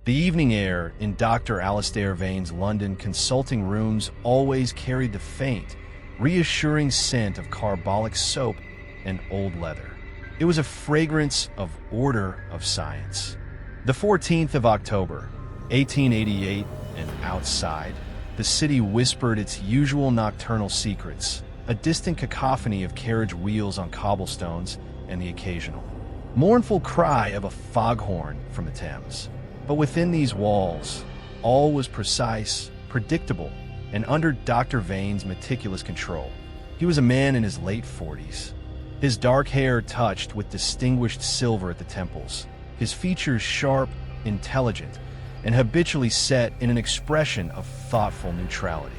The evening air in Dr. Alistair Vane's London consulting rooms always carried the faint, reassuring scent of carbolic soap and old leather. It was a fragrance of order of science. The 14th of October, 1888, and outside, the city whispered its usual nocturnal secrets, a distant cacophony of carriage wheels on cobblestones and the occasional mournful cry of a foghorn from the Thames. But within these walls, all was precise, predictable, and under Dr. Vane's meticulous control. He was a man in his late 40s. His dark hair touched with distinguished silver at the temples, his features sharp, intelligent, and habitually set in an expression of thoughtful neutrality.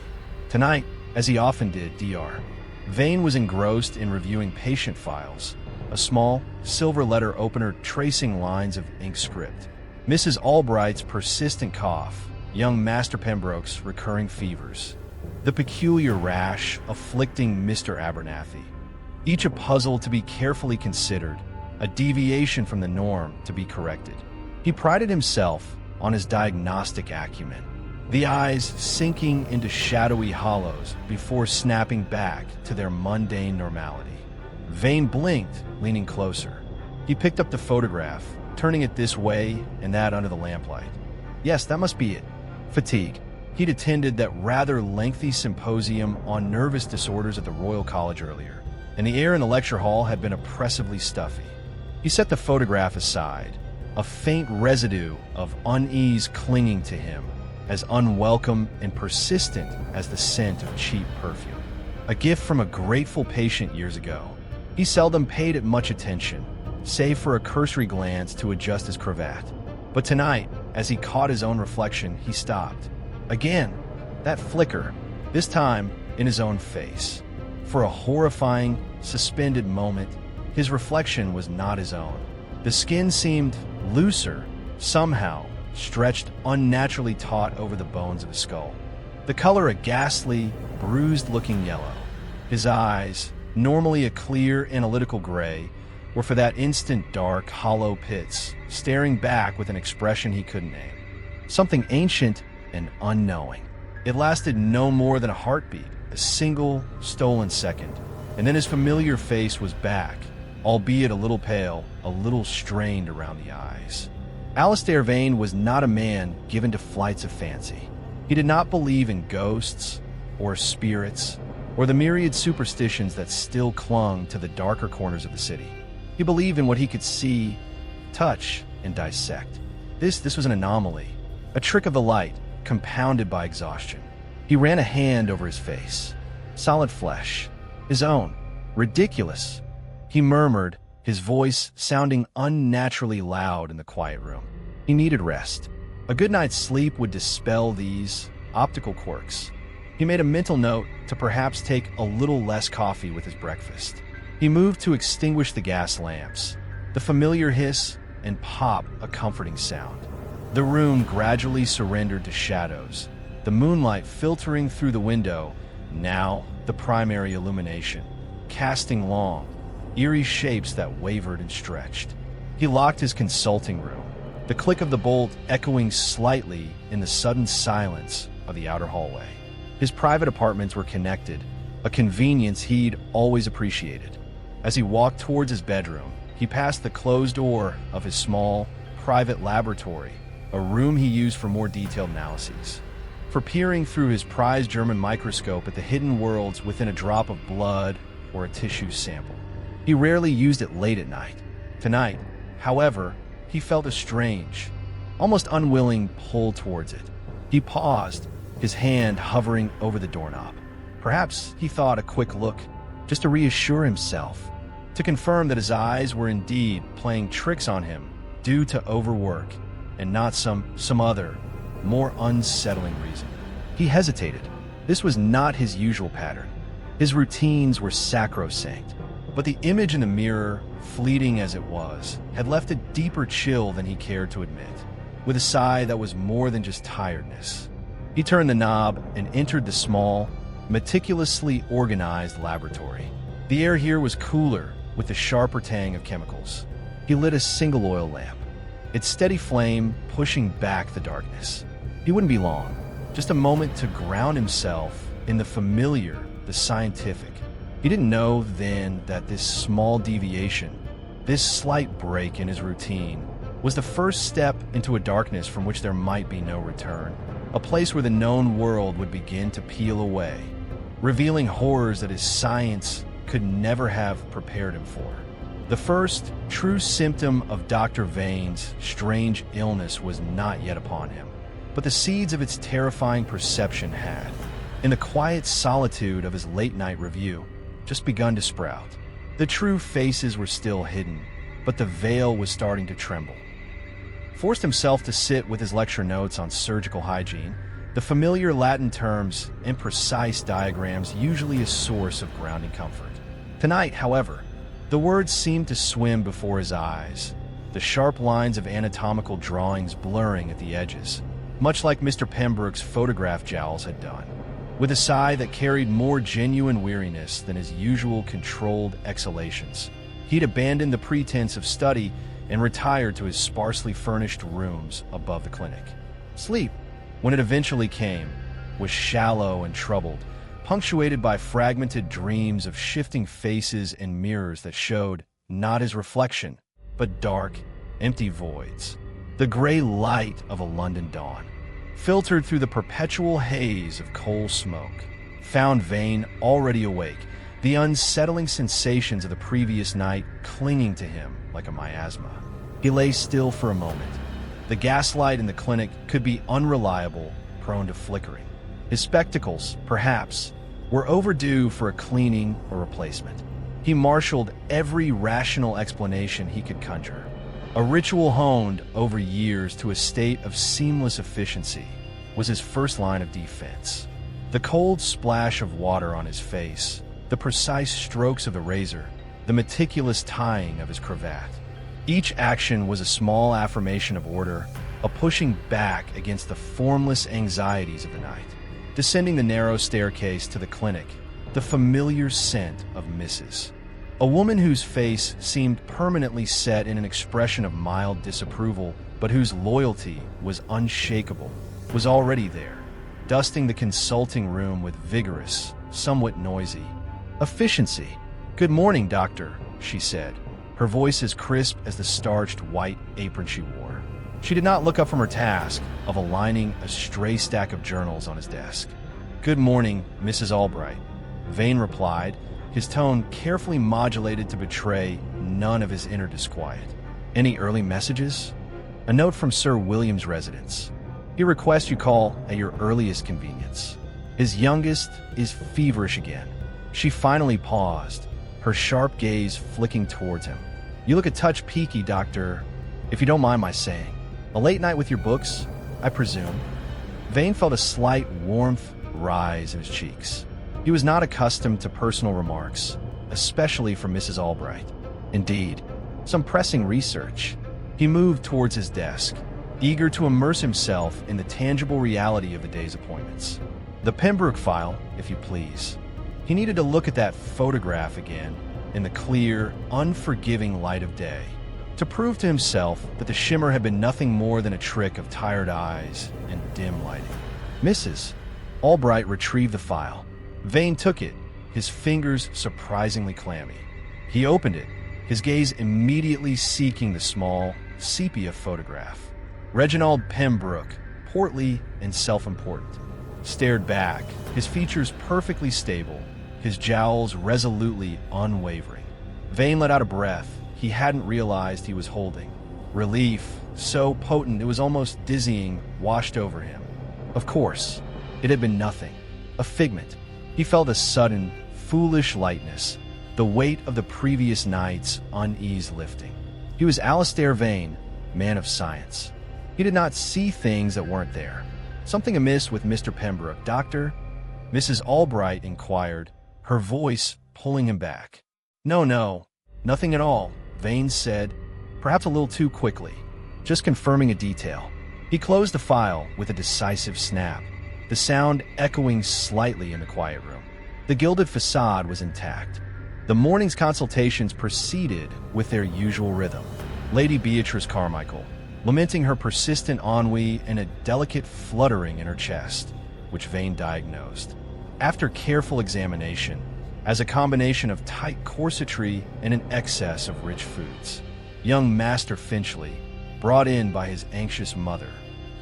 Tonight, as he often did, Dr. Vane was engrossed in reviewing patient files, a small, silver letter opener tracing lines of ink script. Mrs. Albright's persistent cough, young Master Pembroke's recurring fevers, the peculiar rash afflicting Mr. Abernathy, each a puzzle to be carefully considered, a deviation from the norm to be corrected. He prided himself on his diagnostic acumen, the eyes sinking into shadowy hollows before snapping back to their mundane normality. Vane blinked, leaning closer. He picked up the photograph, turning it this way and that under the lamplight. Yes, that must be it. Fatigue. He'd attended that rather lengthy symposium on nervous disorders at the Royal College earlier, and the air in the lecture hall had been oppressively stuffy. He set the photograph aside, a faint residue of unease clinging to him, as unwelcome and persistent as the scent of cheap perfume. A gift from a grateful patient years ago. He seldom paid it much attention, save for a cursory glance to adjust his cravat. But tonight, as he caught his own reflection, he stopped. Again, that flicker, this time in his own face. For a horrifying, suspended moment, his reflection was not his own. The skin seemed looser, somehow, stretched unnaturally taut over the bones of his skull. The color a ghastly, bruised-looking yellow. His eyes, normally a clear, analytical gray, were for that instant dark, hollow pits, staring back with an expression he couldn't name. Something ancient and unknowing. It lasted no more than a heartbeat, a single, stolen second, and then his familiar face was back, albeit a little pale, a little strained around the eyes. Alistair Vane was not a man given to flights of fancy. He did not believe in ghosts, or spirits, or the myriad superstitions that still clung to the darker corners of the city. He believed in what he could see, touch, and dissect. This was an anomaly, a trick of the light, compounded by exhaustion. He ran a hand over his face. Solid flesh. His own. Ridiculous. He murmured, his voice sounding unnaturally loud in the quiet room. He needed rest. A good night's sleep would dispel these optical quirks. He made a mental note to perhaps take a little less coffee with his breakfast. He moved to extinguish the gas lamps, the familiar hiss and pop a comforting sound. The room gradually surrendered to shadows, the moonlight filtering through the window, now the primary illumination, casting long, eerie shapes that wavered and stretched. He locked his consulting room, the click of the bolt echoing slightly in the sudden silence of the outer hallway. His private apartments were connected, a convenience he'd always appreciated. As he walked towards his bedroom, he passed the closed door of his small, private laboratory, a room he used for more detailed analyses, for peering through his prized German microscope at the hidden worlds within a drop of blood or a tissue sample. He rarely used it late at night. Tonight, however, he felt a strange, almost unwilling pull towards it. He paused, his hand hovering over the doorknob. Perhaps, he thought, a quick look, just to reassure himself, to confirm that his eyes were indeed playing tricks on him due to overwork and not some other, more unsettling reason. He hesitated. This was not his usual pattern. His routines were sacrosanct, but the image in the mirror, fleeting as it was, had left a deeper chill than he cared to admit, with a sigh that was more than just tiredness. He turned the knob and entered the small, meticulously organized laboratory. The air here was cooler, with the sharper tang of chemicals. He lit a single oil lamp. its steady flame pushing back the darkness. He wouldn't be long, just a moment to ground himself in the familiar, the scientific. He didn't know then that this small deviation, this slight break in his routine, was the first step into a darkness from which there might be no return, a place where the known world would begin to peel away, revealing horrors that his science could never have prepared him for. The first true symptom of Dr. Vane's strange illness was not yet upon him, but the seeds of its terrifying perception had, in the quiet solitude of his late-night review, just begun to sprout. The true faces were still hidden, but the veil was starting to tremble. Forced himself to sit with his lecture notes on surgical hygiene, the familiar Latin terms and precise diagrams usually a source of grounding comfort. Tonight, however, the words seemed to swim before his eyes, the sharp lines of anatomical drawings blurring at the edges, much like Mr. Pembroke's photograph jowls had done. With a sigh that carried more genuine weariness than his usual controlled exhalations, he'd abandoned the pretense of study and retired to his sparsely furnished rooms above the clinic. Sleep, when it eventually came, was shallow and troubled, punctuated by fragmented dreams of shifting faces and mirrors that showed not his reflection, but dark, empty voids. The gray light of a London dawn, filtered through the perpetual haze of coal smoke, found Vane already awake, the unsettling sensations of the previous night clinging to him like a miasma. He lay still for a moment. The gaslight in the clinic could be unreliable, prone to flickering. His spectacles, perhaps, were overdue for a cleaning or replacement. He marshaled every rational explanation he could conjure. A ritual honed over years to a state of seamless efficiency was his first line of defense. The cold splash of water on his face, the precise strokes of the razor, the meticulous tying of his cravat. Each action was a small affirmation of order, a pushing back against the formless anxieties of the night. Descending the narrow staircase to the clinic, the familiar scent of Mrs. A woman whose face seemed permanently set in an expression of mild disapproval, but whose loyalty was unshakable, was already there, dusting the consulting room with vigorous, somewhat noisy efficiency. "Good morning, doctor," she said, her voice as crisp as the starched white apron she wore. She did not look up from her task of aligning a stray stack of journals on his desk. "Good morning, Mrs. Albright," Vane replied, his tone carefully modulated to betray none of his inner disquiet. "Any early messages?" "A note from Sir William's residence. He requests you call at your earliest convenience. His youngest is feverish again." She finally paused, her sharp gaze flicking towards him. "You look a touch peaky, doctor, if you don't mind my saying. A late night with your books, I presume?" Vane felt a slight warmth rise in his cheeks. He was not accustomed to personal remarks, especially from Mrs. Albright. Indeed, some pressing research. He moved towards his desk, eager to immerse himself in the tangible reality of the day's appointments. The Pembroke file, if you please. He needed to look at that photograph again in the clear, unforgiving light of day, to prove to himself that the shimmer had been nothing more than a trick of tired eyes and dim lighting. Mrs. Albright retrieved the file. Vane took it, his fingers surprisingly clammy. He opened it, his gaze immediately seeking the small, sepia photograph. Reginald Pembroke, portly and self-important, stared back, his features perfectly stable, his jowls resolutely unwavering. Vane let out a breath he hadn't realized he was holding. Relief, so potent it was almost dizzying, washed over him. Of course, it had been nothing, a figment. He felt a sudden, foolish lightness, the weight of the previous night's unease lifting. He was Alistair Vane, man of science. He did not see things that weren't there. "Something amiss with Mr. Pembroke, doctor?" Mrs. Albright inquired, her voice pulling him back. No, nothing at all," Vane said, perhaps a little too quickly, just confirming a detail. He closed the file with a decisive snap, the sound echoing slightly in the quiet room. The gilded facade was intact. The morning's consultations proceeded with their usual rhythm. Lady Beatrice Carmichael, lamenting her persistent ennui and a delicate fluttering in her chest, which Vane diagnosed, after careful examination, as a combination of tight corsetry and an excess of rich foods. Young Master Finchley, brought in by his anxious mother,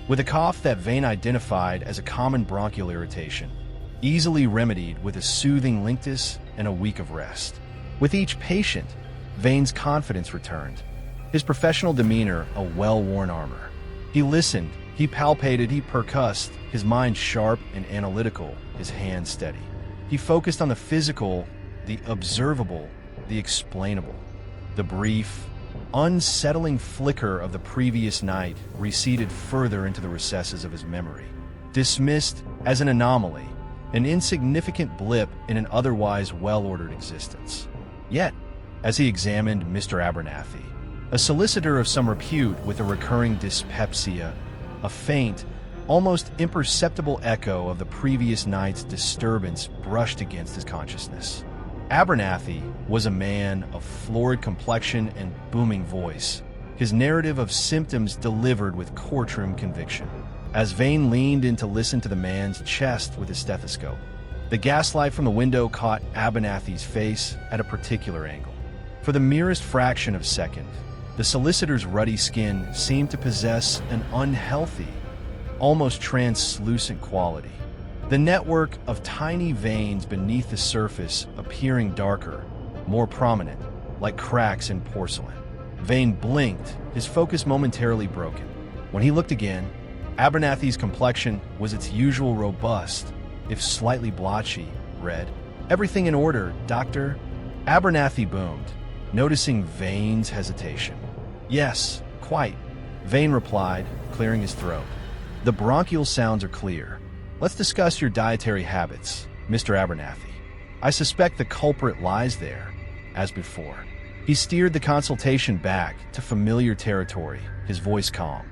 with a cough that Vane identified as a common bronchial irritation, easily remedied with a soothing linctus and a week of rest. With each patient, Vane's confidence returned, his professional demeanor a well-worn armor. He listened, he palpated, he percussed, his mind sharp and analytical, his hands steady. He focused on the physical, the observable, the explainable. The brief, unsettling flicker of the previous night receded further into the recesses of his memory, dismissed as an anomaly, an insignificant blip in an otherwise well-ordered existence. Yet, as he examined Mr. Abernathy, a solicitor of some repute with a recurring dyspepsia, a faint, almost imperceptible echo of the previous night's disturbance brushed against his consciousness. Abernathy was a man of florid complexion and booming voice, his narrative of symptoms delivered with courtroom conviction. As Vane leaned in to listen to the man's chest with his stethoscope, the gaslight from the window caught Abernathy's face at a particular angle. For the merest fraction of a second, the solicitor's ruddy skin seemed to possess an unhealthy, almost translucent quality, the network of tiny veins beneath the surface appearing darker, more prominent, like cracks in porcelain. Vane blinked, his focus momentarily broken. When he looked again, Abernathy's complexion was its usual robust, if slightly blotchy, red. "Everything in order, Doctor?" Abernathy boomed, noticing Vane's hesitation. "Yes, quite," Vane replied, clearing his throat. "The bronchial sounds are clear. Let's discuss your dietary habits, Mr. Abernathy. I suspect the culprit lies there." As before, he steered the consultation back to familiar territory, his voice calm,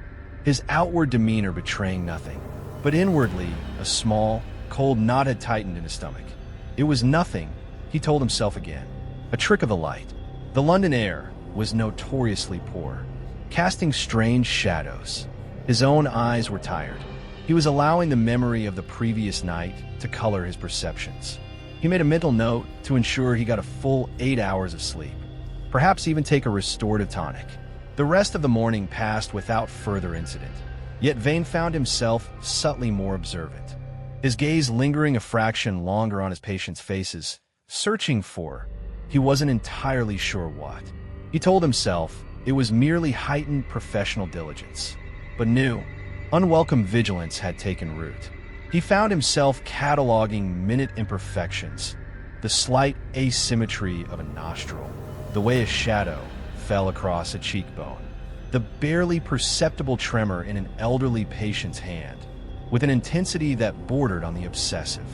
his outward demeanor betraying nothing. But inwardly, a small, cold knot had tightened in his stomach. It was nothing, he told himself again. A trick of the light. The London air was notoriously poor, casting strange shadows. His own eyes were tired. He was allowing the memory of the previous night to color his perceptions. He made a mental note to ensure he got a full 8 hours of sleep, perhaps even take a restorative tonic. The rest of the morning passed without further incident, yet Vane found himself subtly more observant, his gaze lingering a fraction longer on his patients' faces, searching for, he wasn't entirely sure what. He told himself it was merely heightened professional diligence, but new, unwelcome vigilance had taken root. He found himself cataloging minute imperfections, the slight asymmetry of a nostril, the way a shadow fell across a cheekbone, the barely perceptible tremor in an elderly patient's hand, with an intensity that bordered on the obsessive.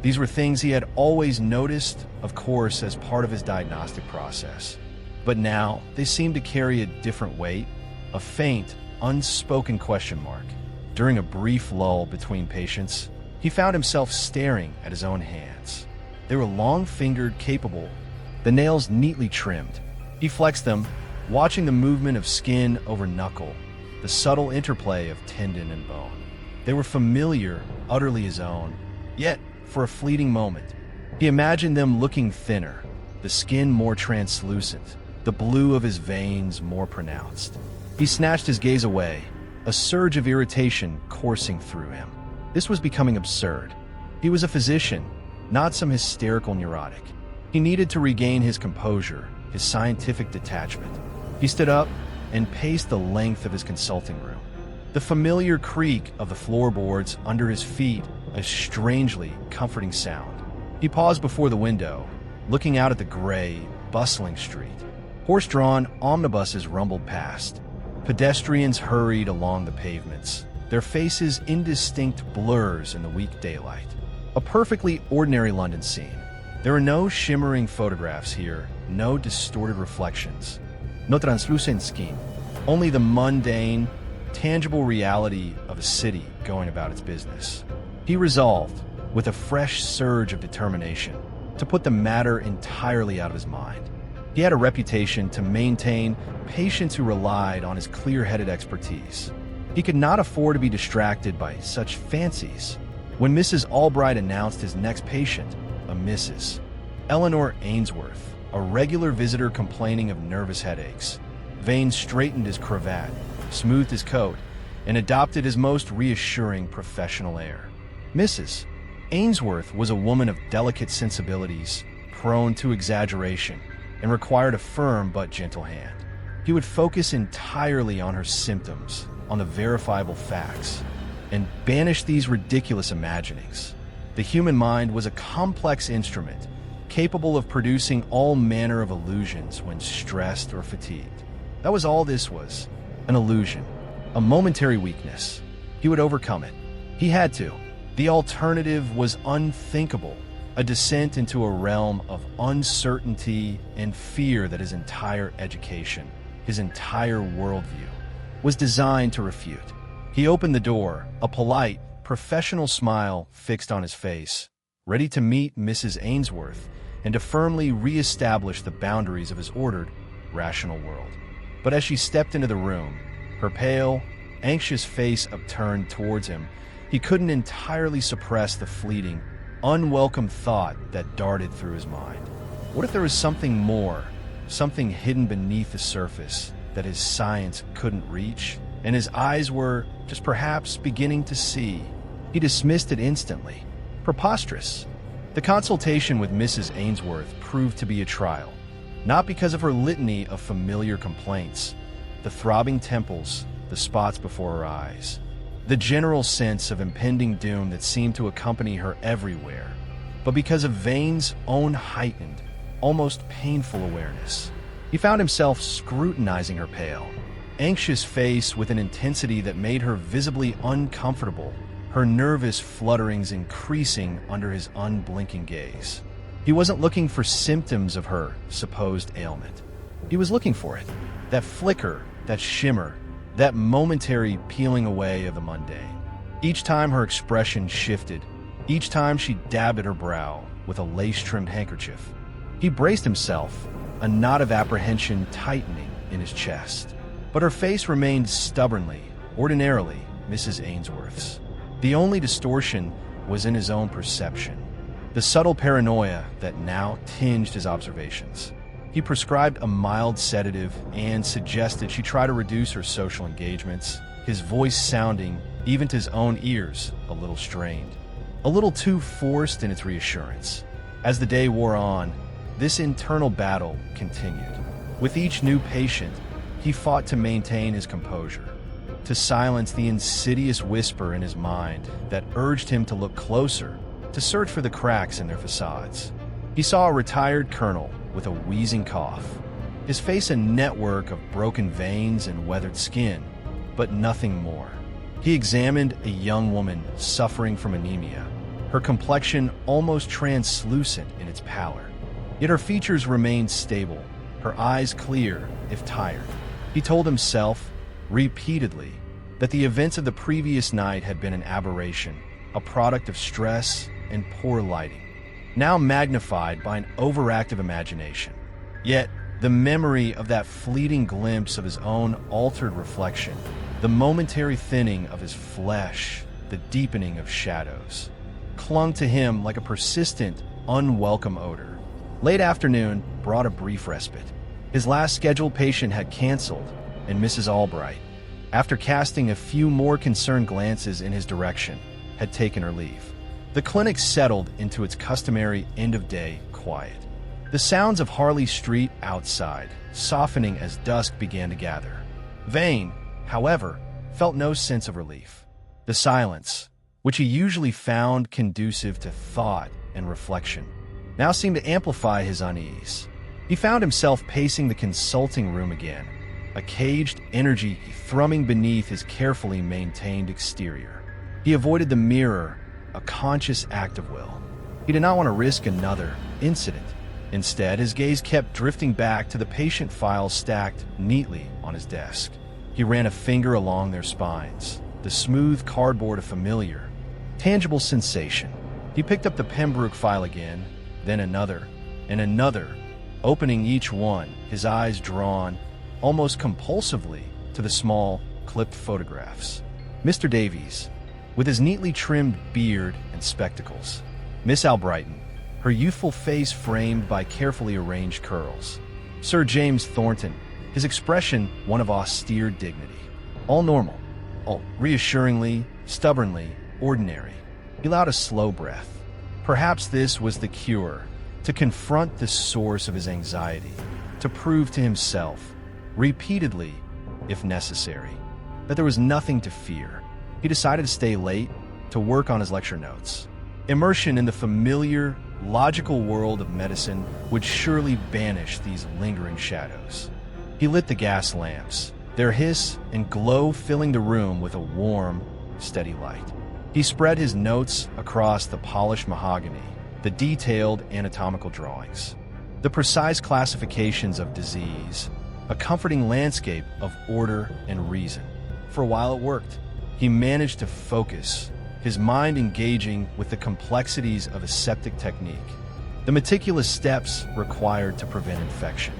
These were things he had always noticed, of course, as part of his diagnostic process. But now they seemed to carry a different weight, a faint, unspoken question mark. During a brief lull between patients, he found himself staring at his own hands. They were long-fingered, capable, the nails neatly trimmed. He flexed them, watching the movement of skin over knuckle, the subtle interplay of tendon and bone. They were familiar, utterly his own, yet, for a fleeting moment, he imagined them looking thinner, the skin more translucent, the blue of his veins more pronounced. He snatched his gaze away, a surge of irritation coursing through him. This was becoming absurd. He was a physician, not some hysterical neurotic. He needed to regain his composure, his scientific detachment. He stood up and paced the length of his consulting room. The familiar creak of the floorboards under his feet, a strangely comforting sound. He paused before the window, looking out at the gray, bustling street. Horse-drawn omnibuses rumbled past. Pedestrians hurried along the pavements, their faces indistinct blurs in the weak daylight. A perfectly ordinary London scene. There were no shimmering photographs here, no distorted reflections, no translucent skin, only the mundane, tangible reality of a city going about its business. He resolved, with a fresh surge of determination, to put the matter entirely out of his mind. He had a reputation to maintain patients who relied on his clear-headed expertise. He could not afford to be distracted by such fancies. When Mrs. Albright announced his next patient, a Mrs. Eleanor Ainsworth, a regular visitor complaining of nervous headaches, Vane straightened his cravat, smoothed his coat, and adopted his most reassuring professional air. Mrs. Ainsworth was a woman of delicate sensibilities, prone to exaggeration, and required a firm but gentle hand. He would focus entirely on her symptoms, on the verifiable facts, and banish these ridiculous imaginings. The human mind was a complex instrument, capable of producing all manner of illusions when stressed or fatigued. That was all this was, an illusion, a momentary weakness. He would overcome it. He had to. The alternative was unthinkable, a descent into a realm of uncertainty and fear that his entire education, his entire worldview, was designed to refute. He opened the door, a polite, professional smile fixed on his face, ready to meet Mrs. Ainsworth and to firmly re-establish the boundaries of his ordered, rational world. But as she stepped into the room, her pale, anxious face upturned towards him, he couldn't entirely suppress the fleeting, unwelcome thought that darted through his mind. What if there was something more, something hidden beneath the surface that his science couldn't reach, and his eyes were just perhaps beginning to see? He dismissed it instantly. Preposterous. The consultation with Mrs. Ainsworth proved to be a trial, not because of her litany of familiar complaints, the throbbing temples, the spots before her eyes, the general sense of impending doom that seemed to accompany her everywhere, but because of Vane's own heightened, almost painful awareness. He found himself scrutinizing her pale, anxious face with an intensity that made her visibly uncomfortable, her nervous flutterings increasing under his unblinking gaze. He wasn't looking for symptoms of her supposed ailment. He was looking for it, that flicker, that shimmer, that momentary peeling away of the mundane. Each time her expression shifted, each time she dabbed at her brow with a lace-trimmed handkerchief, he braced himself, a knot of apprehension tightening in his chest. But her face remained stubbornly, ordinarily, Mrs. Ainsworth's. The only distortion was in his own perception, the subtle paranoia that now tinged his observations. He prescribed a mild sedative and suggested she try to reduce her social engagements, his voice sounding, even to his own ears, a little strained, a little too forced in its reassurance. As the day wore on, this internal battle continued. With each new patient, he fought to maintain his composure, to silence the insidious whisper in his mind that urged him to look closer, to search for the cracks in their facades. He saw a retired colonel with a wheezing cough, his face a network of broken veins and weathered skin, but nothing more. He examined a young woman suffering from anemia, her complexion almost translucent in its pallor. Yet her features remained stable, her eyes clear, if tired. He told himself, repeatedly, that the events of the previous night had been an aberration, a product of stress and poor lighting, now magnified by an overactive imagination. Yet, the memory of that fleeting glimpse of his own altered reflection, the momentary thinning of his flesh, the deepening of shadows, clung to him like a persistent, unwelcome odor. Late afternoon brought a brief respite. His last scheduled patient had canceled, and Mrs. Albright, after casting a few more concerned glances in his direction, had taken her leave. The clinic settled into its customary end-of-day quiet. The sounds of Harley Street outside, softening as dusk began to gather. Vane, however, felt no sense of relief. The silence, which he usually found conducive to thought and reflection, now seemed to amplify his unease. He found himself pacing the consulting room again, a caged energy thrumming beneath his carefully maintained exterior. He avoided the mirror, a conscious act of will. He did not want to risk another incident. Instead, his gaze kept drifting back to the patient files stacked neatly on his desk. He ran a finger along their spines, the smooth cardboard a familiar, tangible sensation. He picked up the Pembroke file again, then another, and another, opening each one, his eyes drawn, almost compulsively, to the small, clipped photographs. Mr. Davies, with his neatly trimmed beard and spectacles. Miss Albrighton, her youthful face framed by carefully arranged curls. Sir James Thornton, his expression one of austere dignity. All normal, all reassuringly, stubbornly, ordinary. He allowed a slow breath. Perhaps this was the cure, to confront the source of his anxiety, to prove to himself, repeatedly, if necessary, that there was nothing to fear. He decided to stay late, to work on his lecture notes. Immersion in the familiar, logical world of medicine would surely banish these lingering shadows. He lit the gas lamps, their hiss and glow filling the room with a warm, steady light. He spread his notes across the polished mahogany, the detailed anatomical drawings, the precise classifications of disease, a comforting landscape of order and reason. For a while it worked. He managed to focus, his mind engaging with the complexities of aseptic technique, the meticulous steps required to prevent infection.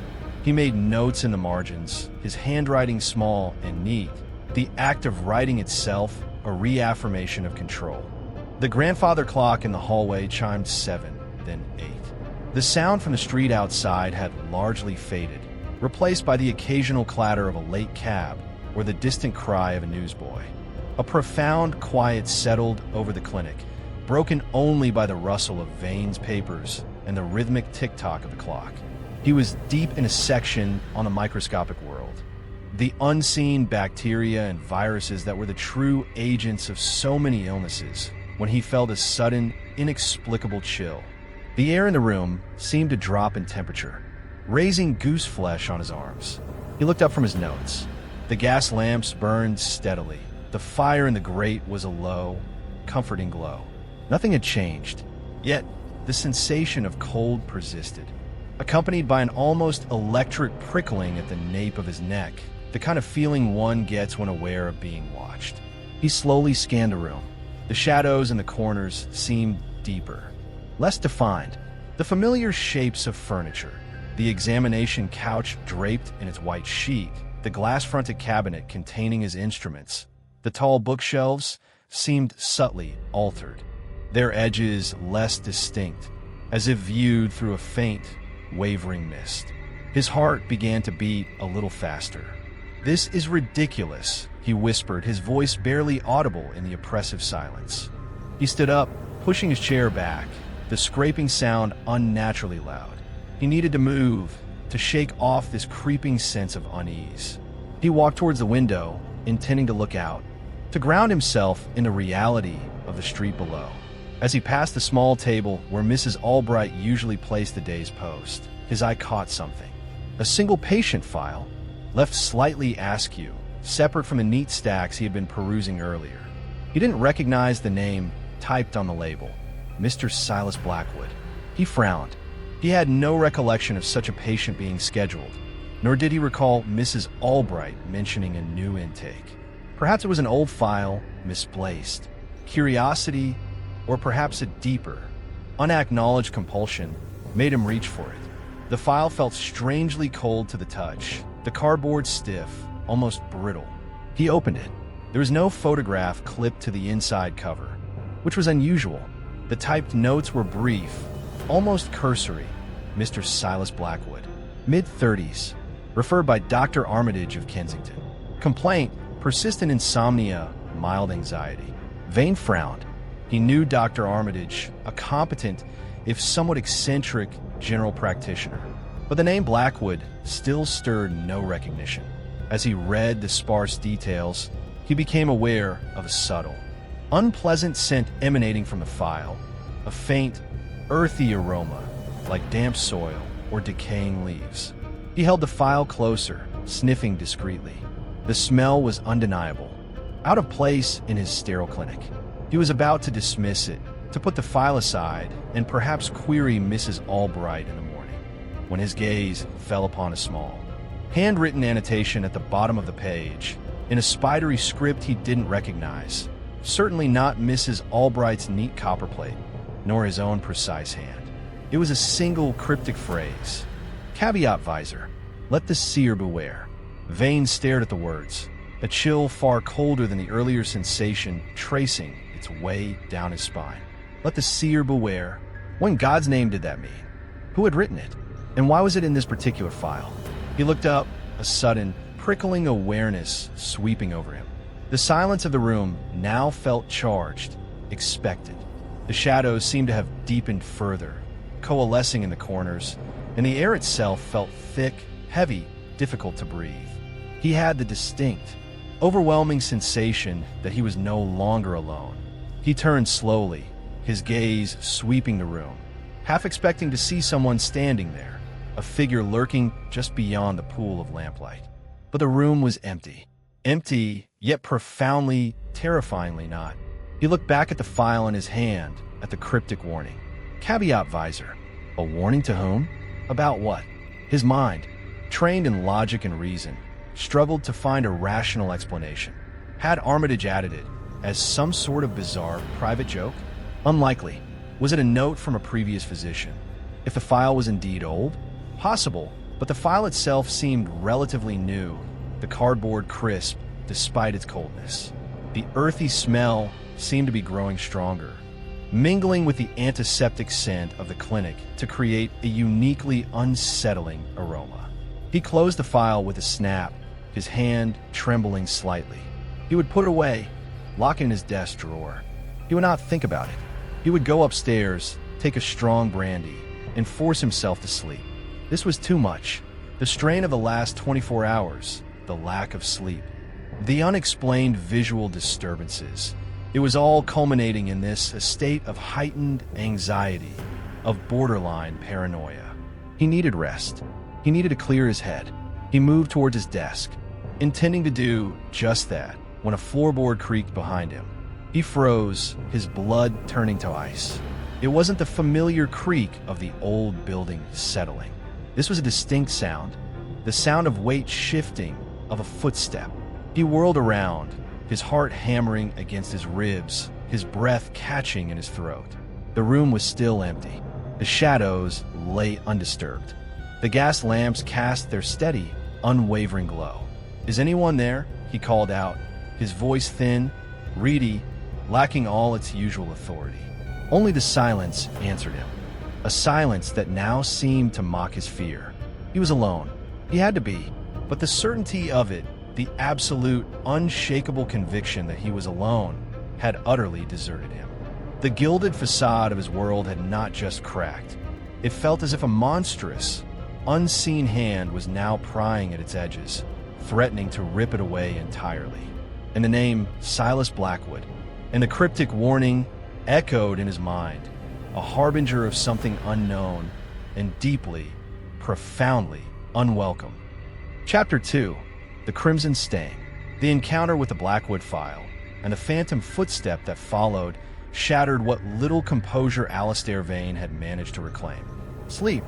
He made notes in the margins, his handwriting small and neat, the act of writing itself a reaffirmation of control. The grandfather clock in the hallway chimed 7, then 8. The sound from the street outside had largely faded, replaced by the occasional clatter of a late cab or the distant cry of a newsboy. A profound quiet settled over the clinic, broken only by the rustle of Vane's papers and the rhythmic tick-tock of the clock. He was deep in a section on the microscopic world, the unseen bacteria and viruses that were the true agents of so many illnesses, when he felt a sudden, inexplicable chill. The air in the room seemed to drop in temperature, raising goose flesh on his arms. He looked up from his notes. The gas lamps burned steadily. The fire in the grate was a low, comforting glow. Nothing had changed, yet the sensation of cold persisted, accompanied by an almost electric prickling at the nape of his neck, the kind of feeling one gets when aware of being watched. He slowly scanned the room. The shadows in the corners seemed deeper, less defined. The familiar shapes of furniture, the examination couch draped in its white sheet, the glass-fronted cabinet containing his instruments, the tall bookshelves seemed subtly altered, their edges less distinct, as if viewed through a faint, wavering mist. His heart began to beat a little faster. "This is ridiculous," he whispered, his voice barely audible in the oppressive silence. He stood up, pushing his chair back, the scraping sound unnaturally loud. He needed to move, to shake off this creeping sense of unease. He walked towards the window, intending to look out, to ground himself in the reality of the street below. As he passed the small table where Mrs. Albright usually placed the day's post, his eye caught something. A single patient file, left slightly askew, separate from the neat stacks he had been perusing earlier. He didn't recognize the name typed on the label, Mr. Silas Blackwood. He frowned. He had no recollection of such a patient being scheduled, nor did he recall Mrs. Albright mentioning a new intake. Perhaps it was an old file, misplaced. Curiosity, or perhaps a deeper, unacknowledged compulsion, made him reach for it. The file felt strangely cold to the touch, the cardboard stiff, almost brittle. He opened it. There was no photograph clipped to the inside cover, which was unusual. The typed notes were brief, almost cursory. Mr. Silas Blackwood, mid-30s, referred by Dr. Armitage of Kensington. Complaint, persistent insomnia, mild anxiety. Vane frowned. He knew Dr. Armitage, a competent, if somewhat eccentric, general practitioner. But the name Blackwood still stirred no recognition. As he read the sparse details, he became aware of a subtle, unpleasant scent emanating from the file, a faint, earthy aroma, like damp soil or decaying leaves. He held the file closer, sniffing discreetly. The smell was undeniable, out of place in his sterile clinic. He was about to dismiss it, to put the file aside, and perhaps query Mrs. Albright in the morning, when his gaze fell upon a small, handwritten annotation at the bottom of the page, in a spidery script he didn't recognize. Certainly not Mrs. Albright's neat copperplate, nor his own precise hand. It was a single cryptic phrase, Caveat visor. Let the seer beware. Vane stared at the words, a chill far colder than the earlier sensation tracing its way down his spine. Let the seer beware. What in God's name did that mean? Who had written it? And why was it in this particular file? He looked up, a sudden, prickling awareness sweeping over him. The silence of the room now felt charged, expected. The shadows seemed to have deepened further, coalescing in the corners, and the air itself felt thick, heavy, difficult to breathe. He had the distinct, overwhelming sensation that he was no longer alone. He turned slowly, his gaze sweeping the room, half expecting to see someone standing there, a figure lurking just beyond the pool of lamplight. But the room was empty. Empty, yet profoundly, terrifyingly not. He looked back at the file in his hand, at the cryptic warning. Caveat visor. A warning to whom? About what? His mind, trained in logic and reason, struggled to find a rational explanation. Had Armitage added it as some sort of bizarre private joke? Unlikely. Was it a note from a previous physician? If the file was indeed old? Possible, but the file itself seemed relatively new, the cardboard crisp despite its coldness. The earthy smell seemed to be growing stronger, mingling with the antiseptic scent of the clinic to create a uniquely unsettling aroma. He closed the file with a snap, his hand trembling slightly. He would put it away, lock it in his desk drawer. He would not think about it. He would go upstairs, take a strong brandy, and force himself to sleep. This was too much. The strain of the last 24 hours, the lack of sleep, the unexplained visual disturbances. It was all culminating in this, a state of heightened anxiety, of borderline paranoia. He needed rest. He needed to clear his head. He moved towards his desk, intending to do just that, when a floorboard creaked behind him. He froze, his blood turning to ice. It wasn't the familiar creak of the old building settling. This was a distinct sound, the sound of weight shifting, of a footstep. He whirled around, his heart hammering against his ribs, his breath catching in his throat. The room was still empty. The shadows lay undisturbed. The gas lamps cast their steady, unwavering glow. "Is anyone there?" he called out, his voice thin, reedy, lacking all its usual authority. Only the silence answered him, a silence that now seemed to mock his fear. He was alone. He had to be, but the certainty of it, the absolute, unshakable conviction that he was alone, had utterly deserted him. The gilded facade of his world had not just cracked. It felt as if a monstrous, unseen hand was now prying at its edges, threatening to rip it away entirely. And the name Silas Blackwood and the cryptic warning echoed in his mind, a harbinger of something unknown and deeply, profoundly unwelcome. Chapter 2. The Crimson Stain. The encounter with the Blackwood file and the phantom footstep that followed shattered what little composure Alistair Vane had managed to reclaim. Sleep,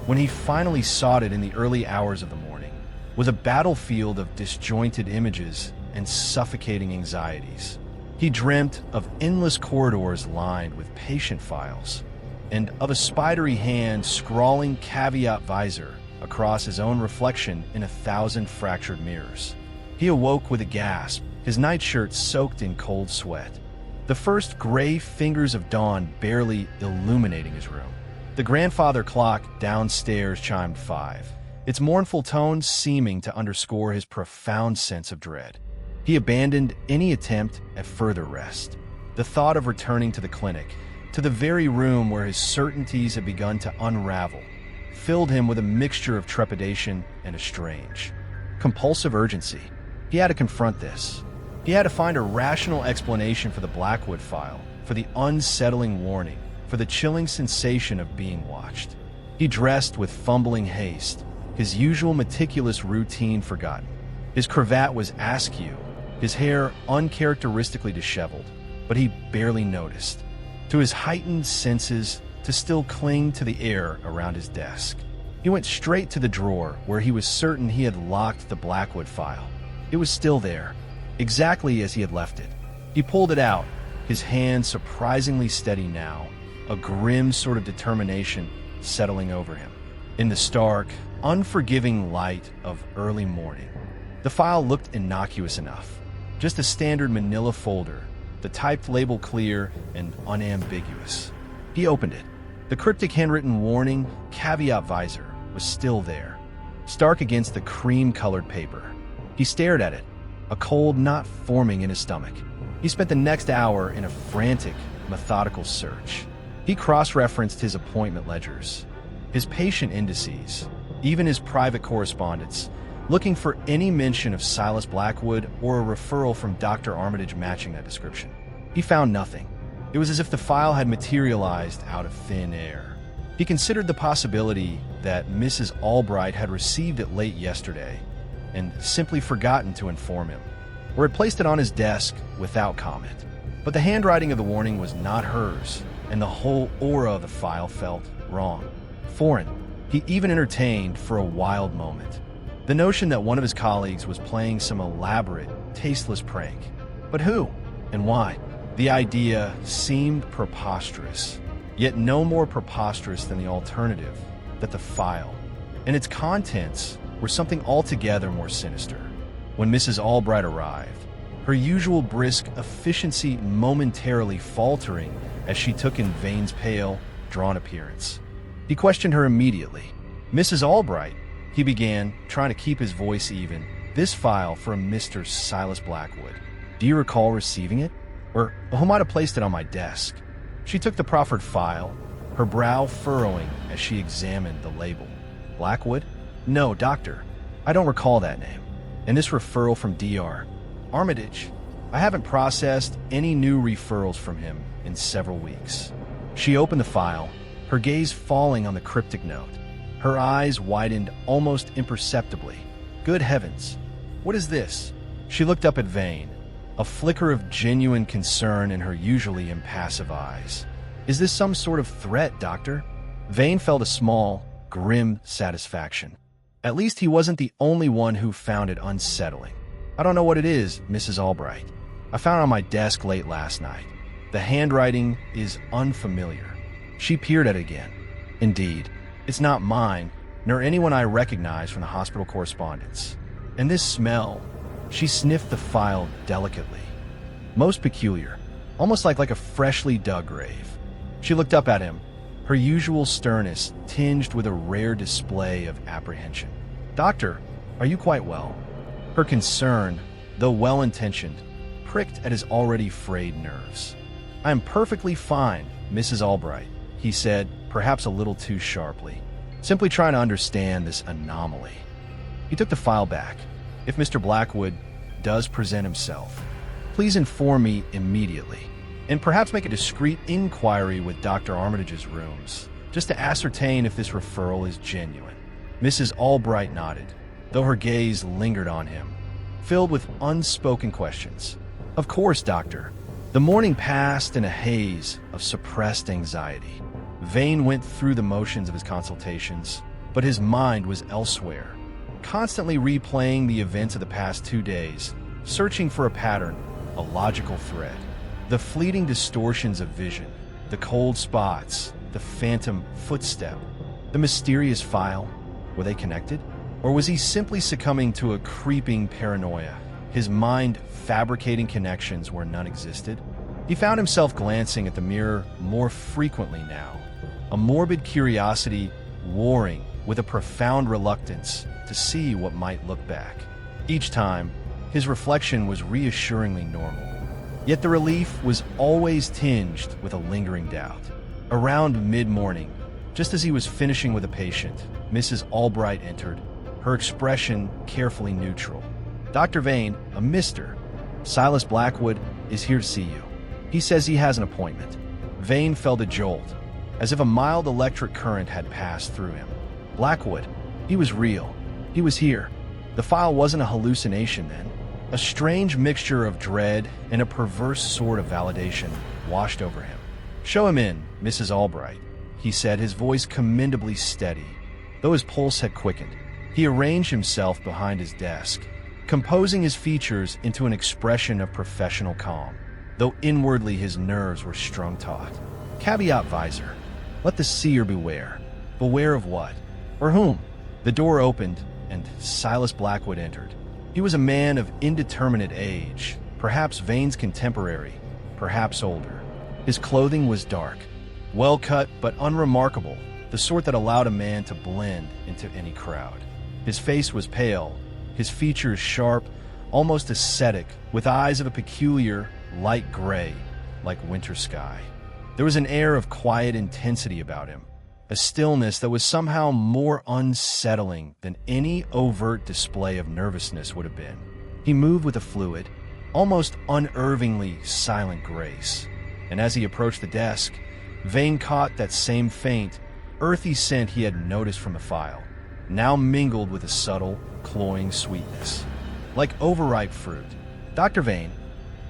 when he finally sought it in the early hours of the morning, was a battlefield of disjointed images and suffocating anxieties. He dreamt of endless corridors lined with patient files, and of a spidery hand scrawling caveat visor across his own reflection in 1,000 fractured mirrors. He awoke with a gasp, his nightshirt soaked in cold sweat, the first gray fingers of dawn barely illuminating his room. The grandfather clock downstairs chimed 5, its mournful tones seeming to underscore his profound sense of dread. He abandoned any attempt at further rest. The thought of returning to the clinic, to the very room where his certainties had begun to unravel, filled him with a mixture of trepidation and a strange, compulsive urgency. He had to confront this. He had to find a rational explanation for the Blackwood file, for the unsettling warning, for the chilling sensation of being watched. He dressed with fumbling haste, his usual meticulous routine forgotten. His cravat was askew, his hair uncharacteristically disheveled, but he barely noticed. To his heightened senses, to still cling to the air around his desk. He went straight to the drawer where he was certain he had locked the Blackwood file. It was still there, exactly as he had left it. He pulled it out, his hand surprisingly steady now, a grim sort of determination settling over him. In the stark, unforgiving light of early morning. The file looked innocuous enough. Just a standard manila folder, the typed label clear and unambiguous. He opened it. The cryptic handwritten warning, caveat visor, was still there, stark against the cream-colored paper. He stared at it, a cold knot forming in his stomach. He spent the next hour in a frantic, methodical search. He cross-referenced his appointment ledgers, his patient indices, even his private correspondence, looking for any mention of Silas Blackwood or a referral from Dr. Armitage matching that description. He found nothing. It was as if the file had materialized out of thin air. He considered the possibility that Mrs. Albright had received it late yesterday and simply forgotten to inform him, or had placed it on his desk without comment. But the handwriting of the warning was not hers, and the whole aura of the file felt wrong, foreign. He even entertained, for a wild moment, the notion that one of his colleagues was playing some elaborate, tasteless prank. But who and why? The idea seemed preposterous, yet no more preposterous than the alternative, that the file and its contents were something altogether more sinister. When Mrs. Albright arrived, her usual brisk efficiency momentarily faltering as she took in Vane's pale, drawn appearance. He questioned her immediately. "Mrs. Albright," he began, trying to keep his voice even, "this file for a Mr. Silas Blackwood. Do you recall receiving it? Or who might have placed it on my desk?" She took the proffered file, her brow furrowing as she examined the label. "Blackwood? No, doctor. I don't recall that name. And this referral from Dr. Armitage? I haven't processed any new referrals from him in several weeks." She opened the file, her gaze falling on the cryptic note. Her eyes widened almost imperceptibly. "Good heavens! What is this?" She looked up at Vane, a flicker of genuine concern in her usually impassive eyes. "Is this some sort of threat, Doctor?" Vane felt a small, grim satisfaction. At least he wasn't the only one who found it unsettling. "I don't know what it is, Mrs. Albright. I found it on my desk late last night. The handwriting is unfamiliar." She peered at it again. "Indeed, it's not mine, nor anyone I recognize from the hospital correspondence. And this smell..." She sniffed the file delicately. "Most peculiar, almost like a freshly dug grave." She looked up at him, her usual sternness tinged with a rare display of apprehension. "Doctor, are you quite well?" Her concern, though well-intentioned, pricked at his already frayed nerves. "I am perfectly fine, Mrs. Albright," he said, perhaps a little too sharply, simply trying to understand this anomaly. He took the file back. "If Mr. Blackwood does present himself, please inform me immediately, and perhaps make a discreet inquiry with Dr. Armitage's rooms, just to ascertain if this referral is genuine." Mrs. Albright nodded, though her gaze lingered on him, filled with unspoken questions. "Of course, Doctor." The morning passed in a haze of suppressed anxiety. Vane went through the motions of his consultations, but his mind was elsewhere, constantly replaying the events of the past 2 days, searching for a pattern, a logical thread. The fleeting distortions of vision, the cold spots, the phantom footstep, the mysterious file, were they connected? Or was he simply succumbing to a creeping paranoia, his mind fabricating connections where none existed? He found himself glancing at the mirror more frequently now, a morbid curiosity warring with a profound reluctance to see what might look back. Each time, his reflection was reassuringly normal. Yet the relief was always tinged with a lingering doubt. Around mid-morning, just as he was finishing with a patient, Mrs. Albright entered, her expression carefully neutral. "Dr. Vane, a Mr. Silas Blackwood is here to see you. He says he has an appointment." Vane felt a jolt, as if a mild electric current had passed through him. Blackwood, he was real. He was here. The file wasn't a hallucination then. A strange mixture of dread and a perverse sort of validation washed over him. "Show him in, Mrs. Albright," he said, his voice commendably steady, though his pulse had quickened. He arranged himself behind his desk, composing his features into an expression of professional calm, though inwardly his nerves were strung taut. Caveat visor. Let the seer beware. Beware of what? Or whom? The door opened, and Silas Blackwood entered. He was a man of indeterminate age, perhaps Vane's contemporary, perhaps older. His clothing was dark, well-cut but unremarkable, the sort that allowed a man to blend into any crowd. His face was pale, his features sharp, almost ascetic, with eyes of a peculiar, light gray, like winter sky. There was an air of quiet intensity about him, a stillness that was somehow more unsettling than any overt display of nervousness would have been. He moved with a fluid, almost unnervingly silent grace, and as he approached the desk, Vane caught that same faint, earthy scent he had noticed from the file, now mingled with a subtle, cloying sweetness. Like overripe fruit. Dr. Vane,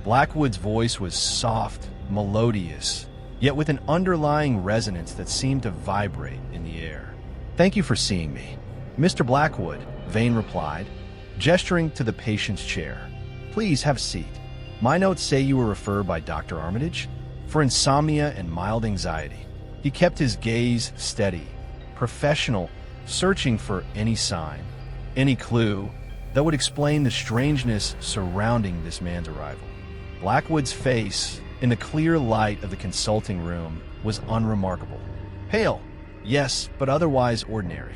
Blackwood's voice was soft, melodious, yet with an underlying resonance that seemed to vibrate in the air. "Thank you for seeing me, Mr. Blackwood," Vane replied, gesturing to the patient's chair. "Please have a seat. My notes say you were referred by Dr. Armitage for insomnia and mild anxiety." He kept his gaze steady, professional, searching for any sign, any clue that would explain the strangeness surrounding this man's arrival. Blackwood's face, in the clear light of the consulting room, was unremarkable. Pale, yes, but otherwise ordinary.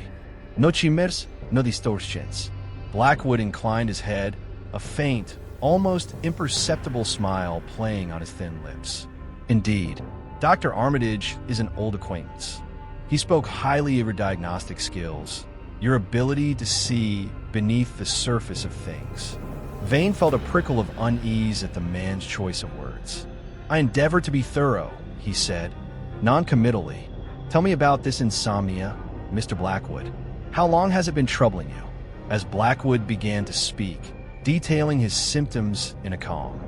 No chimers, no distortions. Blackwood inclined his head, a faint, almost imperceptible smile playing on his thin lips. "Indeed, Dr. Armitage is an old acquaintance. He spoke highly of your diagnostic skills, your ability to see beneath the surface of things." Vane felt a prickle of unease at the man's choice of words. "I endeavor to be thorough," he said, non-committally. "Tell me about this insomnia, Mr. Blackwood. How long has it been troubling you?" As Blackwood began to speak, detailing his symptoms in a calm,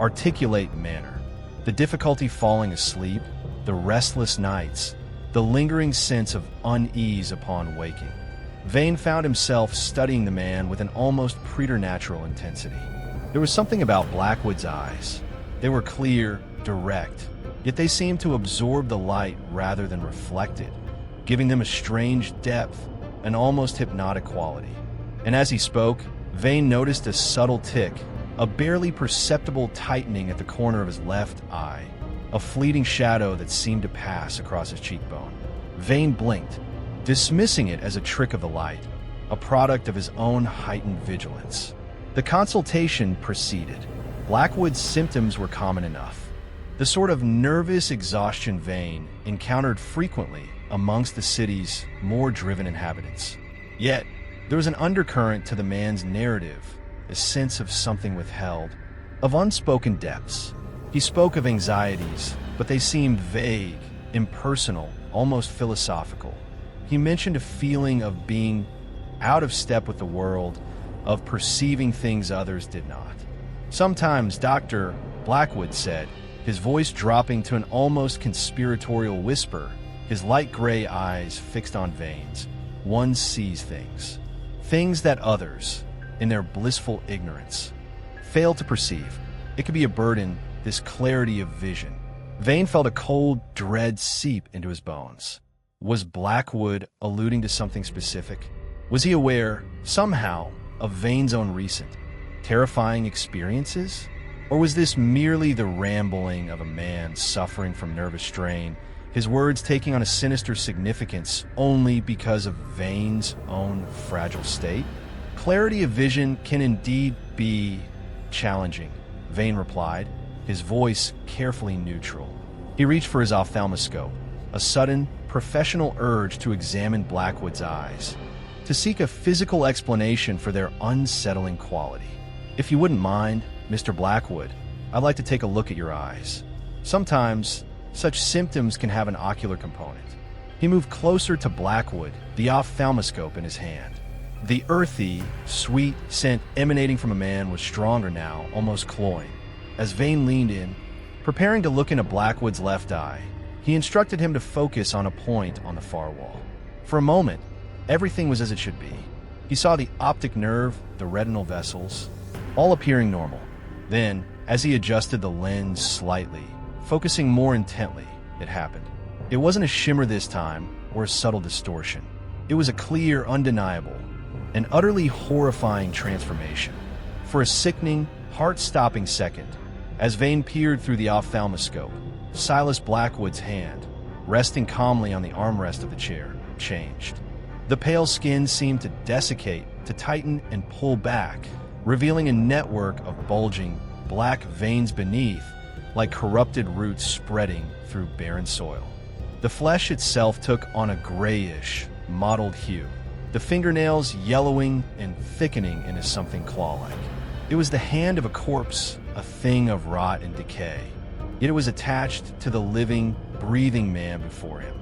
articulate manner, the difficulty falling asleep, the restless nights, the lingering sense of unease upon waking, Vane found himself studying the man with an almost preternatural intensity. There was something about Blackwood's eyes. They were clear, direct, yet they seemed to absorb the light rather than reflect it, giving them a strange depth, an almost hypnotic quality. And as he spoke, Vane noticed a subtle tick, a barely perceptible tightening at the corner of his left eye, a fleeting shadow that seemed to pass across his cheekbone. Vane blinked, dismissing it as a trick of the light, a product of his own heightened vigilance. The consultation proceeded. Blackwood's symptoms were common enough, the sort of nervous exhaustion Vane encountered frequently amongst the city's more driven inhabitants. Yet, there was an undercurrent to the man's narrative, a sense of something withheld, of unspoken depths. He spoke of anxieties, but they seemed vague, impersonal, almost philosophical. He mentioned a feeling of being out of step with the world, of perceiving things others did not. Sometimes Dr. Blackwood said, his voice dropping to an almost conspiratorial whisper, his light gray eyes fixed on Vane's, "One sees things. Things that others, in their blissful ignorance, fail to perceive. It could be a burden, this clarity of vision." Vane felt a cold dread seep into his bones. Was Blackwood alluding to something specific? Was he aware, somehow, of Vane's own recent, terrifying experiences? Or was this merely the rambling of a man suffering from nervous strain, his words taking on a sinister significance only because of Vane's own fragile state? Clarity of vision can indeed be challenging, Vane replied, his voice carefully neutral. He reached for his ophthalmoscope, a sudden, professional urge to examine Blackwood's eyes, to seek a physical explanation for their unsettling quality. "If you wouldn't mind, Mr. Blackwood, I'd like to take a look at your eyes. Sometimes, such symptoms can have an ocular component." He moved closer to Blackwood, the ophthalmoscope in his hand. The earthy, sweet scent emanating from a man was stronger now, almost cloying. As Vane leaned in, preparing to look into Blackwood's left eye, he instructed him to focus on a point on the far wall. For a moment, everything was as it should be. He saw the optic nerve, the retinal vessels, all appearing normal. Then, as he adjusted the lens slightly, focusing more intently, it happened. It wasn't a shimmer this time, or a subtle distortion. It was a clear, undeniable, and utterly horrifying transformation. For a sickening, heart-stopping second, as Vane peered through the ophthalmoscope, Silas Blackwood's hand, resting calmly on the armrest of the chair, changed. The pale skin seemed to desiccate, to tighten and pull back, revealing a network of bulging, black veins beneath, like corrupted roots spreading through barren soil. The flesh itself took on a grayish, mottled hue, the fingernails yellowing and thickening into something claw-like. It was the hand of a corpse, a thing of rot and decay, yet it was attached to the living, breathing man before him.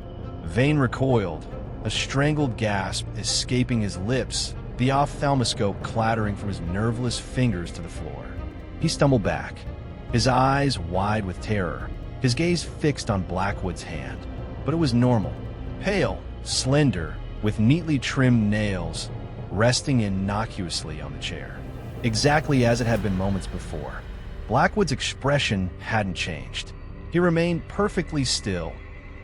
Vane recoiled, a strangled gasp escaping his lips, the ophthalmoscope clattering from his nerveless fingers to the floor. He stumbled back, his eyes wide with terror, his gaze fixed on Blackwood's hand. But it was normal, pale, slender, with neatly trimmed nails, resting innocuously on the chair, exactly as it had been moments before. Blackwood's expression hadn't changed. He remained perfectly still,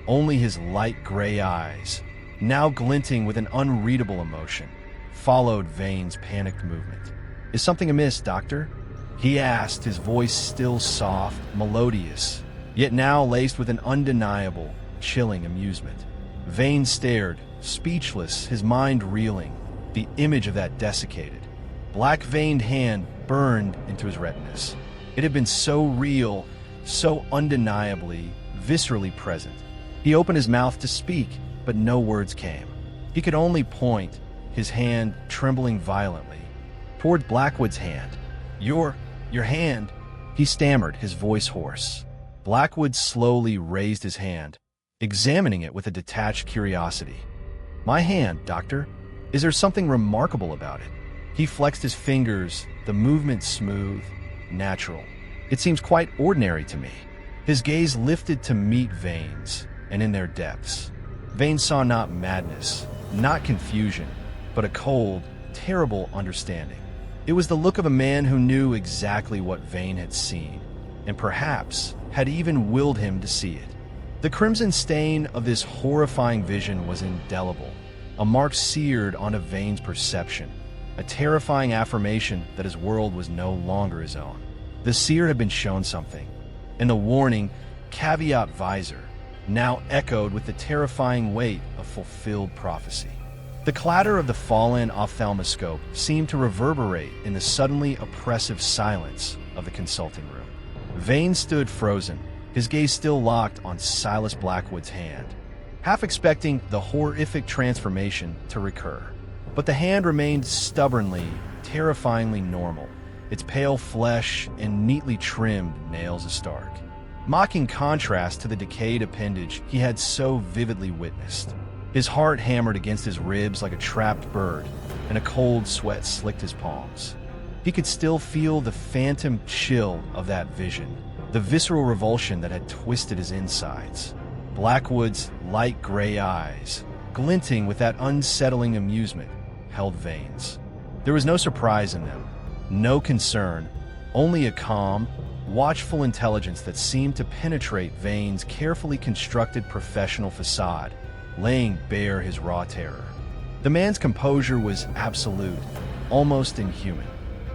only his light gray eyes, now glinting with an unreadable emotion, followed Vane's panicked movement. "Is something amiss, Doctor?" he asked, his voice still soft, melodious, yet now laced with an undeniable, chilling amusement. Vane stared, speechless, his mind reeling, the image of that desiccated, black-veined hand burned into his retinas. It had been so real, so undeniably, viscerally present. He opened his mouth to speak, but no words came. He could only point, his hand trembling violently, toward Blackwood's hand. Your hand," he stammered, his voice hoarse. Blackwood slowly raised his hand, examining it with a detached curiosity. "My hand, Doctor? Is there something remarkable about it?" He flexed his fingers, the movement smooth, natural. "It seems quite ordinary to me." His gaze lifted to meet Vane's, and in their depths, Vane saw not madness, not confusion, but a cold, terrible understanding. It was the look of a man who knew exactly what Vane had seen, and perhaps had even willed him to see it. The crimson stain of this horrifying vision was indelible, a mark seared onto Vane's perception, a terrifying affirmation that his world was no longer his own. The seer had been shown something, and the warning, caveat visor, now echoed with the terrifying weight of fulfilled prophecy. The clatter of the fallen ophthalmoscope seemed to reverberate in the suddenly oppressive silence of the consulting room. Vane stood frozen, his gaze still locked on Silas Blackwood's hand, half expecting the horrific transformation to recur. But the hand remained stubbornly, terrifyingly normal, its pale flesh and neatly trimmed nails astark, mocking contrast to the decayed appendage he had so vividly witnessed. His heart hammered against his ribs like a trapped bird, and a cold sweat slicked his palms. He could still feel the phantom chill of that vision, the visceral revulsion that had twisted his insides. Blackwood's light gray eyes, glinting with that unsettling amusement, held Vane's. There was no surprise in them, no concern, only a calm, watchful intelligence that seemed to penetrate Vane's carefully constructed professional facade, laying bare his raw terror. The man's composure was absolute, almost inhuman.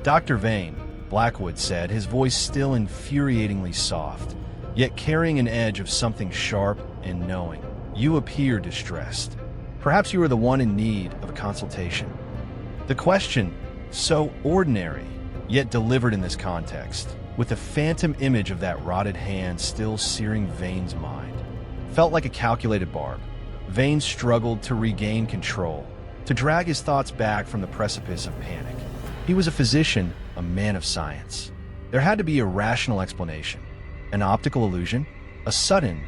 "Dr. Vane," Blackwood said, his voice still infuriatingly soft, yet carrying an edge of something sharp and knowing, "you appear distressed. Perhaps you are the one in need of a consultation." The question, so ordinary, yet delivered in this context, with the phantom image of that rotted hand still searing Vane's mind, felt like a calculated barb. Vane struggled to regain control, to drag his thoughts back from the precipice of panic. He was a physician, a man of science. There had to be a rational explanation. An optical illusion? A sudden,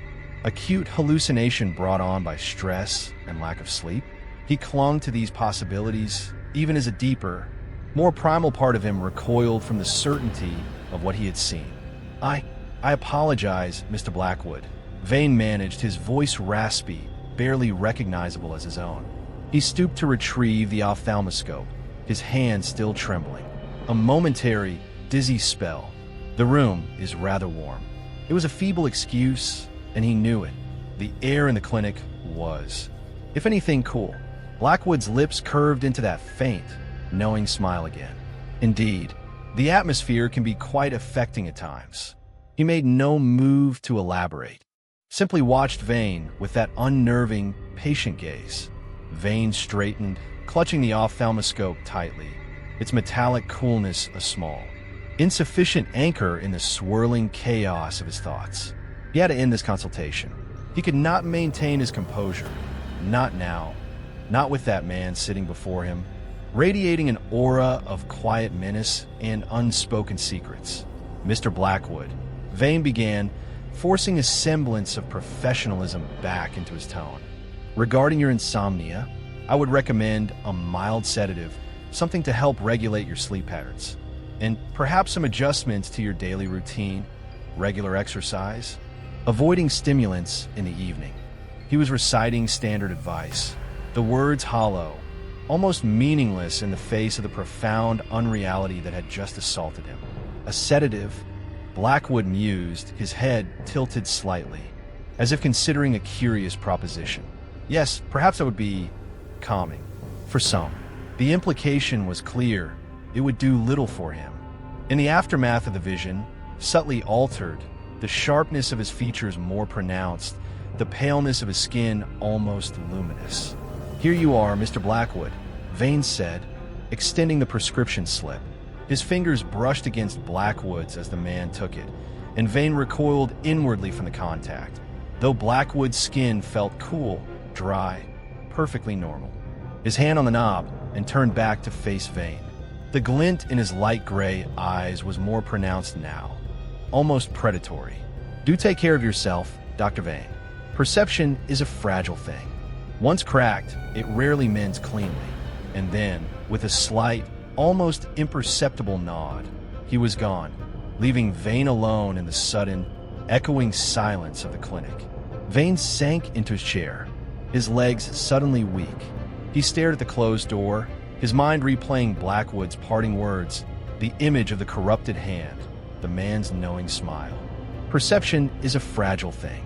acute hallucination brought on by stress and lack of sleep? He clung to these possibilities, even as a deeper, more primal part of him recoiled from the certainty of what he had seen. I apologize, Mr. Blackwood." Vane managed, his voice raspy, barely recognizable as his own. He stooped to retrieve the ophthalmoscope, his hand still trembling. A momentary, dizzy spell. "The room is rather warm." It was a feeble excuse, and he knew it. The air in the clinic was, if anything, cool. Blackwood's lips curved into that faint, knowing smile again. Indeed, the atmosphere can be quite affecting at times. He made no move to elaborate, simply watched Vane with that unnerving, patient gaze. Vane straightened, clutching the ophthalmoscope tightly, its metallic coolness a small, insufficient anchor in the swirling chaos of his thoughts. He had to end this consultation. He could not maintain his composure. Not now. Not with that man sitting before him, radiating an aura of quiet menace and unspoken secrets. Mr. Blackwood, Vane began, forcing a semblance of professionalism back into his tone. Regarding your insomnia, I would recommend a mild sedative, something to help regulate your sleep patterns, and perhaps some adjustments to your daily routine, regular exercise, avoiding stimulants in the evening. He was reciting standard advice, the words hollow, almost meaningless in the face of the profound unreality that had just assaulted him. A sedative, Blackwood mused, his head tilted slightly, as if considering a curious proposition. Yes, perhaps that would be calming. For some. The implication was clear. It would do little for him. In the aftermath of the vision, subtly altered, the sharpness of his features more pronounced, the paleness of his skin almost luminous. Here you are, Mr. Blackwood, Vane said, extending the prescription slip. His fingers brushed against Blackwood's as the man took it, and Vane recoiled inwardly from the contact, though Blackwood's skin felt cool, dry, perfectly normal. His hand on the knob, and turned back to face Vane. The glint in his light gray eyes was more pronounced now, almost predatory. Do take care of yourself, Dr. Vane. Perception is a fragile thing. Once cracked, it rarely mends cleanly. And then, with a slight, almost imperceptible nod, he was gone, leaving Vane alone in the sudden, echoing silence of the clinic. Vane sank into his chair, his legs suddenly weak. He stared at the closed door, his mind replaying Blackwood's parting words, the image of the corrupted hand, the man's knowing smile. Perception is a fragile thing.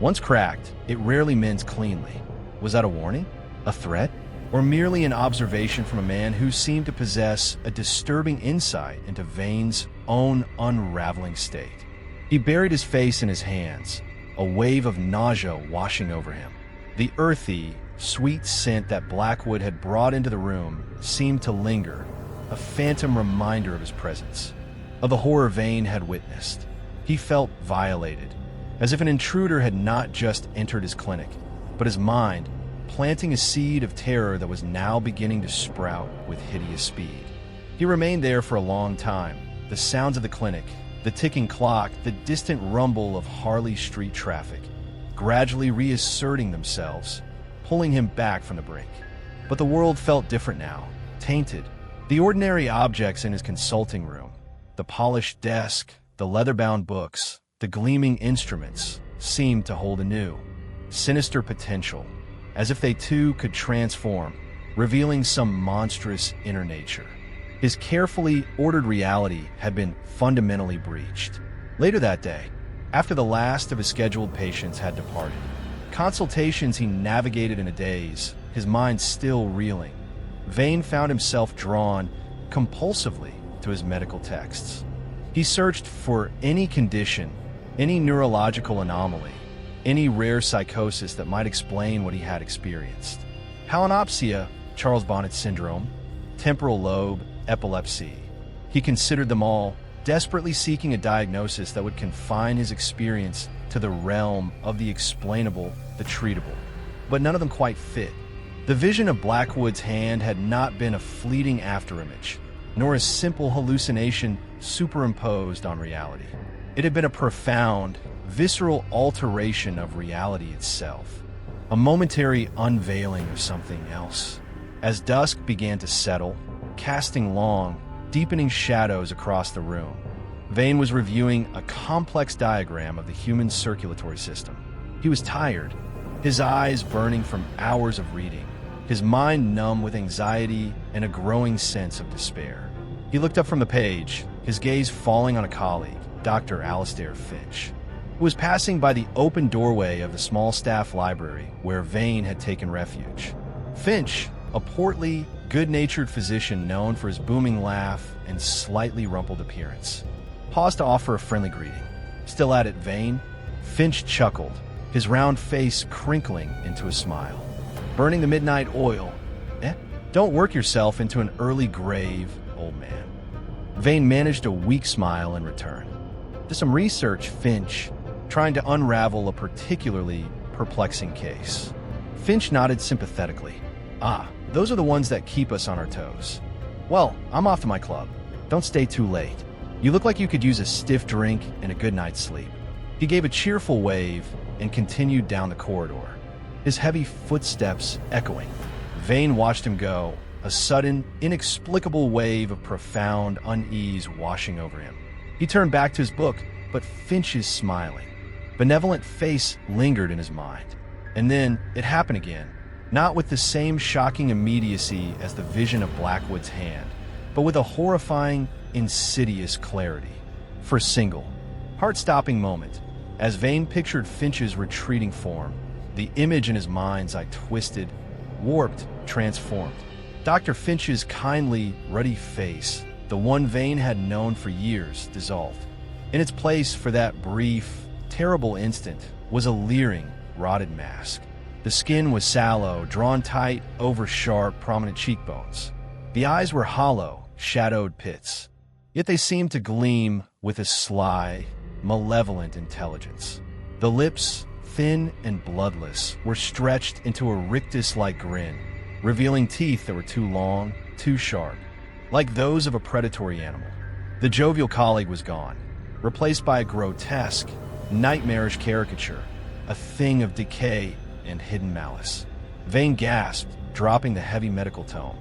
Once cracked, it rarely mends cleanly. Was that a warning? A threat? Or merely an observation from a man who seemed to possess a disturbing insight into Vane's own unraveling state? He buried his face in his hands, a wave of nausea washing over him. The earthy, sweet scent that Blackwood had brought into the room seemed to linger, a phantom reminder of his presence, of the horror Vane had witnessed. He felt violated, as if an intruder had not just entered his clinic, but his mind, planting a seed of terror that was now beginning to sprout with hideous speed. He remained there for a long time, the sounds of the clinic, the ticking clock, the distant rumble of Harley Street traffic, gradually reasserting themselves, pulling him back from the brink. But the world felt different now, tainted. The ordinary objects in his consulting room, the polished desk, the leather-bound books, the gleaming instruments, seemed to hold a new, sinister potential, as if they too could transform, revealing some monstrous inner nature. His carefully ordered reality had been fundamentally breached. Later that day, after the last of his scheduled patients had departed, consultations he navigated in a daze, his mind still reeling, Vane found himself drawn compulsively to his medical texts. He searched for any condition, any neurological anomaly, any rare psychosis that might explain what he had experienced. Palinopsia, Charles Bonnet syndrome, temporal lobe, epilepsy. He considered them all, desperately seeking a diagnosis that would confine his experience to the realm of the explainable, the treatable. But none of them quite fit. The vision of Blackwood's hand had not been a fleeting afterimage, nor a simple hallucination superimposed on reality. It had been a profound, visceral alteration of reality itself, a momentary unveiling of something else. As dusk began to settle, casting long, deepening shadows across the room, Vane was reviewing a complex diagram of the human circulatory system. He was tired, his eyes burning from hours of reading, his mind numb with anxiety and a growing sense of despair. He looked up from the page, his gaze falling on a colleague, Dr. Alistair Finch, who was passing by the open doorway of the small staff library where Vane had taken refuge. Finch, a portly, good-natured physician known for his booming laugh and slightly rumpled appearance, paused to offer a friendly greeting. Still at it, Vane? Finch chuckled, his round face crinkling into a smile. Burning the midnight oil. Don't work yourself into an early grave, old man. Vane managed a weak smile in return. To some research, Finch, trying to unravel a particularly perplexing case. Finch nodded sympathetically. Ah, those are the ones that keep us on our toes. Well, I'm off to my club. Don't stay too late. You look like you could use a stiff drink and a good night's sleep. He gave a cheerful wave and continued down the corridor, his heavy footsteps echoing. Vane watched him go, a sudden, inexplicable wave of profound unease washing over him. He turned back to his book, but Finch's smiling, benevolent face lingered in his mind. And then it happened again, not with the same shocking immediacy as the vision of Blackwood's hand, but with a horrifying, insidious clarity. For a single, heart-stopping moment, as Vane pictured Finch's retreating form, the image in his mind's eye twisted, warped, transformed. Dr. Finch's kindly, ruddy face, the one Vane had known for years, dissolved. In its place, for that brief, terrible instant, was a leering, rotted mask. The skin was sallow, drawn tight over sharp, prominent cheekbones. The eyes were hollow, shadowed pits. Yet they seemed to gleam with a sly, malevolent intelligence. The lips, thin and bloodless, were stretched into a rictus-like grin, revealing teeth that were too long, too sharp, like those of a predatory animal. The jovial colleague was gone, replaced by a grotesque, nightmarish caricature, a thing of decay and hidden malice. Vane gasped, dropping the heavy medical tome.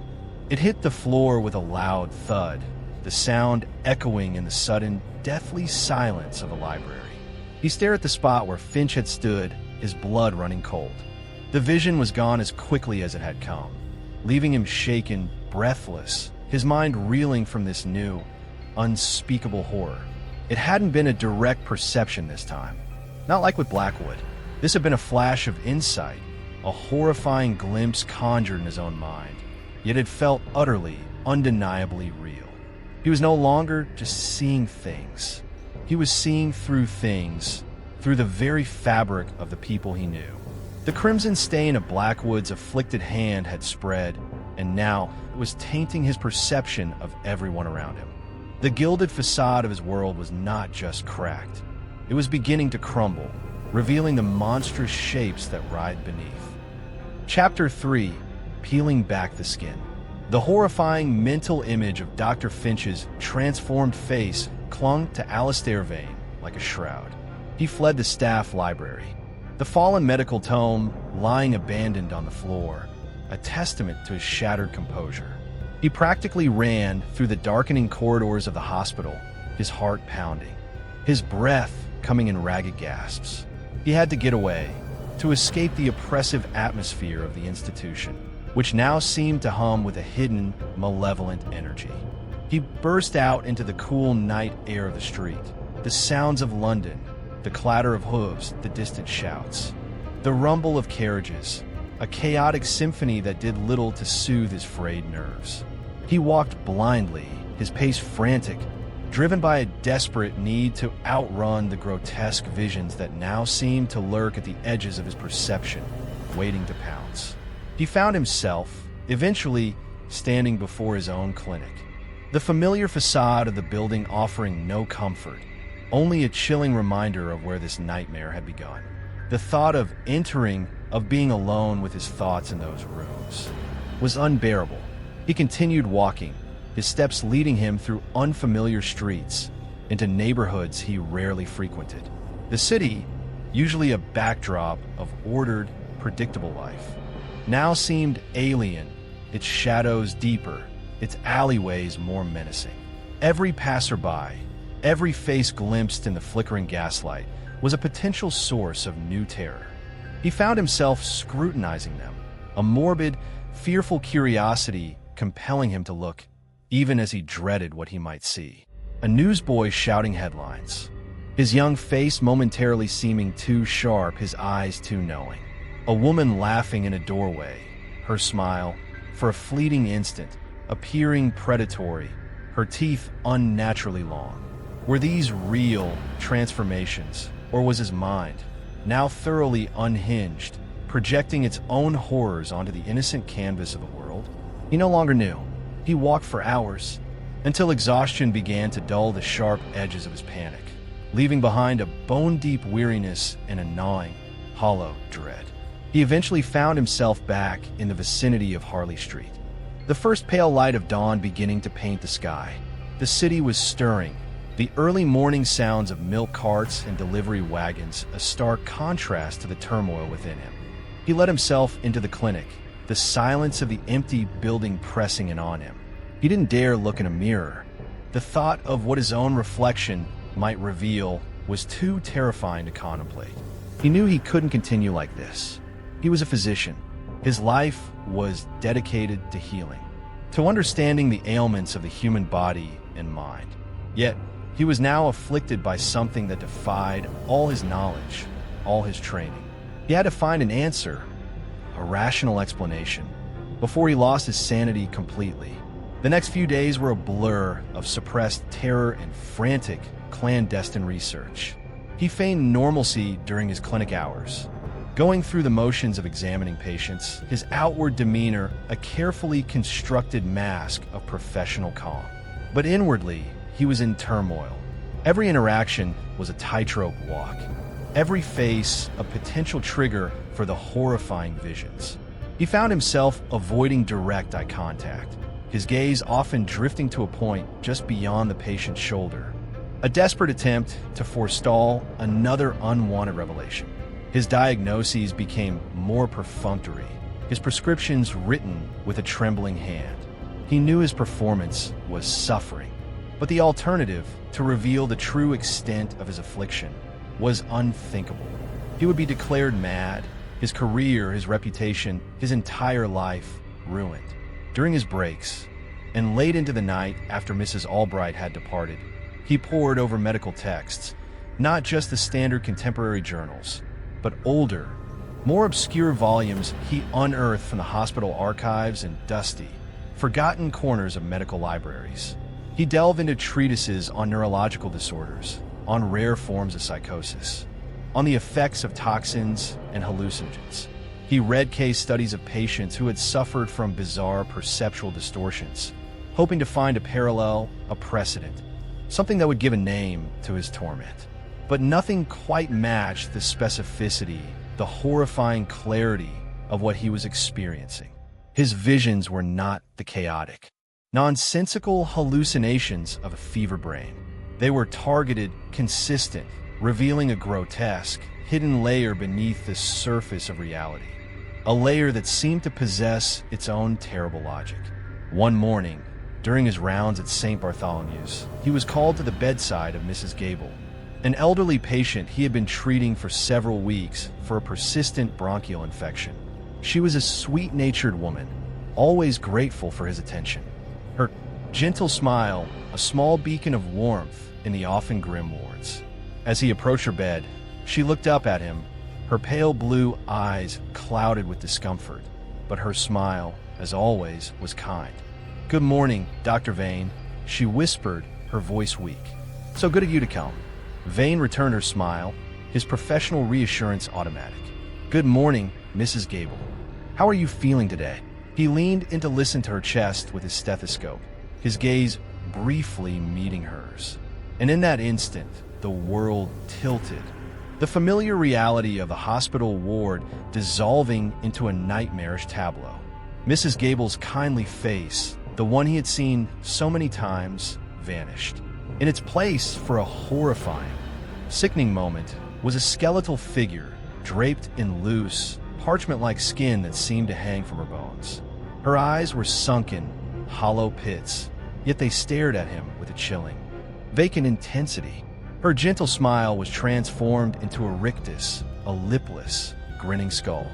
It hit the floor with a loud thud, the sound echoing in the sudden, deathly silence of a library. He stared at the spot where Finch had stood, his blood running cold. The vision was gone as quickly as it had come, leaving him shaken, breathless, his mind reeling from this new, unspeakable horror. It hadn't been a direct perception this time. Not like with Blackwood. This had been a flash of insight, a horrifying glimpse conjured in his own mind, yet it felt utterly, undeniably real. He was no longer just seeing things. He was seeing through things, through the very fabric of the people he knew. The crimson stain of Blackwood's afflicted hand had spread, and now it was tainting his perception of everyone around him. The gilded facade of his world was not just cracked. It was beginning to crumble, revealing the monstrous shapes that writhed beneath. Chapter 3: Peeling Back the Skin. The horrifying mental image of Dr. Finch's transformed face clung to Alistair Vane like a shroud. He fled the staff library, the fallen medical tome lying abandoned on the floor, a testament to his shattered composure. He practically ran through the darkening corridors of the hospital, his heart pounding, his breath coming in ragged gasps. He had to get away, to escape the oppressive atmosphere of the institution, which now seemed to hum with a hidden, malevolent energy. He burst out into the cool night air of the street, the sounds of London, the clatter of hooves, the distant shouts, the rumble of carriages, a chaotic symphony that did little to soothe his frayed nerves. He walked blindly, his pace frantic, driven by a desperate need to outrun the grotesque visions that now seemed to lurk at the edges of his perception, waiting to pounce. He found himself, eventually, standing before his own clinic. The familiar facade of the building offering no comfort, only a chilling reminder of where this nightmare had begun. The thought of entering, of being alone with his thoughts in those rooms, was unbearable. He continued walking, his steps leading him through unfamiliar streets, into neighborhoods he rarely frequented. The city, usually a backdrop of ordered, predictable life, now seemed alien, its shadows deeper, its alleyways more menacing. Every passerby, every face glimpsed in the flickering gaslight, was a potential source of new terror. He found himself scrutinizing them, a morbid, fearful curiosity compelling him to look, even as he dreaded what he might see. A newsboy shouting headlines, his young face momentarily seeming too sharp, his eyes too knowing. A woman laughing in a doorway, her smile, for a fleeting instant, appearing predatory, her teeth unnaturally long. Were these real transformations, or was his mind, now thoroughly unhinged, projecting its own horrors onto the innocent canvas of a world? He no longer knew. He walked for hours, until exhaustion began to dull the sharp edges of his panic, leaving behind a bone-deep weariness and a gnawing, hollow dread. He eventually found himself back in the vicinity of Harley Street. The first pale light of dawn beginning to paint the sky. The city was stirring, the early morning sounds of milk carts and delivery wagons a stark contrast to the turmoil within him. He let himself into the clinic, the silence of the empty building pressing in on him. He didn't dare look in a mirror. The thought of what his own reflection might reveal was too terrifying to contemplate. He knew he couldn't continue like this. He was a physician. His life was dedicated to healing, to understanding the ailments of the human body and mind. Yet, he was now afflicted by something that defied all his knowledge, all his training. He had to find an answer, a rational explanation, before he lost his sanity completely. The next few days were a blur of suppressed terror and frantic, clandestine research. He feigned normalcy during his clinic hours, going through the motions of examining patients, his outward demeanor a carefully constructed mask of professional calm. But inwardly, he was in turmoil. Every interaction was a tightrope walk. Every face a potential trigger for the horrifying visions. He found himself avoiding direct eye contact, his gaze often drifting to a point just beyond the patient's shoulder. A desperate attempt to forestall another unwanted revelation. His diagnoses became more perfunctory, his prescriptions written with a trembling hand. He knew his performance was suffering, but the alternative, to reveal the true extent of his affliction, was unthinkable. He would be declared mad, his career, his reputation, his entire life ruined. During his breaks, and late into the night after Mrs. Albright had departed, he pored over medical texts, not just the standard contemporary journals, but older, more obscure volumes he unearthed from the hospital archives and dusty, forgotten corners of medical libraries. He delved into treatises on neurological disorders, on rare forms of psychosis, on the effects of toxins and hallucinogens. He read case studies of patients who had suffered from bizarre perceptual distortions, hoping to find a parallel, a precedent, something that would give a name to his torment. But nothing quite matched the specificity, the horrifying clarity of what he was experiencing. His visions were not the chaotic, nonsensical hallucinations of a fever brain. They were targeted, consistent, revealing a grotesque, hidden layer beneath the surface of reality. A layer that seemed to possess its own terrible logic. One morning, during his rounds at St. Bartholomew's, he was called to the bedside of Mrs. Gable, an elderly patient he had been treating for several weeks for a persistent bronchial infection. She was a sweet-natured woman, always grateful for his attention. Her gentle smile, a small beacon of warmth in the often grim wards. As he approached her bed, she looked up at him, her pale blue eyes clouded with discomfort, but her smile, as always, was kind. "Good morning, Dr. Vane," she whispered, her voice weak. "So good of you to come." Vane returned her smile, his professional reassurance automatic. "Good morning, Mrs. Gable. How are you feeling today?" He leaned in to listen to her chest with his stethoscope, his gaze briefly meeting hers. And in that instant, the world tilted. The familiar reality of the hospital ward dissolving into a nightmarish tableau. Mrs. Gable's kindly face, the one he had seen so many times, vanished. In its place, for a horrifying, sickening moment, was a skeletal figure draped in loose, parchment-like skin that seemed to hang from her bones. Her eyes were sunken, hollow pits, yet they stared at him with a chilling, vacant intensity. Her gentle smile was transformed into a rictus, a lipless, grinning skull.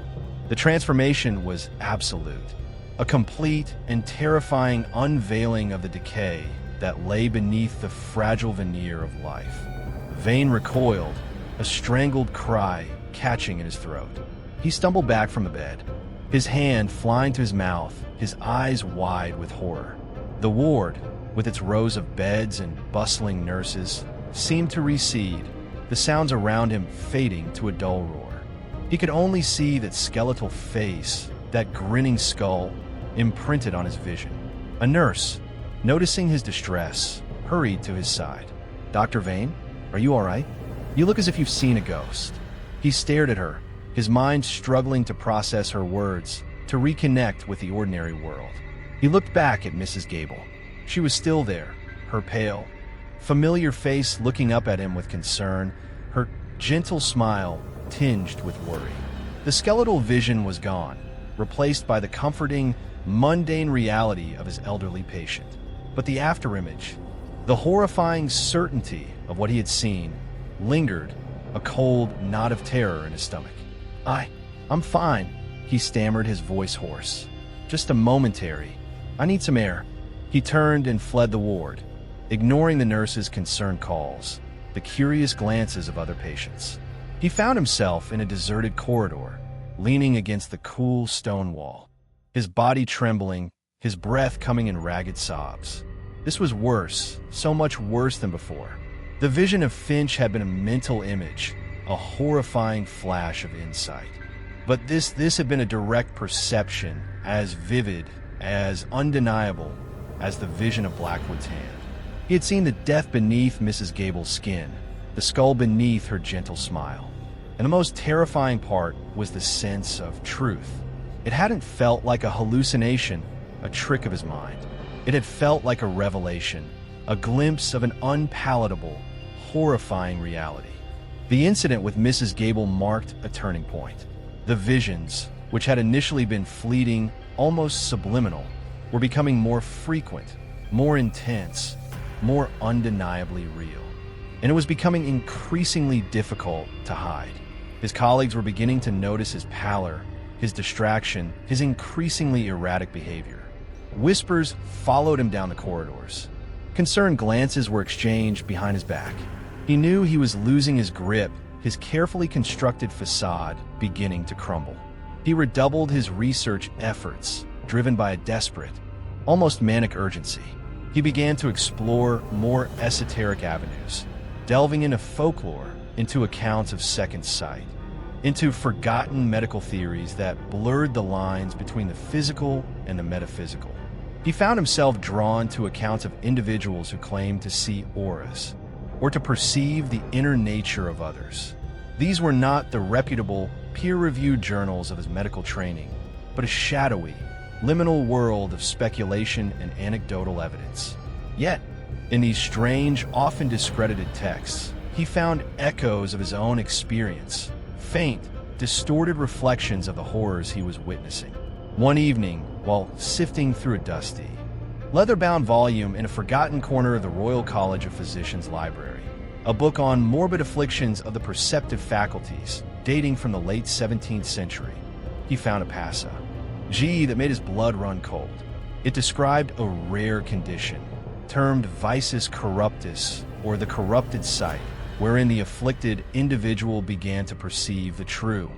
The transformation was absolute, a complete and terrifying unveiling of the decay that lay beneath the fragile veneer of life. Vane recoiled, a strangled cry catching in his throat. He stumbled back from the bed, his hand flying to his mouth, his eyes wide with horror. The ward, with its rows of beds and bustling nurses, seemed to recede, the sounds around him fading to a dull roar. He could only see that skeletal face, that grinning skull, imprinted on his vision. A nurse, noticing his distress, hurried to his side. "Dr. Vane, are you all right? You look as if you've seen a ghost." He stared at her, his mind struggling to process her words, to reconnect with the ordinary world. He looked back at Mrs. Gable. She was still there, her pale, familiar face looking up at him with concern, her gentle smile tinged with worry. The skeletal vision was gone, replaced by the comforting, mundane reality of his elderly patient. But the afterimage, the horrifying certainty of what he had seen, lingered, a cold knot of terror in his stomach. I'm fine," he stammered, his voice hoarse. "Just a momentary. I need some air." He turned and fled the ward, ignoring the nurse's concerned calls, the curious glances of other patients. He found himself in a deserted corridor, leaning against the cool stone wall, his body trembling, his breath coming in ragged sobs. This was worse, so much worse than before. The vision of Finch had been a mental image, a horrifying flash of insight. But this had been a direct perception, as vivid, as undeniable as the vision of Blackwood's hand. He had seen the death beneath Mrs. Gable's skin, the skull beneath her gentle smile. And the most terrifying part was the sense of truth. It hadn't felt like a hallucination, a trick of his mind. It had felt like a revelation, a glimpse of an unpalatable, horrifying reality. The incident with Mrs. Gable marked a turning point. The visions, which had initially been fleeting, almost subliminal, were becoming more frequent, more intense, more undeniably real. And it was becoming increasingly difficult to hide. His colleagues were beginning to notice his pallor, his distraction, his increasingly erratic behavior. Whispers followed him down the corridors. Concerned glances were exchanged behind his back. He knew he was losing his grip, his carefully constructed facade beginning to crumble. He redoubled his research efforts, driven by a desperate, almost manic urgency. He began to explore more esoteric avenues, delving into folklore, into accounts of second sight, into forgotten medical theories that blurred the lines between the physical and the metaphysical. He found himself drawn to accounts of individuals who claimed to see auras, or to perceive the inner nature of others. These were not the reputable, peer-reviewed journals of his medical training, but a shadowy, liminal world of speculation and anecdotal evidence. Yet, in these strange, often discredited texts, he found echoes of his own experience, faint, distorted reflections of the horrors he was witnessing. One evening, while sifting through a dusty, leather-bound volume in a forgotten corner of the Royal College of Physicians library, a book on morbid afflictions of the perceptive faculties, dating from the late 17th century, he found a passa, that made his blood run cold. It described a rare condition, termed visus corruptus, or the corrupted sight, wherein the afflicted individual began to perceive the true,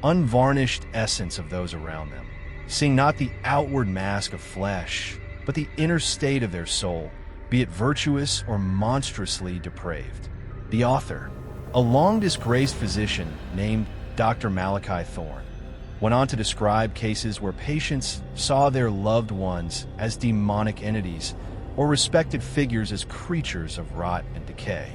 unvarnished essence of those around them, seeing not the outward mask of flesh, but the inner state of their soul, be it virtuous or monstrously depraved. The author, a long-disgraced physician named Dr. Malachi Thorne, went on to describe cases where patients saw their loved ones as demonic entities or respected figures as creatures of rot and decay.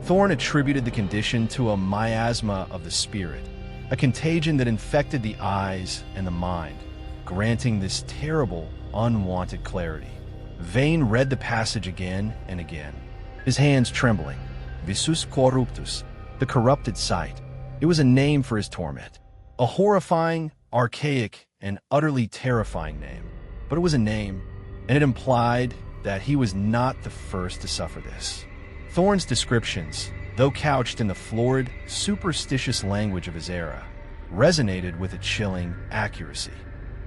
Thorne attributed the condition to a miasma of the spirit, a contagion that infected the eyes and the mind, granting this terrible, unwanted clarity. Vane read the passage again and again, his hands trembling. Visus corruptus, the corrupted sight. It was a name for his torment. A horrifying, archaic, and utterly terrifying name. But it was a name, and it implied that he was not the first to suffer this. Thorne's descriptions, though couched in the florid, superstitious language of his era, resonated with a chilling accuracy.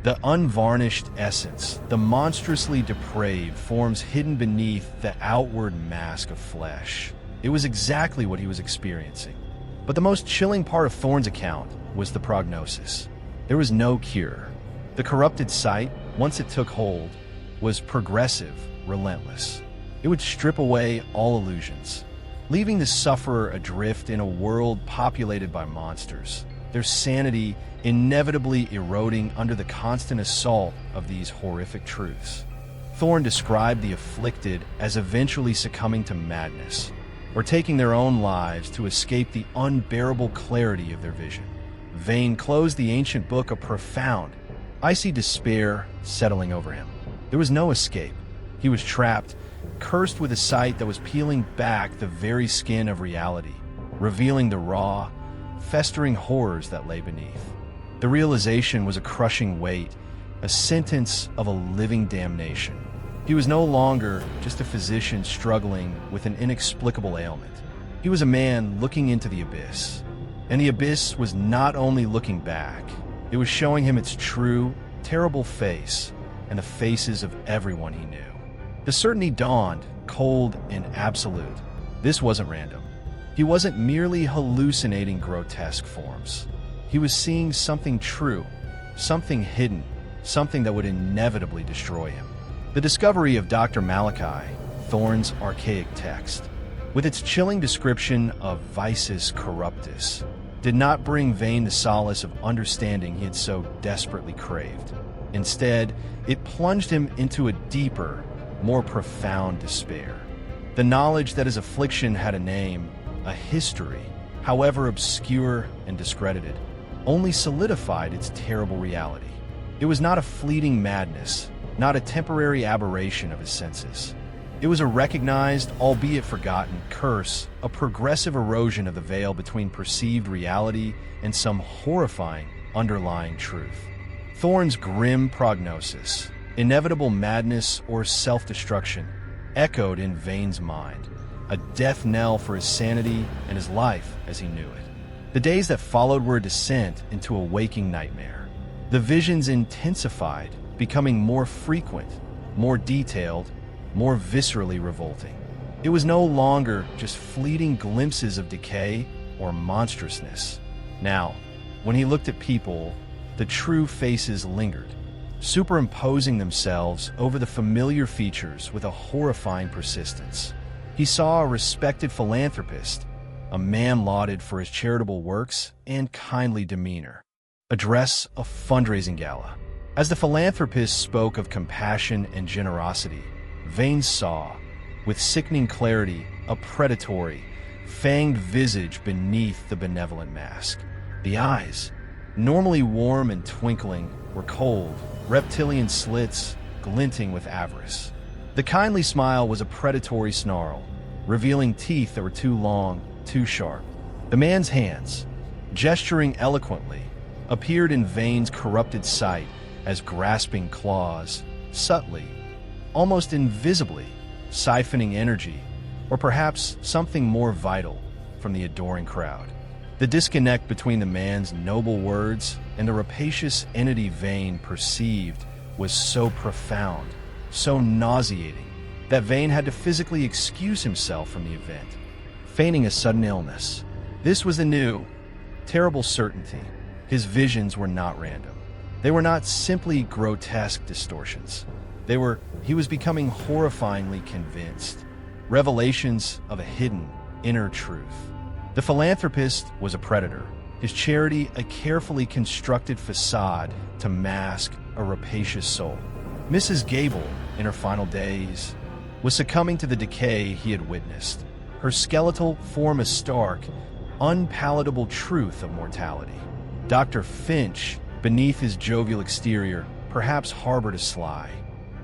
The unvarnished essence, the monstrously depraved forms hidden beneath the outward mask of flesh. It was exactly what he was experiencing. But the most chilling part of Thorne's account was the prognosis. There was no cure, The corrupted sight, once it took hold, was progressive, relentless. It would strip away all illusions, leaving the sufferer adrift in a world populated by monsters, their sanity inevitably eroding under the constant assault of these horrific truths. Thorne described the afflicted as eventually succumbing to madness, or taking their own lives to escape the unbearable clarity of their vision. Vane closed the ancient book, a profound, icy despair settling over him. There was no escape. He was trapped, cursed with a sight that was peeling back the very skin of reality, revealing the raw, festering horrors that lay beneath. The realization was a crushing weight, a sentence of a living damnation. He was no longer just a physician struggling with an inexplicable ailment. He was a man looking into the abyss. And the abyss was not only looking back, it was showing him its true, terrible face and the faces of everyone he knew. The certainty dawned, cold and absolute. This wasn't random. He wasn't merely hallucinating grotesque forms. He was seeing something true, something hidden, something that would inevitably destroy him. The discovery of Dr. Malachi, Thorne's archaic text, with its chilling description of vices corruptus, did not bring Vane the solace of understanding he had so desperately craved. Instead, it plunged him into a deeper, more profound despair. The knowledge that his affliction had a name, a history, however obscure and discredited, only solidified its terrible reality. It was not a fleeting madness, not a temporary aberration of his senses. It was a recognized, albeit forgotten, curse, a progressive erosion of the veil between perceived reality and some horrifying underlying truth. Thorne's grim prognosis, inevitable madness or self-destruction, echoed in Vane's mind, a death knell for his sanity and his life as he knew it. The days that followed were a descent into a waking nightmare. The visions intensified, becoming more frequent, more detailed, more viscerally revolting. It was no longer just fleeting glimpses of decay or monstrousness. Now, when he looked at people, the true faces lingered, superimposing themselves over the familiar features with a horrifying persistence. He saw a respected philanthropist, a man lauded for his charitable works and kindly demeanor, address a fundraising gala. As the philanthropist spoke of compassion and generosity, Vane saw, with sickening clarity, a predatory, fanged visage beneath the benevolent mask. The eyes, normally warm and twinkling, were cold, reptilian slits glinting with avarice. The kindly smile was a predatory snarl, revealing teeth that were too long, too sharp. The man's hands, gesturing eloquently, appeared in Vane's corrupted sight as grasping claws, subtly, almost invisibly, siphoning energy, or perhaps something more vital, from the adoring crowd. The disconnect between the man's noble words and the rapacious entity Vane perceived was so profound, so nauseating, that Vane had to physically excuse himself from the event, feigning a sudden illness. This was the new, terrible certainty. His visions were not random. They were not simply grotesque distortions. He was becoming horrifyingly convinced. Revelations of a hidden, inner truth. The philanthropist was a predator, his charity a carefully constructed facade to mask a rapacious soul. Mrs. Gable, in her final days, was succumbing to the decay he had witnessed, her skeletal form a stark, unpalatable truth of mortality. Dr. Finch, beneath his jovial exterior, perhaps harbored a sly,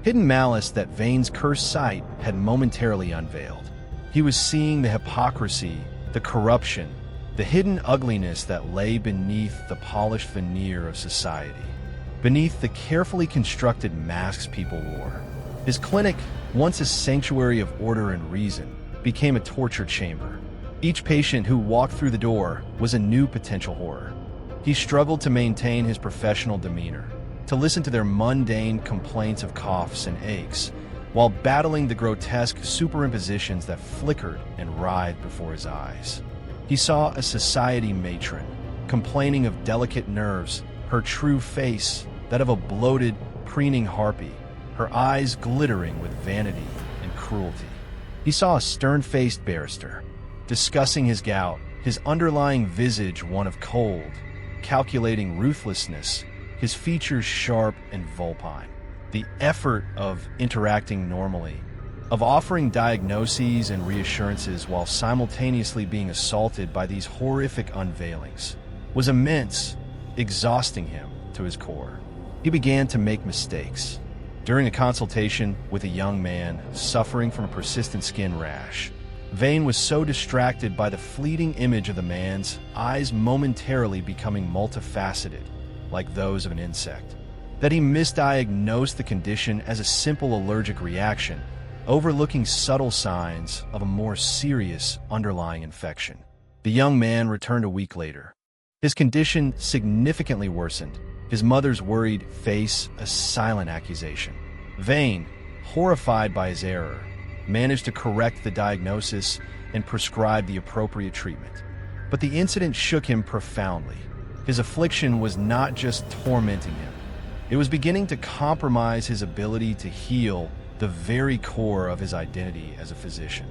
hidden malice that Vane's cursed sight had momentarily unveiled. He was seeing the hypocrisy, the corruption, the hidden ugliness that lay beneath the polished veneer of society, beneath the carefully constructed masks people wore. His clinic, once a sanctuary of order and reason, became a torture chamber. Each patient who walked through the door was a new potential horror. He struggled to maintain his professional demeanor, to listen to their mundane complaints of coughs and aches, while battling the grotesque superimpositions that flickered and writhed before his eyes. He saw a society matron, complaining of delicate nerves, her true face that of a bloated, preening harpy, her eyes glittering with vanity and cruelty. He saw a stern-faced barrister, discussing his gout, his underlying visage one of cold, calculating ruthlessness, his features sharp and vulpine. The effort of interacting normally, of offering diagnoses and reassurances while simultaneously being assaulted by these horrific unveilings, was immense, exhausting him to his core. He began to make mistakes. During a consultation with a young man suffering from a persistent skin rash, Vane was so distracted by the fleeting image of the man's eyes momentarily becoming multifaceted, like those of an insect, that he misdiagnosed the condition as a simple allergic reaction, overlooking subtle signs of a more serious underlying infection. The young man returned a week later. His condition significantly worsened, his mother's worried face a silent accusation. Vane, horrified by his error, managed to correct the diagnosis and prescribe the appropriate treatment. But the incident shook him profoundly. His affliction was not just tormenting him. It was beginning to compromise his ability to heal the very core of his identity as a physician.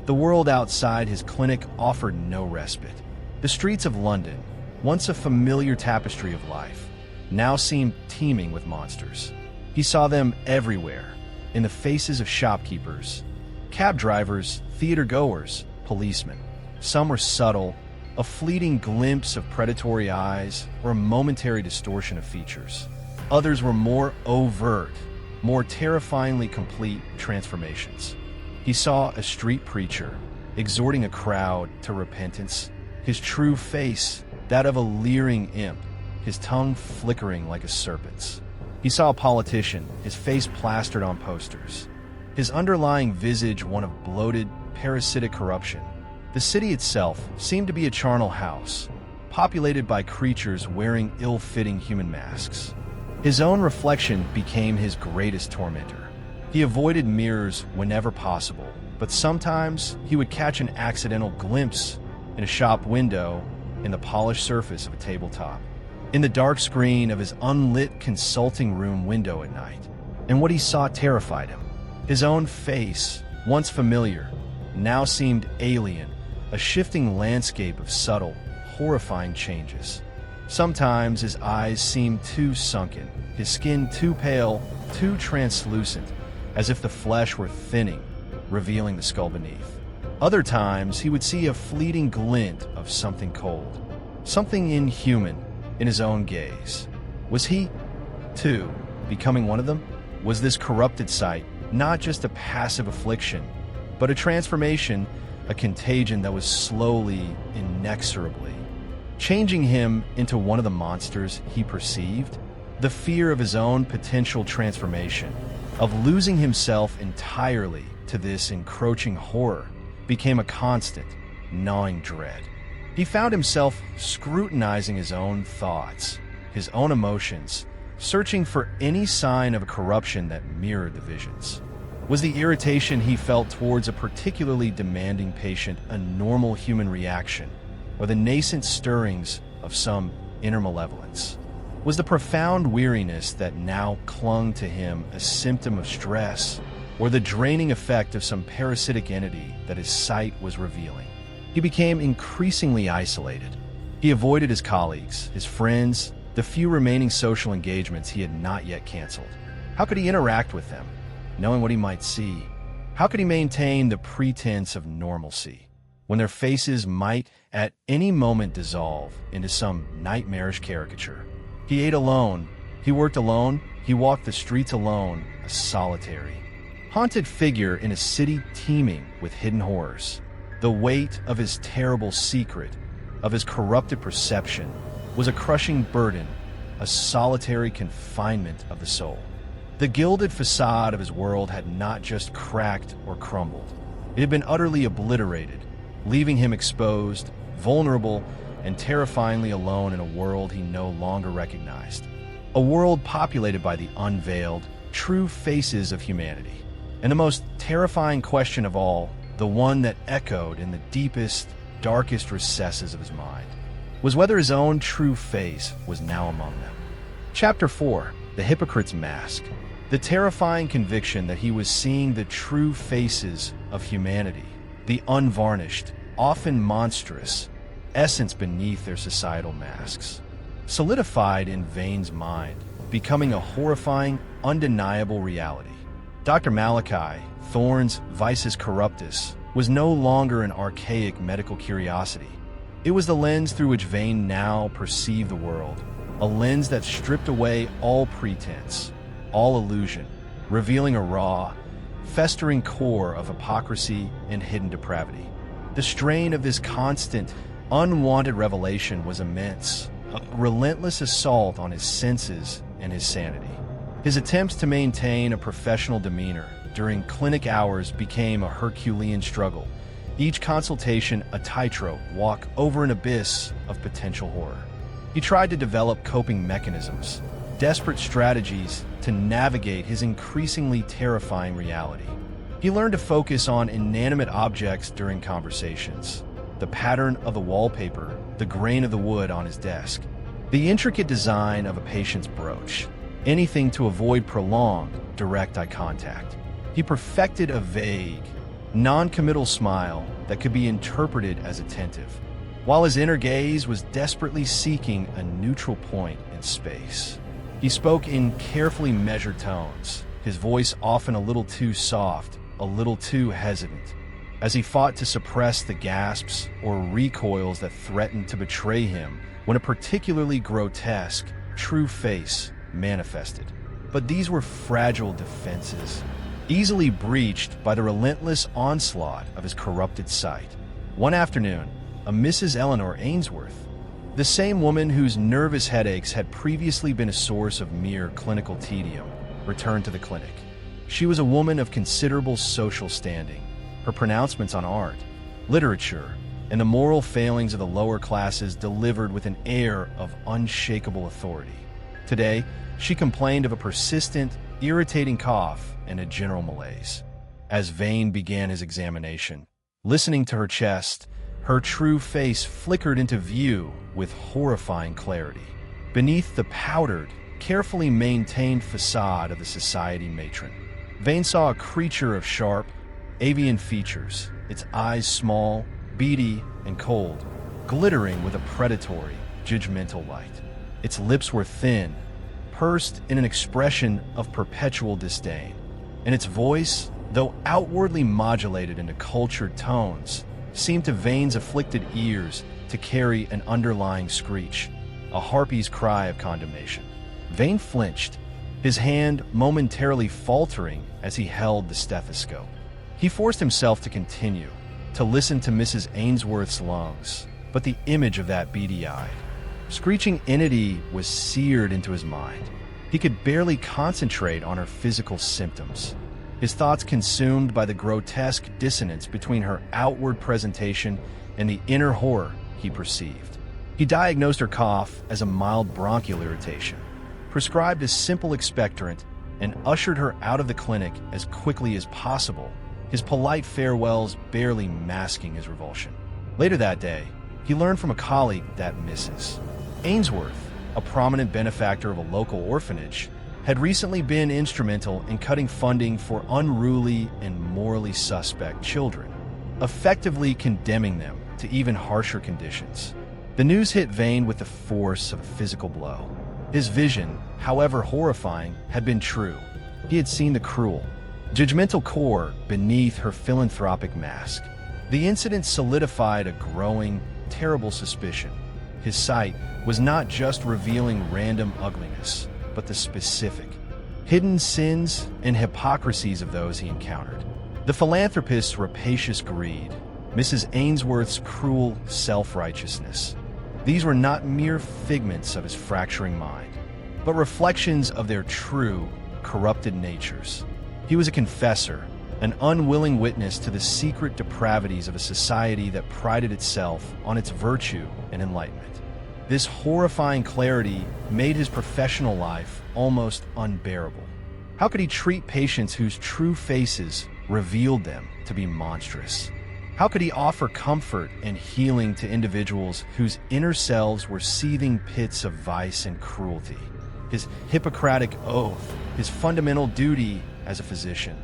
The world outside his clinic offered no respite. The streets of London, once a familiar tapestry of life, now seemed teeming with monsters. He saw them everywhere, in the faces of shopkeepers, cab drivers, theater-goers, policemen. Some were subtle, a fleeting glimpse of predatory eyes or a momentary distortion of features. Others were more overt, more terrifyingly complete transformations. He saw a street preacher exhorting a crowd to repentance, his true face that of a leering imp, his tongue flickering like a serpent's. He saw a politician, his face plastered on posters, his underlying visage one of bloated, parasitic corruption. The city itself seemed to be a charnel house, populated by creatures wearing ill-fitting human masks. His own reflection became his greatest tormentor. He avoided mirrors whenever possible, but sometimes he would catch an accidental glimpse in a shop window, in the polished surface of a tabletop, in the dark screen of his unlit consulting room window at night. And what he saw terrified him. His own face, once familiar, now seemed alien, a shifting landscape of subtle, horrifying changes. Sometimes his eyes seemed too sunken, his skin too pale, too translucent, as if the flesh were thinning, revealing the skull beneath. Other times he would see a fleeting glint of something cold, something inhuman in his own gaze. Was he, too, becoming one of them? Was this corrupted sight not just a passive affliction, but a transformation, a contagion that was slowly, inexorably changing him into one of the monsters he perceived? The fear of his own potential transformation, of losing himself entirely to this encroaching horror, became a constant, gnawing dread. He found himself scrutinizing his own thoughts, his own emotions, searching for any sign of a corruption that mirrored the visions. Was the irritation he felt towards a particularly demanding patient a normal human reaction, or the nascent stirrings of some inner malevolence? Was the profound weariness that now clung to him a symptom of stress, or the draining effect of some parasitic entity that his sight was revealing? He became increasingly isolated. He avoided his colleagues, his friends, the few remaining social engagements he had not yet canceled. How could he interact with them, knowing what he might see? How could he maintain the pretense of normalcy, when their faces might at any moment dissolve into some nightmarish caricature? He ate alone, he worked alone, he walked the streets alone, a solitary, haunted figure in a city teeming with hidden horrors. The weight of his terrible secret, of his corrupted perception, was a crushing burden, a solitary confinement of the soul. The gilded facade of his world had not just cracked or crumbled. It had been utterly obliterated, leaving him exposed, vulnerable, and terrifyingly alone in a world he no longer recognized. A world populated by the unveiled, true faces of humanity. And the most terrifying question of all, the one that echoed in the deepest, darkest recesses of his mind, was whether his own true face was now among them. Chapter 4. the hypocrite's mask, the terrifying conviction that he was seeing the true faces of humanity, the unvarnished, often monstrous, essence beneath their societal masks, solidified in Vane's mind, becoming a horrifying, undeniable reality. Dr. Malachi Thorne's visages corruptus was no longer an archaic medical curiosity. It was the lens through which Vane now perceived the world, a lens that stripped away all pretense, all illusion, revealing a raw, festering core of hypocrisy and hidden depravity. The strain of this constant, unwanted revelation was immense, a relentless assault on his senses and his sanity. His attempts to maintain a professional demeanor during clinic hours became a Herculean struggle, each consultation a tightrope walk over an abyss of potential horror. He tried to develop coping mechanisms, desperate strategies to navigate his increasingly terrifying reality. He learned to focus on inanimate objects during conversations, the pattern of the wallpaper, the grain of the wood on his desk, the intricate design of a patient's brooch, anything to avoid prolonged, direct eye contact. He perfected a vague, non-committal smile that could be interpreted as attentive, while his inner gaze was desperately seeking a neutral point in space. He spoke in carefully measured tones, his voice often a little too soft, a little too hesitant, as he fought to suppress the gasps or recoils that threatened to betray him when a particularly grotesque, true face manifested. But these were fragile defenses, easily breached by the relentless onslaught of his corrupted sight. One afternoon, a Mrs. Eleanor Ainsworth, the same woman whose nervous headaches had previously been a source of mere clinical tedium, returned to the clinic. She was a woman of considerable social standing. Her pronouncements on art, literature, and the moral failings of the lower classes delivered with an air of unshakable authority. Today, she complained of a persistent, irritating cough and a general malaise. As Vane began his examination, listening to her chest, her true face flickered into view with horrifying clarity. Beneath the powdered, carefully maintained facade of the society matron, Vane saw a creature of sharp, avian features, its eyes small, beady, and cold, glittering with a predatory, judgmental light. Its lips were thin, pursed in an expression of perpetual disdain, and its voice, though outwardly modulated into cultured tones, seemed to Vane's afflicted ears to carry an underlying screech, a harpy's cry of condemnation. Vane flinched, his hand momentarily faltering as he held the stethoscope. He forced himself to continue, to listen to Mrs. Ainsworth's lungs, but the image of that beady-eyed, screeching entity was seared into his mind. He could barely concentrate on her physical symptoms, his thoughts consumed by the grotesque dissonance between her outward presentation and the inner horror he perceived. He diagnosed her cough as a mild bronchial irritation, prescribed a simple expectorant, and ushered her out of the clinic as quickly as possible, his polite farewells barely masking his revulsion. Later that day, he learned from a colleague that Mrs. Ainsworth, a prominent benefactor of a local orphanage, had recently been instrumental in cutting funding for unruly and morally suspect children, effectively condemning them to even harsher conditions. The news hit Vane with the force of a physical blow. His vision, however horrifying, had been true. He had seen the cruel, judgmental core beneath her philanthropic mask. The incident solidified a growing, terrible suspicion. His sight was not just revealing random ugliness, but the specific, hidden sins and hypocrisies of those he encountered. The philanthropist's rapacious greed, Mrs. Ainsworth's cruel self-righteousness. These were not mere figments of his fracturing mind, but reflections of their true, corrupted natures. He was a confessor, an unwilling witness to the secret depravities of a society that prided itself on its virtue and enlightenment. This horrifying clarity made his professional life almost unbearable. How could he treat patients whose true faces revealed them to be monstrous? How could he offer comfort and healing to individuals whose inner selves were seething pits of vice and cruelty? his Hippocratic oath, his fundamental duty as a physician,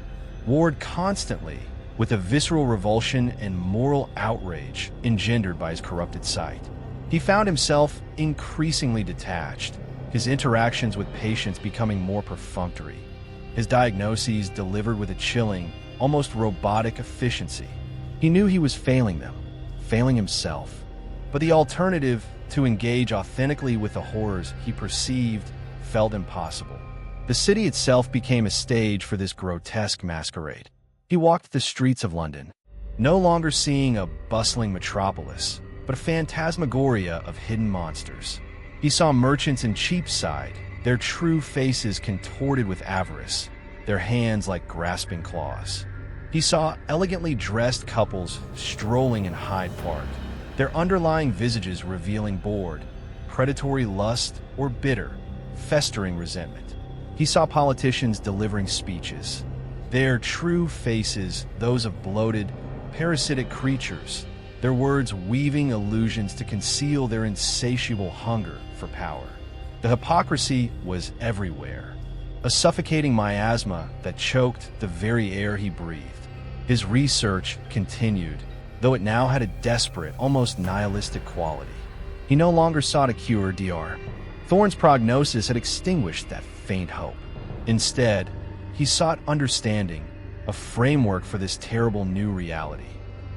warred constantly with a visceral revulsion and moral outrage engendered by his corrupted sight. He found himself increasingly detached, his interactions with patients becoming more perfunctory, his diagnoses delivered with a chilling, almost robotic efficiency. He knew he was failing them, failing himself, but the alternative, to engage authentically with the horrors he perceived, felt impossible. The city itself became a stage for this grotesque masquerade. He walked the streets of London, no longer seeing a bustling metropolis, but a phantasmagoria of hidden monsters. He saw merchants in Cheapside, their true faces contorted with avarice, their hands like grasping claws. He saw elegantly dressed couples strolling in Hyde Park, their underlying visages revealing bored, predatory lust, or bitter, festering resentment. He saw politicians delivering speeches, their true faces those of bloated, parasitic creatures, their words weaving illusions to conceal their insatiable hunger for power. The hypocrisy was everywhere, a suffocating miasma that choked the very air he breathed. His research continued, though it now had a desperate, almost nihilistic quality. He no longer sought a cure, Dr. Thorne's prognosis had extinguished that faint hope. Instead, he sought understanding, a framework for this terrible new reality.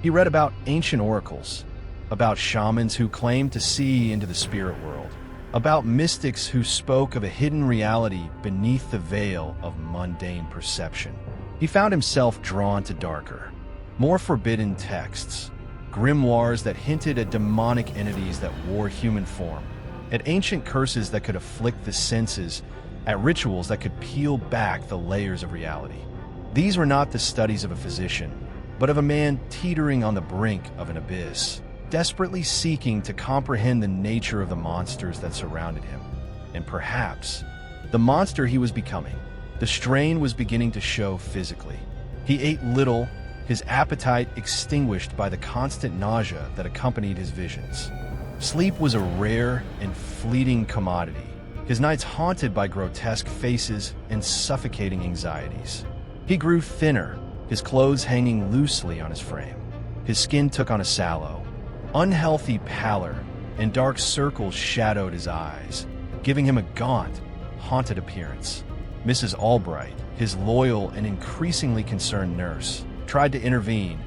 He read about ancient oracles, about shamans who claimed to see into the spirit world, about mystics who spoke of a hidden reality beneath the veil of mundane perception. He found himself drawn to darker, more forbidden texts, grimoires that hinted at demonic entities that wore human form, at ancient curses that could afflict the senses, at rituals that could peel back the layers of reality. These were not the studies of a physician, but of a man teetering on the brink of an abyss, desperately seeking to comprehend the nature of the monsters that surrounded him, and perhaps the monster he was becoming. The strain was beginning to show physically. He ate little, his appetite extinguished by the constant nausea that accompanied his visions. Sleep was a rare and fleeting commodity, his nights haunted by grotesque faces and suffocating anxieties. He grew thinner, his clothes hanging loosely on his frame. His skin took on a sallow, unhealthy pallor, and dark circles shadowed his eyes, giving him a gaunt, haunted appearance. Mrs. Albright, his loyal and increasingly concerned nurse, tried to intervene,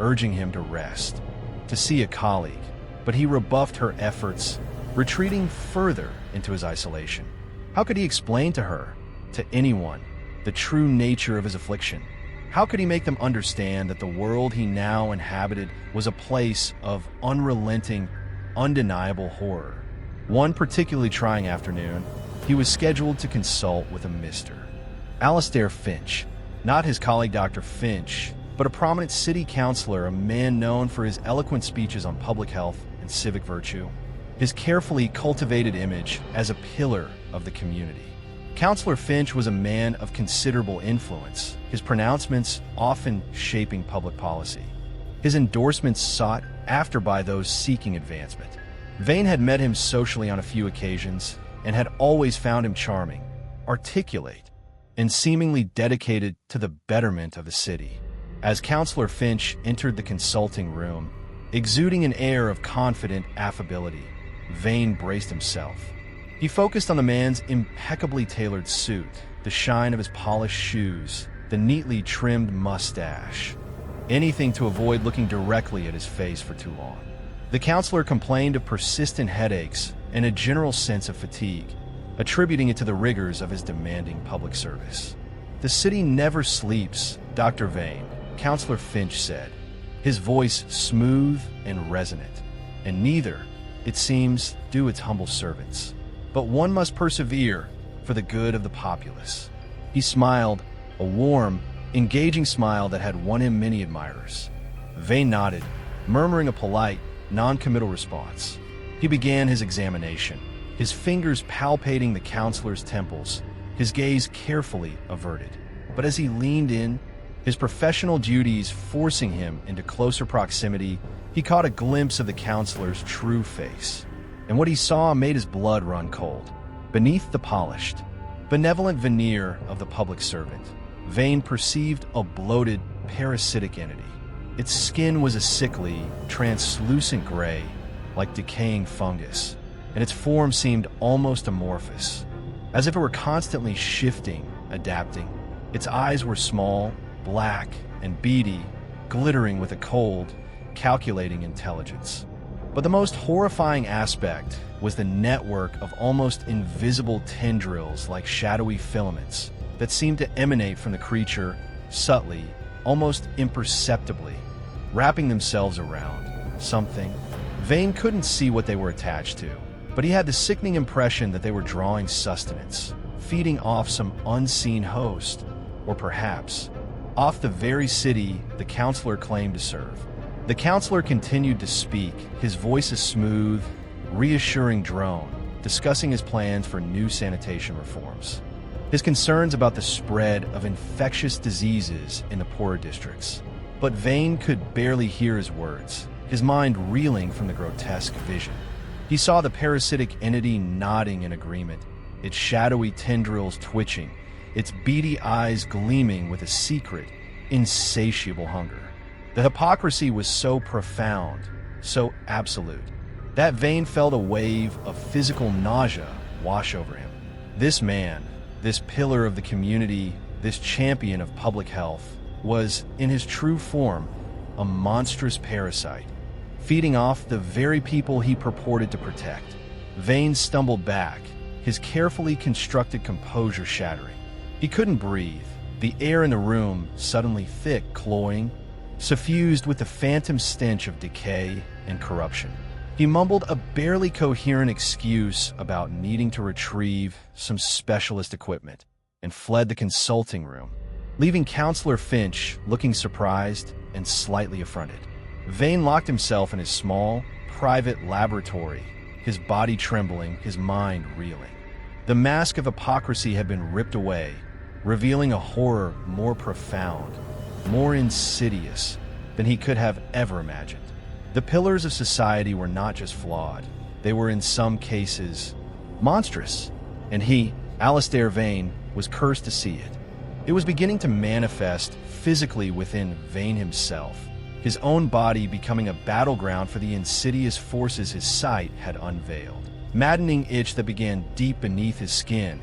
urging him to rest, to see a colleague, but he rebuffed her efforts, retreating further into his isolation. How could he explain to her, to anyone, the true nature of his affliction? How could he make them understand that the world he now inhabited was a place of unrelenting, undeniable horror? One particularly trying afternoon, he was scheduled to consult with a Mr. Alistair Finch, not his colleague Dr. Finch, but a prominent city councillor, a man known for his eloquent speeches on public health and civic virtue, his carefully cultivated image as a pillar of the community. Councillor Finch was a man of considerable influence, his pronouncements often shaping public policy, his endorsements sought after by those seeking advancement. Vane had met him socially on a few occasions and had always found him charming, articulate, and seemingly dedicated to the betterment of the city. As Councillor Finch entered the consulting room, exuding an air of confident affability, Vane braced himself. He focused on the man's impeccably tailored suit, the shine of his polished shoes, the neatly trimmed mustache. Anything to avoid looking directly at his face for too long. The counselor complained of persistent headaches and a general sense of fatigue, attributing it to the rigors of his demanding public service. "The city never sleeps, Dr. Vane," Councillor Finch said, his voice smooth and resonant, "and neither, it seems, do its humble servants. But one must persevere for the good of the populace." He smiled, a warm, engaging smile that had won him many admirers. Vane nodded, murmuring a polite, non-committal response. He began his examination, his fingers palpating the counselor's temples, his gaze carefully averted. But as he leaned in, his professional duties forcing him into closer proximity, he caught a glimpse of the counselor's true face. And what he saw made his blood run cold. Beneath the polished, benevolent veneer of the public servant, Vane perceived a bloated, parasitic entity. Its skin was a sickly, translucent gray, like decaying fungus, and its form seemed almost amorphous, as if it were constantly shifting, adapting. Its eyes were small, black, and beady, glittering with a cold, calculating intelligence. But the most horrifying aspect was the network of almost invisible tendrils like shadowy filaments that seemed to emanate from the creature subtly, almost imperceptibly, wrapping themselves around something. Vane couldn't see what they were attached to, but he had the sickening impression that they were drawing sustenance, feeding off some unseen host, or perhaps off the very city the counselor claimed to serve. The counselor continued to speak, his voice a smooth, reassuring drone, discussing his plans for new sanitation reforms. His concerns about the spread of infectious diseases in the poorer districts. But Vane could barely hear his words, his mind reeling from the grotesque vision. He saw the parasitic entity nodding in agreement, its shadowy tendrils twitching, its beady eyes gleaming with a secret, insatiable hunger. The hypocrisy was so profound, so absolute, that Vane felt a wave of physical nausea wash over him. This man, this pillar of the community, this champion of public health, was, in his true form, a monstrous parasite, feeding off the very people he purported to protect. Vane stumbled back, his carefully constructed composure shattering. He couldn't breathe, the air in the room suddenly thick, cloying, suffused with the phantom stench of decay and corruption. He mumbled a barely coherent excuse about needing to retrieve some specialist equipment and fled the consulting room, leaving Counselor Finch looking surprised and slightly affronted. Vane locked himself in his small, private laboratory, his body trembling, his mind reeling. The mask of hypocrisy had been ripped away, revealing a horror more profound, more insidious than he could have ever imagined. The pillars of society were not just flawed, they were in some cases monstrous, and he, Alistair Vane, was cursed to see it. It was beginning to manifest physically within Vane himself, his own body becoming a battleground for the insidious forces his sight had unveiled. Maddening itch that began deep beneath his skin,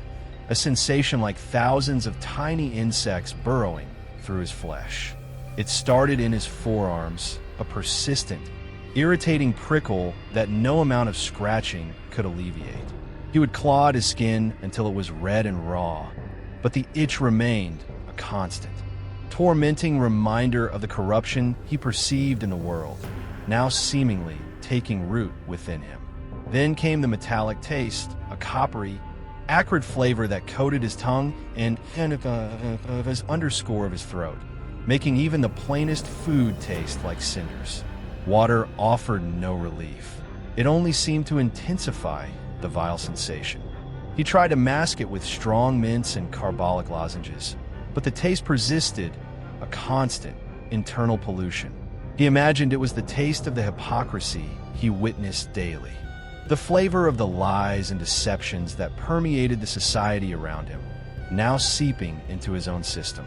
a sensation like thousands of tiny insects burrowing through his flesh. It started in his forearms, a persistent, irritating prickle that no amount of scratching could alleviate. He would claw at his skin until it was red and raw, but the itch remained a constant, tormenting reminder of the corruption he perceived in the world, now seemingly taking root within him. Then came the metallic taste, a coppery, acrid flavor that coated his tongue and of his underscore of his throat, making even the plainest food taste like cinders. Water offered no relief. It only seemed to intensify the vile sensation. He tried to mask it with strong mints and carbolic lozenges, but the taste persisted, a constant internal pollution. He imagined it was the taste of the hypocrisy he witnessed daily, the flavor of the lies and deceptions that permeated the society around him, now seeping into his own system.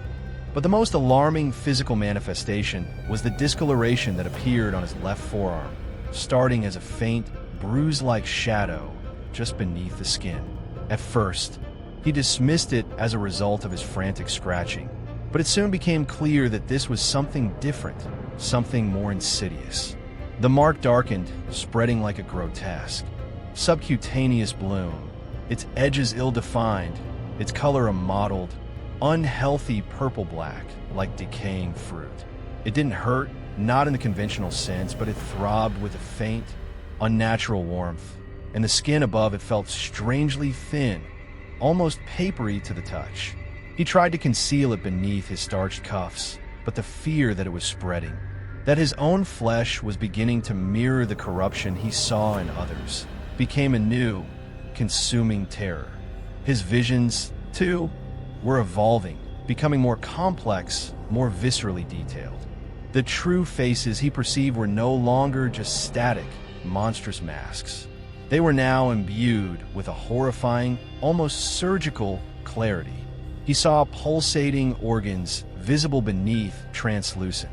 But the most alarming physical manifestation was the discoloration that appeared on his left forearm, starting as a faint, bruise-like shadow just beneath the skin. At first, he dismissed it as a result of his frantic scratching, but it soon became clear that this was something different, something more insidious. The mark darkened, spreading like a grotesque, subcutaneous bloom, its edges ill-defined, its color a mottled, unhealthy purple-black, like decaying fruit. It didn't hurt, not in the conventional sense, but it throbbed with a faint, unnatural warmth, and the skin above it felt strangely thin, almost papery to the touch. He tried to conceal it beneath his starched cuffs, but the fear that it was spreading, that his own flesh was beginning to mirror the corruption he saw in others, became a new, consuming terror. His visions, too, were evolving, becoming more complex, more viscerally detailed. The true faces he perceived were no longer just static, monstrous masks. They were now imbued with a horrifying, almost surgical clarity. He saw pulsating organs visible beneath translucent,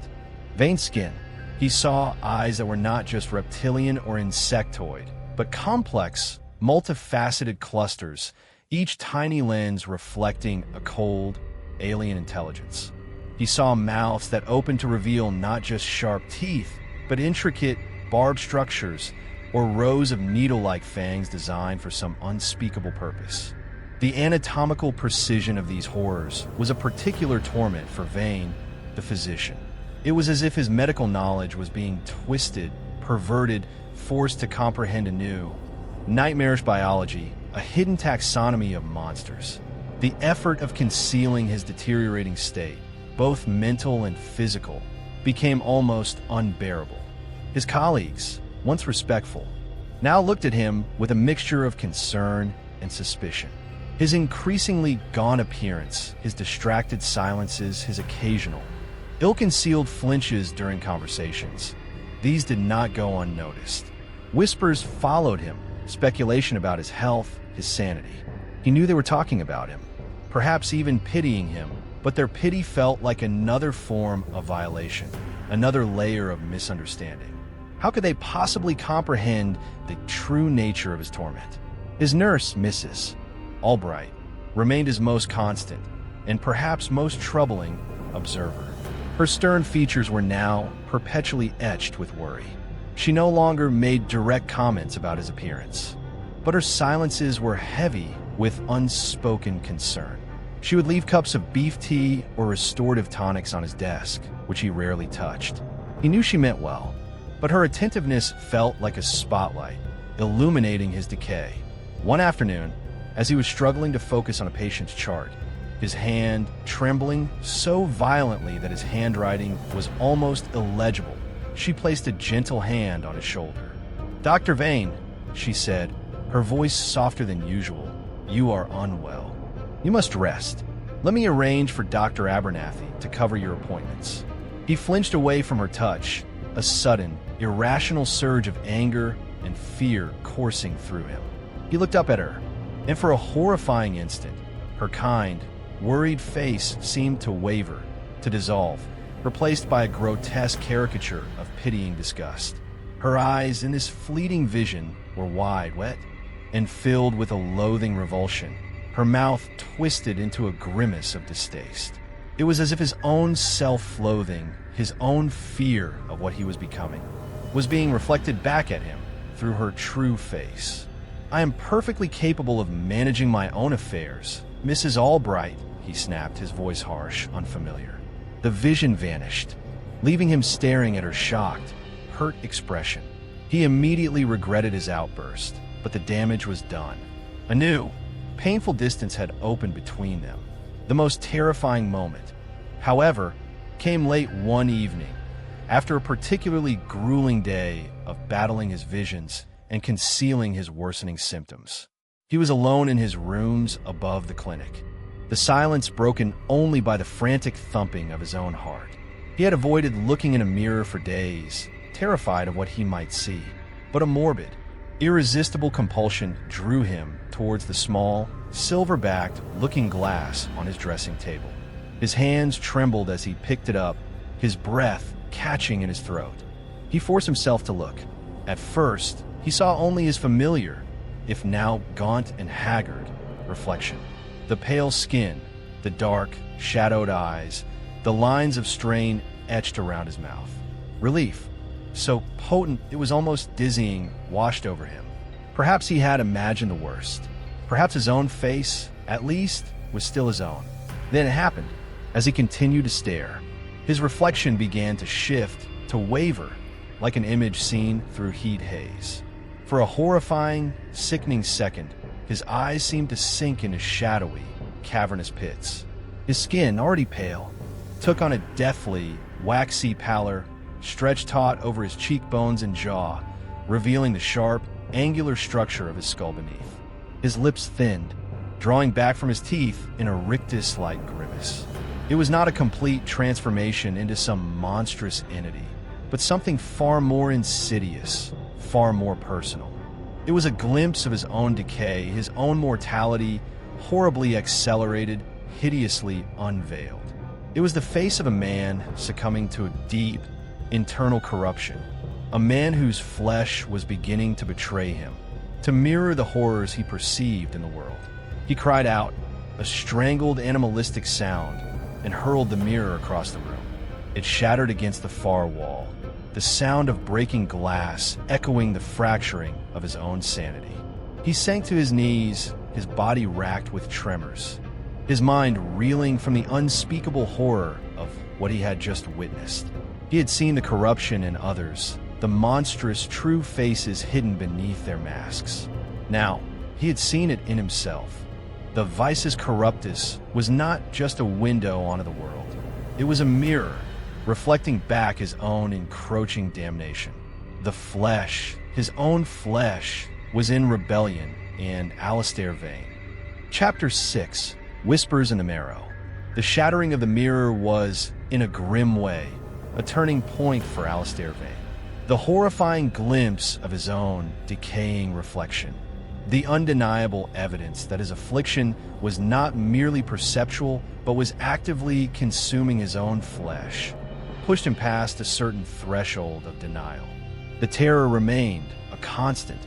veined skin. He saw eyes that were not just reptilian or insectoid, but complex, multifaceted clusters, each tiny lens reflecting a cold, alien intelligence. He saw mouths that opened to reveal not just sharp teeth, but intricate, barbed structures or rows of needle-like fangs designed for some unspeakable purpose. The anatomical precision of these horrors was a particular torment for Vane, the physician. It was as if his medical knowledge was being twisted, perverted, forced to comprehend anew. Nightmarish biology, a hidden taxonomy of monsters. The effort of concealing his deteriorating state, both mental and physical, became almost unbearable. His colleagues, once respectful, now looked at him with a mixture of concern and suspicion. His increasingly gaunt appearance, his distracted silences, his occasional, ill-concealed flinches during conversations, these did not go unnoticed. Whispers followed him, speculation about his health, his sanity. He knew they were talking about him, perhaps even pitying him, but their pity felt like another form of violation, another layer of misunderstanding. How could they possibly comprehend the true nature of his torment? His nurse, Mrs. Albright, remained his most constant, and perhaps most troubling, observer. Her stern features were now perpetually etched with worry. She no longer made direct comments about his appearance, but her silences were heavy with unspoken concern. She would leave cups of beef tea or restorative tonics on his desk, which he rarely touched. He knew she meant well, but her attentiveness felt like a spotlight, illuminating his decay. One afternoon, as he was struggling to focus on a patient's chart, his hand trembling so violently that his handwriting was almost illegible, she placed a gentle hand on his shoulder. "Dr. Vane," she said, her voice softer than usual, "you are unwell. You must rest. Let me arrange for Dr. Abernathy to cover your appointments." He flinched away from her touch, a sudden, irrational surge of anger and fear coursing through him. He looked up at her, and for a horrifying instant, her kind, worried face seemed to waver, to dissolve, replaced by a grotesque caricature of pitying disgust. Her eyes, in this fleeting vision, were wide, wet, and filled with a loathing revulsion, her mouth twisted into a grimace of distaste. It was as if his own self-loathing, his own fear of what he was becoming, was being reflected back at him through her true face. "I am perfectly capable of managing my own affairs, Mrs. Albright," he snapped, his voice harsh, unfamiliar. The vision vanished, leaving him staring at her shocked, hurt expression. He immediately regretted his outburst, but the damage was done. A new, painful distance had opened between them. The most terrifying moment, however, came late one evening, after a particularly grueling day of battling his visions and concealing his worsening symptoms. He was alone in his rooms above the clinic, the silence broken only by the frantic thumping of his own heart. He had avoided looking in a mirror for days, terrified of what he might see, but a morbid, irresistible compulsion drew him towards the small, silver-backed looking glass on his dressing table. His hands trembled as he picked it up, his breath catching in his throat. He forced himself to look. At first, he saw only his familiar, if now gaunt and haggard, reflection. The pale skin, the dark, shadowed eyes, the lines of strain etched around his mouth. Relief, so potent it was almost dizzying, washed over him. Perhaps he had imagined the worst. Perhaps his own face, at least, was still his own. Then it happened. As he continued to stare, his reflection began to shift, to waver, like an image seen through heat haze. For a horrifying, sickening second, his eyes seemed to sink into shadowy, cavernous pits. His skin, already pale, took on a deathly, waxy pallor, stretched taut over his cheekbones and jaw, revealing the sharp, angular structure of his skull beneath. His lips thinned, drawing back from his teeth in a rictus-like grimace. It was not a complete transformation into some monstrous entity, but something far more insidious, far more personal. It was a glimpse of his own decay, his own mortality, horribly accelerated, hideously unveiled. It was the face of a man succumbing to a deep, internal corruption, a man whose flesh was beginning to betray him, to mirror the horrors he perceived in the world. He cried out, a strangled animalistic sound, and hurled the mirror across the room. It shattered against the far wall, the sound of breaking glass echoing the fracturing of his own sanity. He sank to his knees, his body racked with tremors, his mind reeling from the unspeakable horror of what he had just witnessed. He had seen the corruption in others, the monstrous true faces hidden beneath their masks. Now, he had seen it in himself. The vices corruptus was not just a window onto the world. It was a mirror, reflecting back his own encroaching damnation. The flesh, his own flesh, was in rebellion in Alistair Vane. Chapter 6, Whispers in the Marrow. The shattering of the mirror was, in a grim way, a turning point for Alistair Vane. The horrifying glimpse of his own decaying reflection. The undeniable evidence that his affliction was not merely perceptual, but was actively consuming his own flesh, pushed him past a certain threshold of denial. The terror remained, a constant,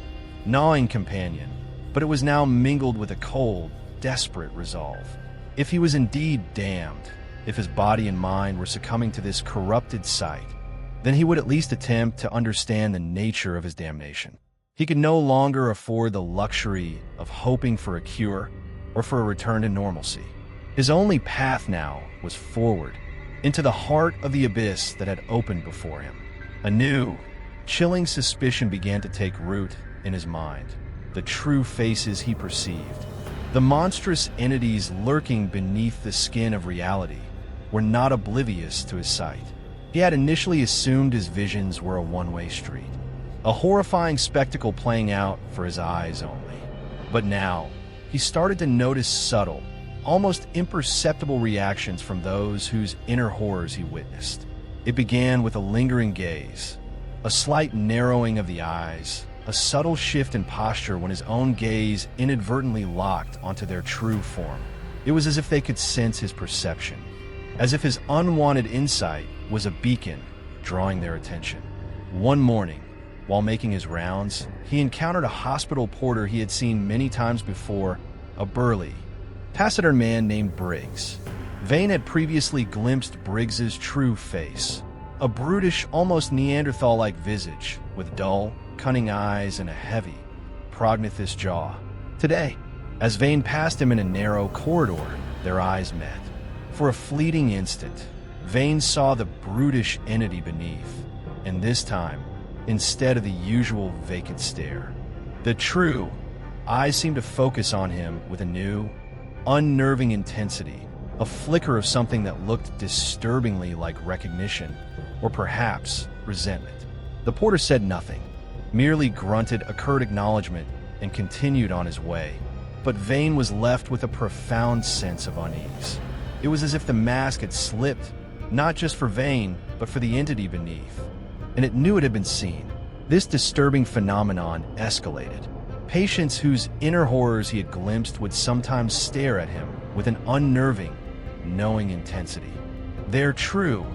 gnawing companion, but it was now mingled with a cold, desperate resolve. If he was indeed damned, if his body and mind were succumbing to this corrupted sight, then he would at least attempt to understand the nature of his damnation. He could no longer afford the luxury of hoping for a cure or for a return to normalcy. His only path now was forward, into the heart of the abyss that had opened before him. A new, chilling suspicion began to take root in his mind. The true faces he perceived, the monstrous entities lurking beneath the skin of reality, were not oblivious to his sight. He had initially assumed his visions were a one-way street, a horrifying spectacle playing out for his eyes only. But now, he started to notice subtle, almost imperceptible reactions from those whose inner horrors he witnessed. It began with a lingering gaze, a slight narrowing of the eyes, a subtle shift in posture when his own gaze inadvertently locked onto their true form. It was as if they could sense his perception, as if his unwanted insight was a beacon drawing their attention. One morning, while making his rounds, he encountered a hospital porter he had seen many times before, a burly, taciturn man named Briggs. Vane had previously glimpsed Briggs's true face, a brutish, almost Neanderthal-like visage with dull, cunning eyes and a heavy, prognathous jaw. Today, as Vane passed him in a narrow corridor, their eyes met. For a fleeting instant, Vane saw the brutish entity beneath, and this time, instead of the usual vacant stare, the true eyes seemed to focus on him with a new, unnerving intensity, a flicker of something that looked disturbingly like recognition, or perhaps resentment. The porter said nothing, merely grunted a curt acknowledgement and continued on his way. But Vane was left with a profound sense of unease. It was as if the mask had slipped, not just for Vane, but for the entity beneath. And it knew it had been seen. This disturbing phenomenon escalated. Patients whose inner horrors he had glimpsed would sometimes stare at him with an unnerving, knowing intensity. Their true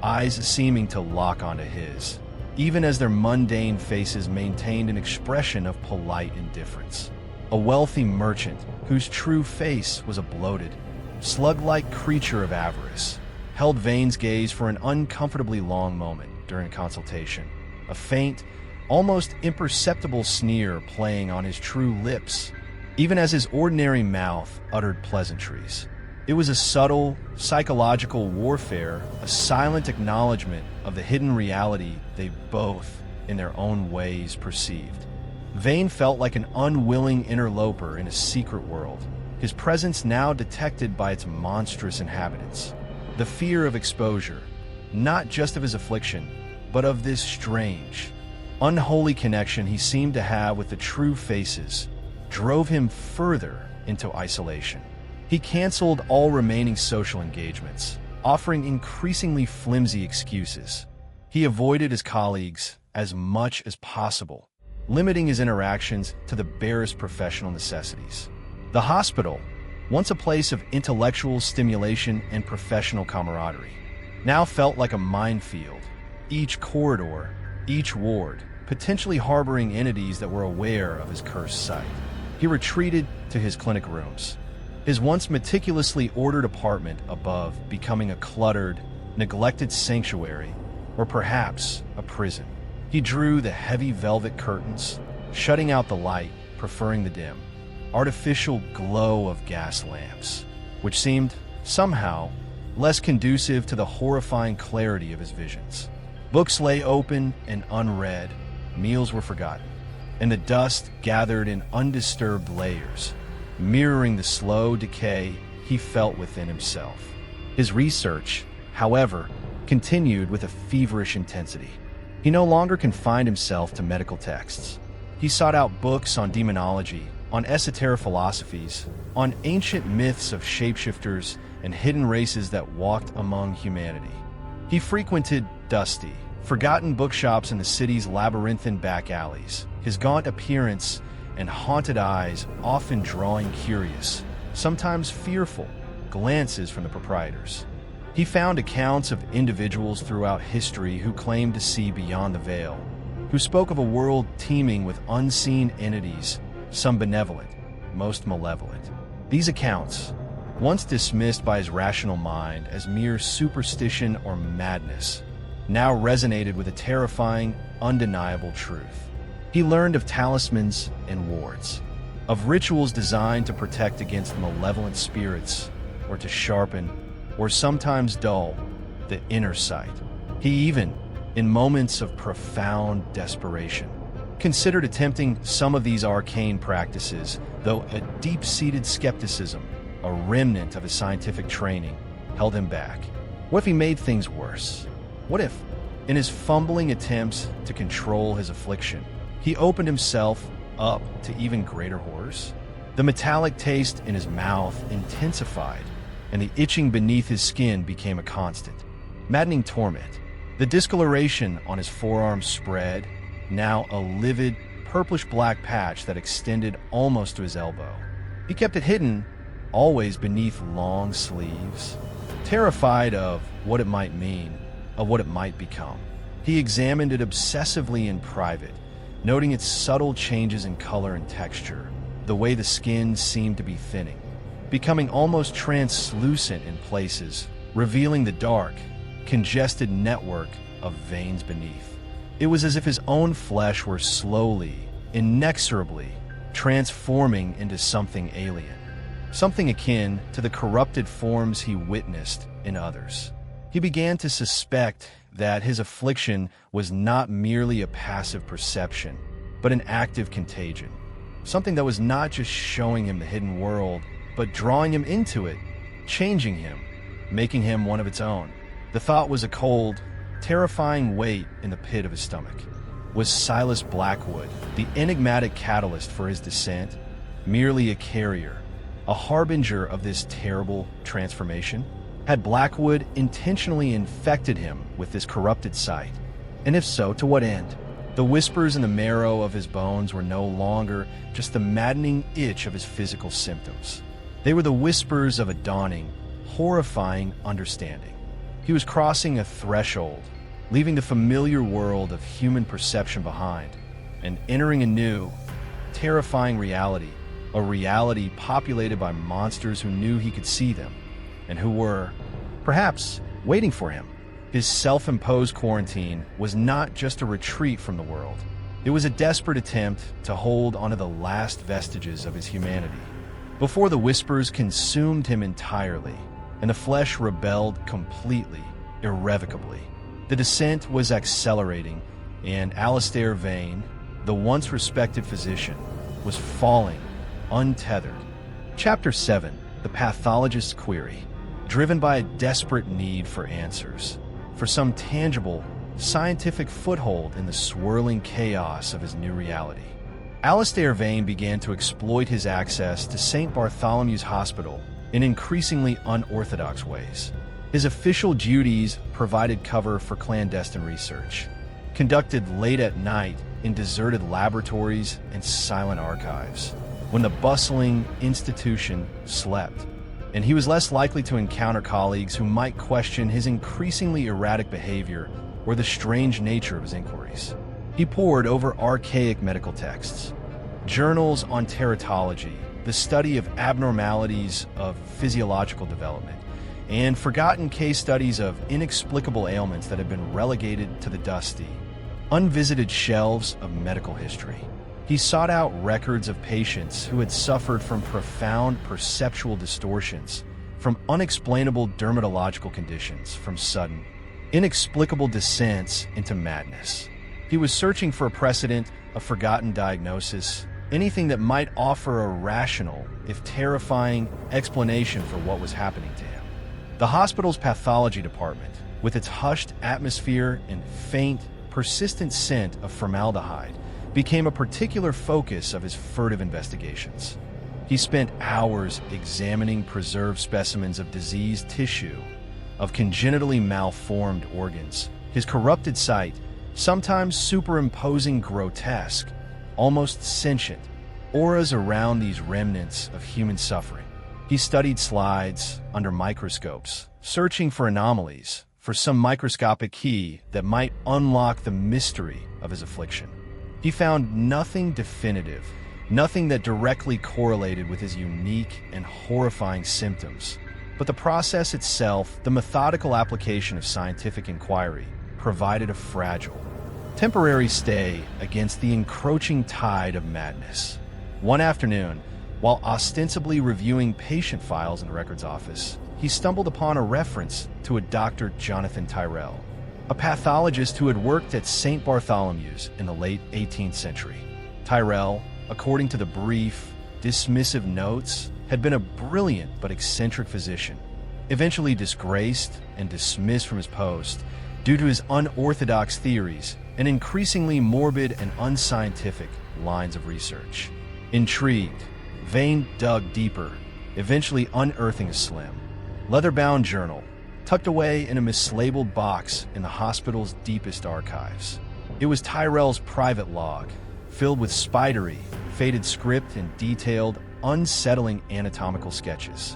eyes seeming to lock onto his, even as their mundane faces maintained an expression of polite indifference. A wealthy merchant whose true face was a bloated, slug-like creature of avarice held Vane's gaze for an uncomfortably long moment during a consultation, a faint, almost imperceptible sneer playing on his true lips, even as his ordinary mouth uttered pleasantries. It was a subtle, psychological warfare, a silent acknowledgement of the hidden reality they both, in their own ways, perceived. Vane felt like an unwilling interloper in a secret world, his presence now detected by its monstrous inhabitants. The fear of exposure, not just of his affliction, but of this strange, unholy connection he seemed to have with the true faces, drove him further into isolation. He canceled all remaining social engagements, offering increasingly flimsy excuses. He avoided his colleagues as much as possible, limiting his interactions to the barest professional necessities. The hospital, once a place of intellectual stimulation and professional camaraderie, now felt like a minefield, each corridor, each ward, potentially harboring entities that were aware of his cursed sight. He retreated to his clinic rooms, his once meticulously ordered apartment above becoming a cluttered, neglected sanctuary, or perhaps a prison. He drew the heavy velvet curtains, shutting out the light, preferring the dim, artificial glow of gas lamps, which seemed, somehow, less conducive to the horrifying clarity of his visions. Books lay open and unread, meals were forgotten, and the dust gathered in undisturbed layers, mirroring the slow decay he felt within himself. His research, however, continued with a feverish intensity. He no longer confined himself to medical texts. He sought out books on demonology, on esoteric philosophies, on ancient myths of shapeshifters and hidden races that walked among humanity. He frequented dusty, forgotten bookshops in the city's labyrinthine back alleys, his gaunt appearance and haunted eyes often drawing curious, sometimes fearful, glances from the proprietors. He found accounts of individuals throughout history who claimed to see beyond the veil, who spoke of a world teeming with unseen entities, some benevolent, most malevolent. These accounts, once dismissed by his rational mind as mere superstition or madness, now resonated with a terrifying, undeniable truth. He learned of talismans and wards, of rituals designed to protect against malevolent spirits, or to sharpen, or sometimes dull, the inner sight. He even, in moments of profound desperation, considered attempting some of these arcane practices, though a deep-seated skepticism, a remnant of his scientific training, held him back. What if he made things worse? What if, in his fumbling attempts to control his affliction, he opened himself up to even greater horrors? The metallic taste in his mouth intensified, and the itching beneath his skin became a constant, maddening torment. The discoloration on his forearm spread, now a livid, purplish-black patch that extended almost to his elbow. He kept it hidden, always beneath long sleeves, terrified of what it might mean, of what it might become. He examined it obsessively in private, noting its subtle changes in color and texture, the way the skin seemed to be thinning, becoming almost translucent in places, revealing the dark, congested network of veins beneath. It was as if his own flesh were slowly, inexorably, transforming into something alien, something akin to the corrupted forms he witnessed in others. He began to suspect that his affliction was not merely a passive perception, but an active contagion, something that was not just showing him the hidden world, but drawing him into it, changing him, making him one of its own. The thought was a cold, terrifying weight in the pit of his stomach. Was Silas Blackwood, the enigmatic catalyst for his descent, merely a carrier, a harbinger of this terrible transformation? Had Blackwood intentionally infected him with this corrupted sight? And if so, to what end? The whispers in the marrow of his bones were no longer just the maddening itch of his physical symptoms. They were the whispers of a dawning, horrifying understanding. He was crossing a threshold, leaving the familiar world of human perception behind, and entering a new, terrifying reality, a reality populated by monsters who knew he could see them, and who were, perhaps, waiting for him. His self-imposed quarantine was not just a retreat from the world. It was a desperate attempt to hold onto the last vestiges of his humanity, before the whispers consumed him entirely, and the flesh rebelled completely, irrevocably. The descent was accelerating, and Alistair Vane, the once respected physician, was falling, untethered. Chapter 7, The Pathologist's Query, driven by a desperate need for answers, for some tangible, scientific foothold in the swirling chaos of his new reality. Alistair Vane began to exploit his access to St. Bartholomew's Hospital in increasingly unorthodox ways. His official duties provided cover for clandestine research, conducted late at night in deserted laboratories and silent archives, when the bustling institution slept, and he was less likely to encounter colleagues who might question his increasingly erratic behavior or the strange nature of his inquiries. He pored over archaic medical texts, journals on teratology, the study of abnormalities of physiological development, and forgotten case studies of inexplicable ailments that had been relegated to the dusty, unvisited shelves of medical history. He sought out records of patients who had suffered from profound perceptual distortions, from unexplainable dermatological conditions, from sudden, inexplicable descents into madness. He was searching for a precedent, a forgotten diagnosis, anything that might offer a rational, if terrifying, explanation for what was happening to him. The hospital's pathology department, with its hushed atmosphere and faint, persistent scent of formaldehyde, became a particular focus of his furtive investigations. He spent hours examining preserved specimens of diseased tissue, of congenitally malformed organs, his corrupted sight, sometimes superimposing grotesque, almost sentient, auras around these remnants of human suffering. He studied slides under microscopes, searching for anomalies, for some microscopic key that might unlock the mystery of his affliction. He found nothing definitive, nothing that directly correlated with his unique and horrifying symptoms. But the process itself, the methodical application of scientific inquiry, provided a fragile, temporary stay against the encroaching tide of madness. One afternoon, while ostensibly reviewing patient files in the records office, he stumbled upon a reference to a Dr. Jonathan Tyrrell, a pathologist who had worked at St. Bartholomew's in the late 18th century. Tyrrell, according to the brief, dismissive notes, had been a brilliant but eccentric physician, eventually disgraced and dismissed from his post due to his unorthodox theories and increasingly morbid and unscientific lines of research. Intrigued, Vane dug deeper, eventually unearthing a slim, leather-bound journal tucked away in a mislabeled box in the hospital's deepest archives. It was Tyrrell's private log, filled with spidery, faded script and detailed, unsettling anatomical sketches.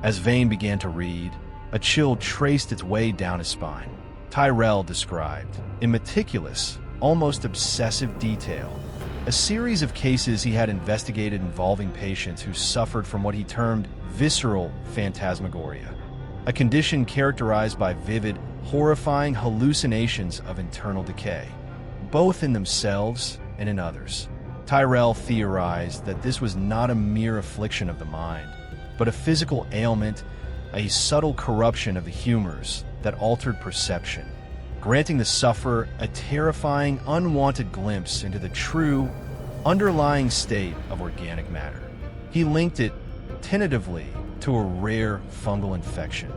As Vane began to read, a chill traced its way down his spine. Tyrrell described, in meticulous, almost obsessive detail, a series of cases he had investigated involving patients who suffered from what he termed visceral phantasmagoria, a condition characterized by vivid, horrifying hallucinations of internal decay, both in themselves and in others. Tyrrell theorized that this was not a mere affliction of the mind, but a physical ailment, a subtle corruption of the humors that altered perception, granting the sufferer a terrifying, unwanted glimpse into the true, underlying state of organic matter. He linked it, tentatively, to a rare fungal infection,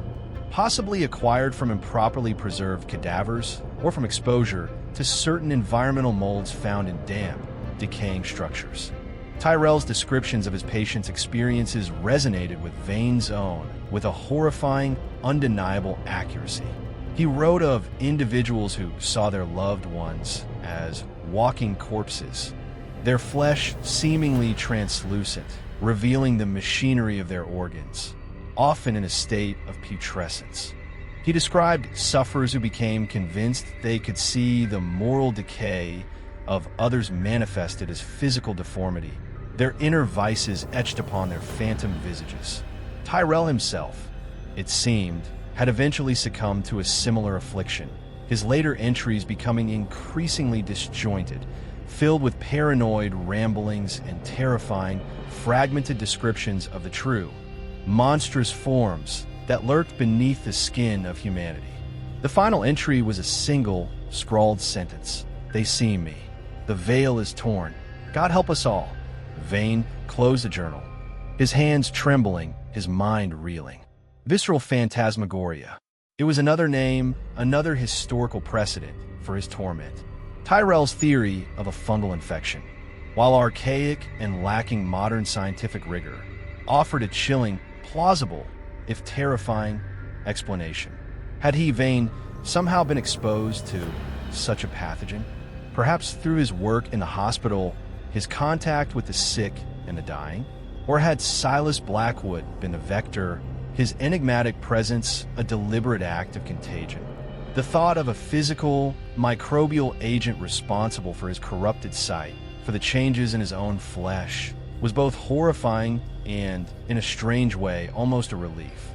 possibly acquired from improperly preserved cadavers or from exposure to certain environmental molds found in damp, decaying structures. Tyrrell's descriptions of his patients' experiences resonated with Vane's own with a horrifying, undeniable accuracy. He wrote of individuals who saw their loved ones as walking corpses, their flesh seemingly translucent, revealing the machinery of their organs, often in a state of putrescence. He described sufferers who became convinced they could see the moral decay of others manifested as physical deformity, their inner vices etched upon their phantom visages. Tyrrell himself, it seemed, had eventually succumbed to a similar affliction, his later entries becoming increasingly disjointed, filled with paranoid ramblings and terrifying, fragmented descriptions of the true, monstrous forms that lurked beneath the skin of humanity. The final entry was a single, scrawled sentence. "They see me. The veil is torn. God help us all." Vane closed the journal, his hands trembling, his mind reeling. Visceral phantasmagoria. It was another name, another historical precedent for his torment. Tyrrell's theory of a fungal infection, while archaic and lacking modern scientific rigor, offered a chilling, plausible, if terrifying, explanation. Had he, Vane, somehow been exposed to such a pathogen? Perhaps through his work in the hospital, his contact with the sick and the dying? Or had Silas Blackwood been the vector, his enigmatic presence a deliberate act of contagion? The thought of a physical, microbial agent responsible for his corrupted sight, for the changes in his own flesh, was both horrifying and, in a strange way, almost a relief.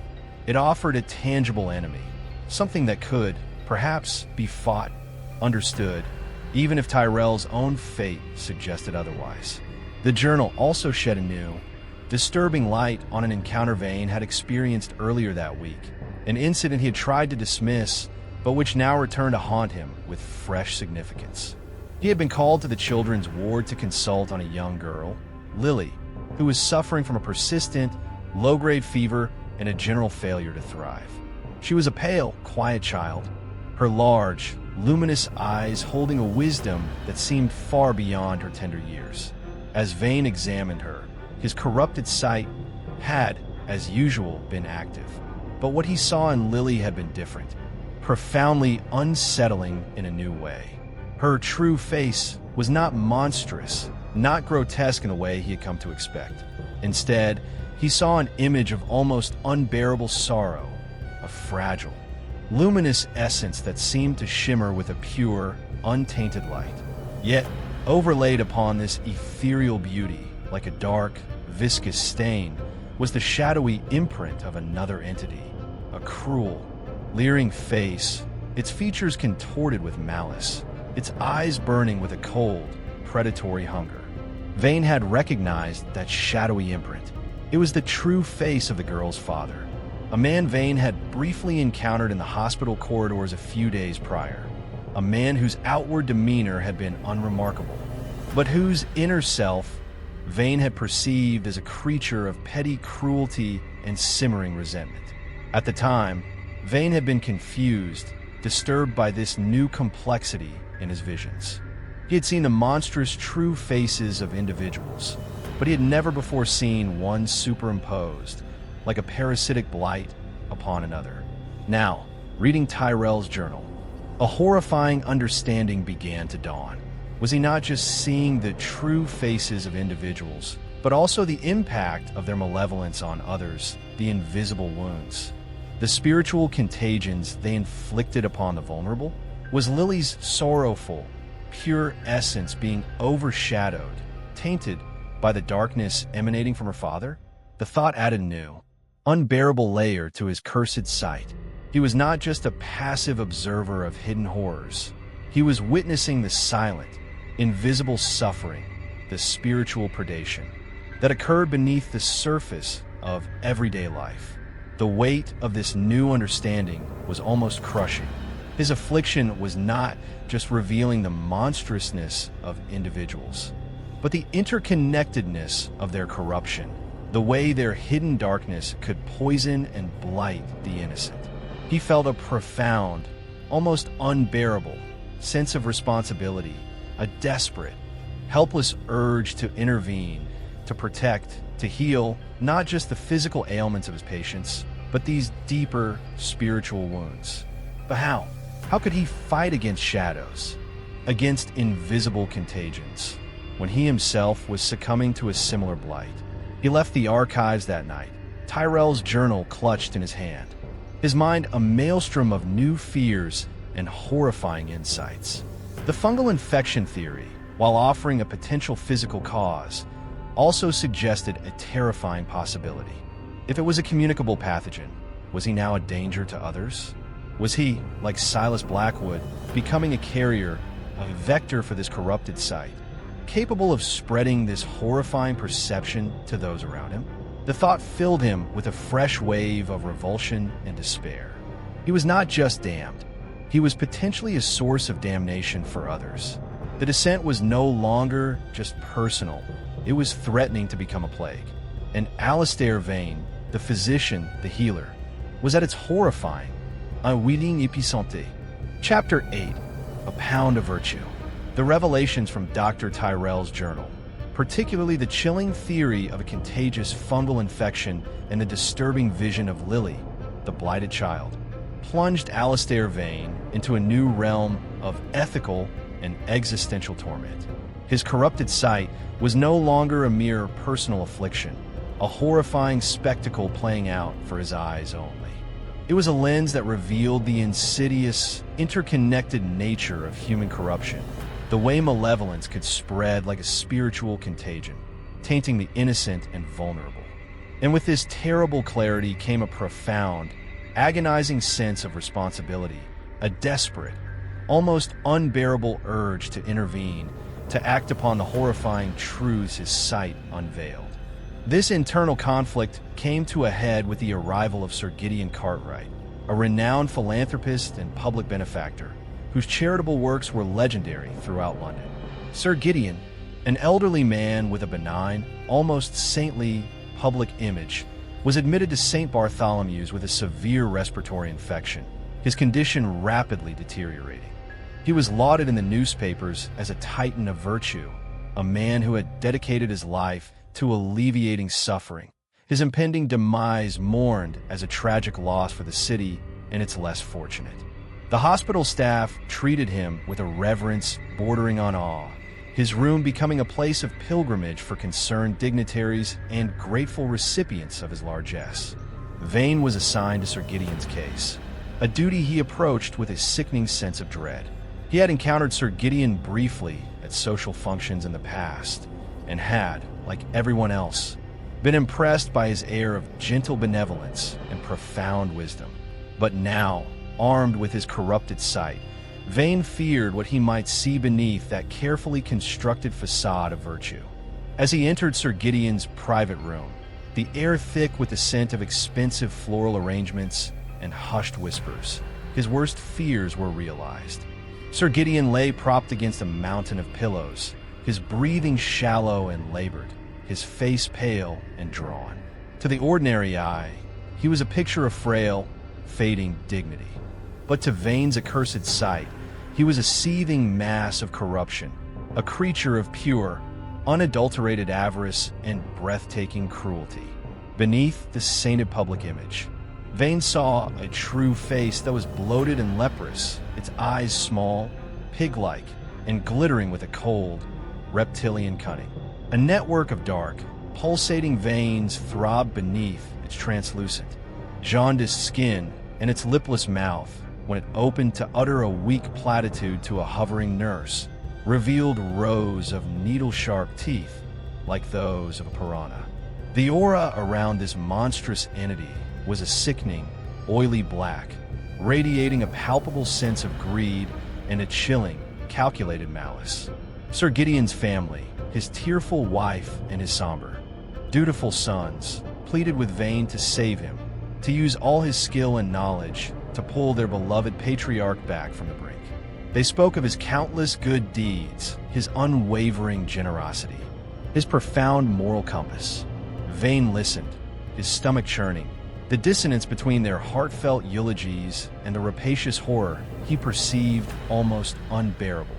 It offered a tangible enemy, something that could, perhaps, be fought, understood, even if Tyrell's own fate suggested otherwise. The journal also shed a new, disturbing light on an encounter Vane had experienced earlier that week, an incident he had tried to dismiss, but which now returned to haunt him with fresh significance. He had been called to the children's ward to consult on a young girl, Lily, who was suffering from a persistent, low-grade fever and a general failure to thrive. She was a pale, quiet child, her large, luminous eyes holding a wisdom that seemed far beyond her tender years. As Vane examined her, his corrupted sight had, as usual, been active. But what he saw in Lily had been different, profoundly unsettling in a new way. Her true face was not monstrous, not grotesque in a way he had come to expect. Instead, he saw an image of almost unbearable sorrow, a fragile, luminous essence that seemed to shimmer with a pure, untainted light. Yet, overlaid upon this ethereal beauty, like a dark, viscous stain, was the shadowy imprint of another entity, a cruel, leering face, its features contorted with malice, its eyes burning with a cold, predatory hunger. Vane had recognized that shadowy imprint. It was the true face of the girl's father, a man Vane had briefly encountered in the hospital corridors a few days prior, a man whose outward demeanor had been unremarkable, but whose inner self Vane had perceived as a creature of petty cruelty and simmering resentment. At the time, Vane had been confused, disturbed by this new complexity in his visions. He had seen the monstrous true faces of individuals, but he had never before seen one superimposed, like a parasitic blight, upon another. Now, reading Tyrell's journal, a horrifying understanding began to dawn. Was he not just seeing the true faces of individuals, but also the impact of their malevolence on others, the invisible wounds, the spiritual contagions they inflicted upon the vulnerable? Was Lily's sorrowful, pure essence being overshadowed, tainted by the darkness emanating from her father? The thought added a new, unbearable layer to his cursed sight. He was not just a passive observer of hidden horrors. He was witnessing the silent, invisible suffering, the spiritual predation that occurred beneath the surface of everyday life. The weight of this new understanding was almost crushing. His affliction was not just revealing the monstrousness of individuals, but the interconnectedness of their corruption, the way their hidden darkness could poison and blight the innocent. He felt a profound, almost unbearable sense of responsibility, a desperate, helpless urge to intervene, to protect, to heal, not just the physical ailments of his patients, but these deeper spiritual wounds. But how? How could he fight against shadows, against invisible contagions, when he himself was succumbing to a similar blight? He left the archives that night, Tyrell's journal clutched in his hand, his mind a maelstrom of new fears and horrifying insights. The fungal infection theory, while offering a potential physical cause, also suggested a terrifying possibility. If it was a communicable pathogen, was he now a danger to others? Was he, like Silas Blackwood, becoming a carrier, a vector for this corrupted sight, capable of spreading this horrifying perception to those around him? The thought filled him with a fresh wave of revulsion and despair. He was not just damned. He was potentially a source of damnation for others. The descent was no longer just personal. It was threatening to become a plague. And Alistair Vane, the physician, the healer, was at its horrifying, unwilling épicenté. Chapter 8, A Pound of Virtue. The revelations from Dr. Tyrell's journal, particularly the chilling theory of a contagious fungal infection and the disturbing vision of Lily, the blighted child, plunged Alistair Vane into a new realm of ethical and existential torment. His corrupted sight was no longer a mere personal affliction, a horrifying spectacle playing out for his eyes only. It was a lens that revealed the insidious, interconnected nature of human corruption, the way malevolence could spread like a spiritual contagion, tainting the innocent and vulnerable. And with this terrible clarity came a profound, agonizing sense of responsibility, a desperate, almost unbearable urge to intervene, to act upon the horrifying truths his sight unveiled. This internal conflict came to a head with the arrival of Sir Gideon Cartwright, a renowned philanthropist and public benefactor, whose charitable works were legendary throughout London. Sir Gideon, an elderly man with a benign, almost saintly public image, was admitted to St. Bartholomew's with a severe respiratory infection, his condition rapidly deteriorating. He was lauded in the newspapers as a titan of virtue, a man who had dedicated his life to alleviating suffering, his impending demise mourned as a tragic loss for the city and its less fortunate. The hospital staff treated him with a reverence bordering on awe, his room becoming a place of pilgrimage for concerned dignitaries and grateful recipients of his largesse. Vane was assigned to Sir Gideon's case, a duty he approached with a sickening sense of dread. He had encountered Sir Gideon briefly at social functions in the past, and had, like everyone else, been impressed by his air of gentle benevolence and profound wisdom. But now, armed with his corrupted sight, Vane feared what he might see beneath that carefully constructed facade of virtue. As he entered Sir Gideon's private room, the air thick with the scent of expensive floral arrangements and hushed whispers, his worst fears were realized. Sir Gideon lay propped against a mountain of pillows, his breathing shallow and labored, his face pale and drawn. To the ordinary eye, he was a picture of frail, fading dignity. But to Vane's accursed sight, he was a seething mass of corruption, a creature of pure, unadulterated avarice and breathtaking cruelty. Beneath the sainted public image, Vane saw a true face that was bloated and leprous, its eyes small, pig-like, and glittering with a cold, reptilian cunning. A network of dark, pulsating veins throbbed beneath its translucent, jaundiced skin, and its lipless mouth, when it opened to utter a weak platitude to a hovering nurse, revealed rows of needle-sharp teeth like those of a piranha. The aura around this monstrous entity was a sickening, oily black, radiating a palpable sense of greed and a chilling, calculated malice. Sir Gideon's family, his tearful wife and his somber, dutiful sons, pleaded with Vane to save him, to use all his skill and knowledge to pull their beloved patriarch back from the brink. They spoke of his countless good deeds, his unwavering generosity, his profound moral compass. Vane listened, his stomach churning, the dissonance between their heartfelt eulogies and the rapacious horror he perceived almost unbearable.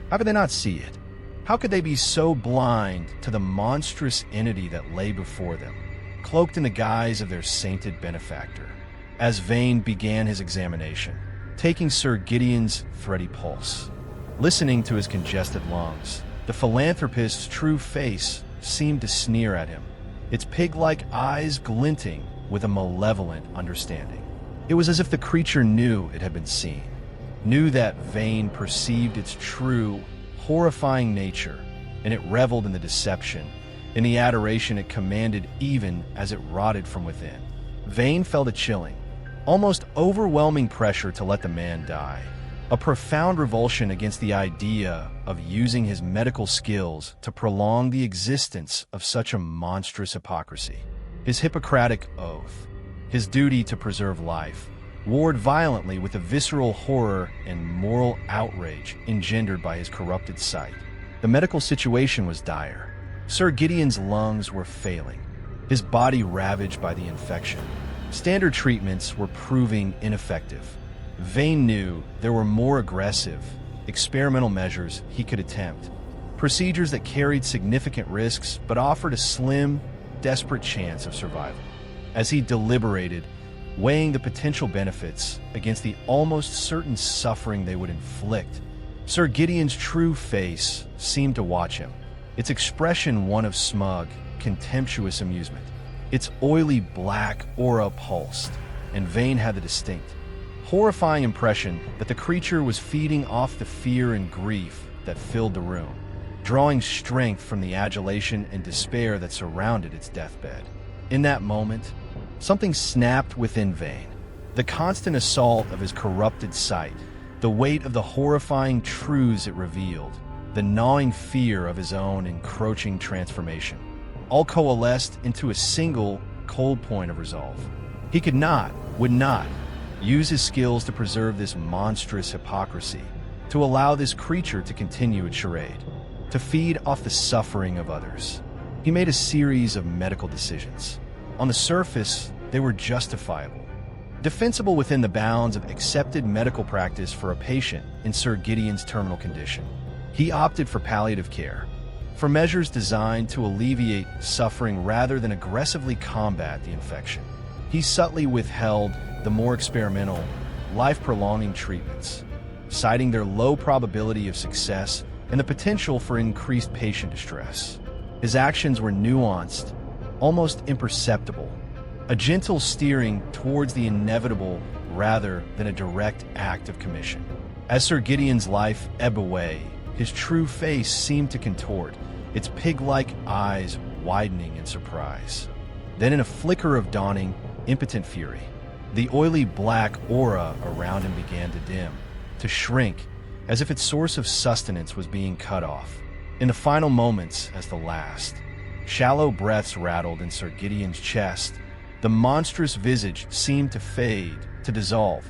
How could they not see it? How could they be so blind to the monstrous entity that lay before them, cloaked in the guise of their sainted benefactor? As Vane began his examination, taking Sir Gideon's thready pulse, listening to his congested lungs, the philanthropist's true face seemed to sneer at him, its pig-like eyes glinting with a malevolent understanding. It was as if the creature knew it had been seen, knew that Vane perceived its true, horrifying nature, and it reveled in the deception, in the adoration it commanded even as it rotted from within. Vane felt a chilling, almost overwhelming pressure to let the man die, a profound revulsion against the idea of using his medical skills to prolong the existence of such a monstrous hypocrisy. His Hippocratic oath, his duty to preserve life, warred violently with the visceral horror and moral outrage engendered by his corrupted sight. The medical situation was dire. Sir Gideon's lungs were failing, his body ravaged by the infection. Standard treatments were proving ineffective. Vane knew there were more aggressive, experimental measures he could attempt, procedures that carried significant risks but offered a slim, desperate chance of survival. As he deliberated, weighing the potential benefits against the almost certain suffering they would inflict, Sir Gideon's true face seemed to watch him, its expression one of smug, contemptuous amusement. Its oily black aura pulsed, and Vane had the distinct, horrifying impression that the creature was feeding off the fear and grief that filled the room, drawing strength from the adulation and despair that surrounded its deathbed. In that moment, something snapped within Vane. The constant assault of his corrupted sight, the weight of the horrifying truths it revealed, the gnawing fear of his own encroaching transformation, all coalesced into a single, cold point of resolve. He would not, use his skills to preserve this monstrous hypocrisy, to allow this creature to continue its charade, to feed off the suffering of others. He made a series of medical decisions. On the surface, they were justifiable, defensible within the bounds of accepted medical practice for a patient in Sir Gideon's terminal condition. He opted for palliative care, for measures designed to alleviate suffering rather than aggressively combat the infection. He subtly withheld the more experimental, life-prolonging treatments, citing their low probability of success and the potential for increased patient distress. His actions were nuanced, almost imperceptible, a gentle steering towards the inevitable rather than a direct act of commission. As Sir Gideon's life ebbed away, his true face seemed to contort, its pig-like eyes widening in surprise. Then in a flicker of dawning, impotent fury, the oily black aura around him began to dim, to shrink, as if its source of sustenance was being cut off. In the final moments, as the last, shallow breaths rattled in Sir Gideon's chest, the monstrous visage seemed to fade, to dissolve,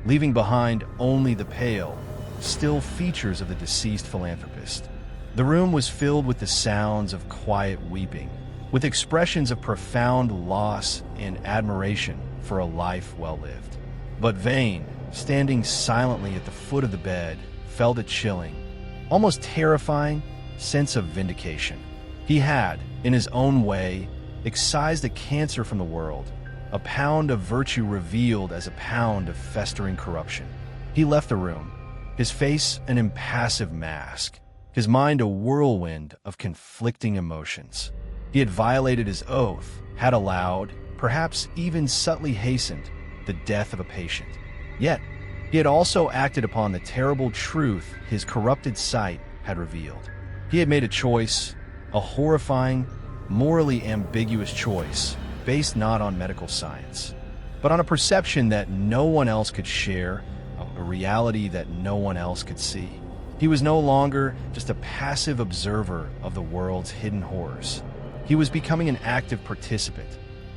leaving behind only the pale, still features of the deceased philanthropist. The room was filled with the sounds of quiet weeping, with expressions of profound loss and admiration for a life well lived. But Vane, standing silently at the foot of the bed, felt a chilling, almost terrifying sense of vindication. He had, in his own way, excised the cancer from the world, a pound of virtue revealed as a pound of festering corruption. He left the room, his face an impassive mask, his mind a whirlwind of conflicting emotions. He had violated his oath, had allowed, perhaps even subtly hastened, the death of a patient. Yet, he had also acted upon the terrible truth his corrupted sight had revealed. He had made a choice, a horrifying, morally ambiguous choice, based not on medical science, but on a perception that no one else could share, a reality that no one else could see. He was no longer just a passive observer of the world's hidden horrors. He was becoming an active participant,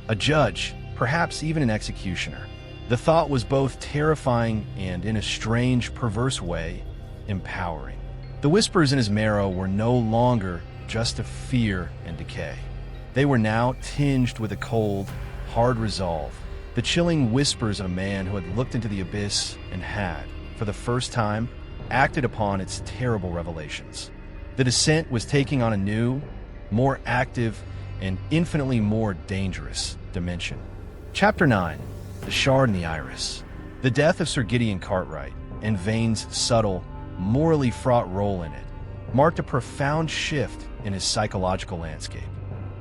a judge, perhaps even an executioner. The thought was both terrifying and, in a strange, perverse way, empowering. The whispers in his marrow were no longer just of fear and decay. They were now tinged with a cold, hard resolve, the chilling whispers of a man who had looked into the abyss and had, for the first time, acted upon its terrible revelations. The descent was taking on a new, more active, and infinitely more dangerous dimension. Chapter 9. The Shard and the Iris. The death of Sir Gideon Cartwright, and Vane's subtle, morally fraught role in it, marked a profound shift in his psychological landscape.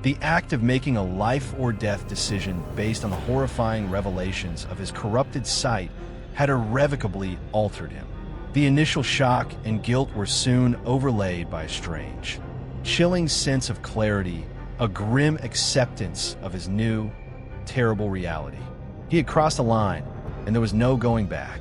The act of making a life-or-death decision based on the horrifying revelations of his corrupted sight had irrevocably altered him. The initial shock and guilt were soon overlaid by a strange, chilling sense of clarity, a grim acceptance of his new, terrible reality. He had crossed a line, and there was no going back.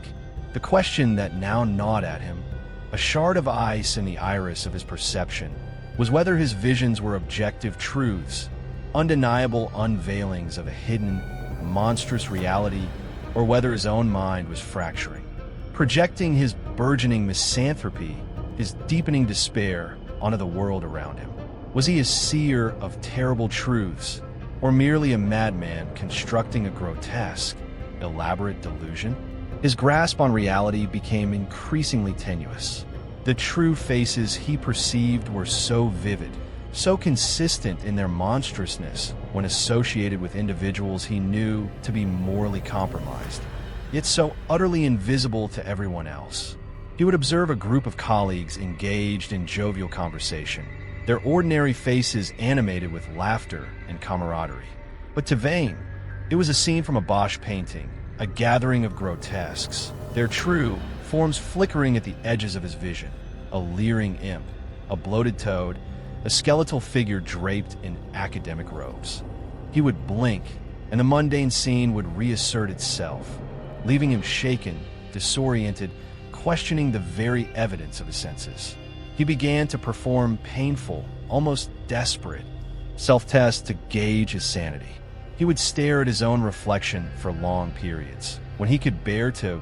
The question that now gnawed at him, a shard of ice in the iris of his perception, was whether his visions were objective truths, undeniable unveilings of a hidden, monstrous reality, or whether his own mind was fracturing, projecting his burgeoning misanthropy, his deepening despair onto the world around him. Was he a seer of terrible truths, or merely a madman constructing a grotesque, elaborate delusion? His grasp on reality became increasingly tenuous. The true faces he perceived were so vivid, so consistent in their monstrousness when associated with individuals he knew to be morally compromised, yet so utterly invisible to everyone else. He would observe a group of colleagues engaged in jovial conversation, their ordinary faces animated with laughter and camaraderie. But to Vane, it was a scene from a Bosch painting, a gathering of grotesques, their true forms flickering at the edges of his vision, a leering imp, a bloated toad, a skeletal figure draped in academic robes. He would blink, and the mundane scene would reassert itself, leaving him shaken, disoriented, questioning the very evidence of his senses. He began to perform painful, almost desperate, self-tests to gauge his sanity. He would stare at his own reflection for long periods, when he could bear to,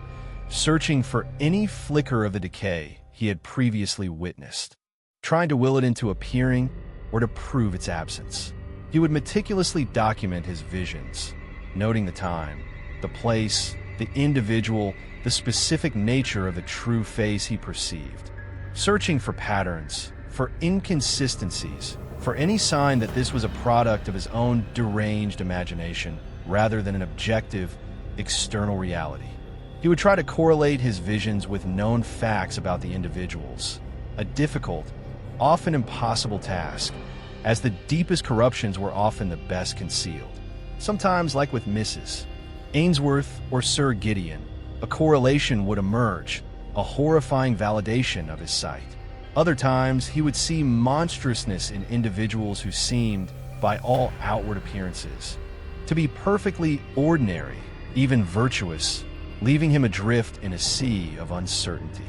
searching for any flicker of the decay he had previously witnessed, trying to will it into appearing or to prove its absence. He would meticulously document his visions, noting the time, the place, the individual, the specific nature of the true face he perceived, searching for patterns, for inconsistencies, for any sign that this was a product of his own deranged imagination rather than an objective, external reality. He would try to correlate his visions with known facts about the individuals, a difficult, often impossible task, as the deepest corruptions were often the best concealed. Sometimes, like with Mrs. Ainsworth or Sir Gideon, a correlation would emerge, a horrifying validation of his sight. Other times, he would see monstrousness in individuals who seemed, by all outward appearances, to be perfectly ordinary, even virtuous, leaving him adrift in a sea of uncertainty.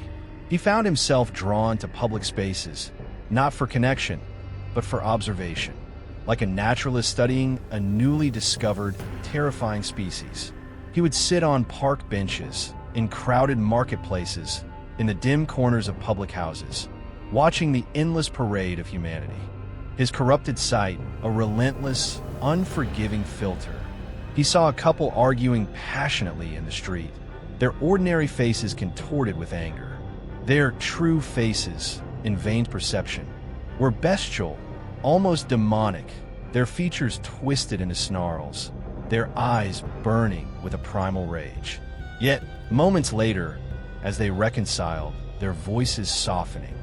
He found himself drawn to public spaces, not for connection, but for observation, like a naturalist studying a newly discovered, terrifying species. He would sit on park benches, in crowded marketplaces, in the dim corners of public houses, watching the endless parade of humanity. His corrupted sight, a relentless, unforgiving filter. He saw a couple arguing passionately in the street, their ordinary faces contorted with anger. Their true faces, in Vane's perception, were bestial, almost demonic, their features twisted into snarls, their eyes burning with a primal rage. Yet, moments later, as they reconciled, their voices softening,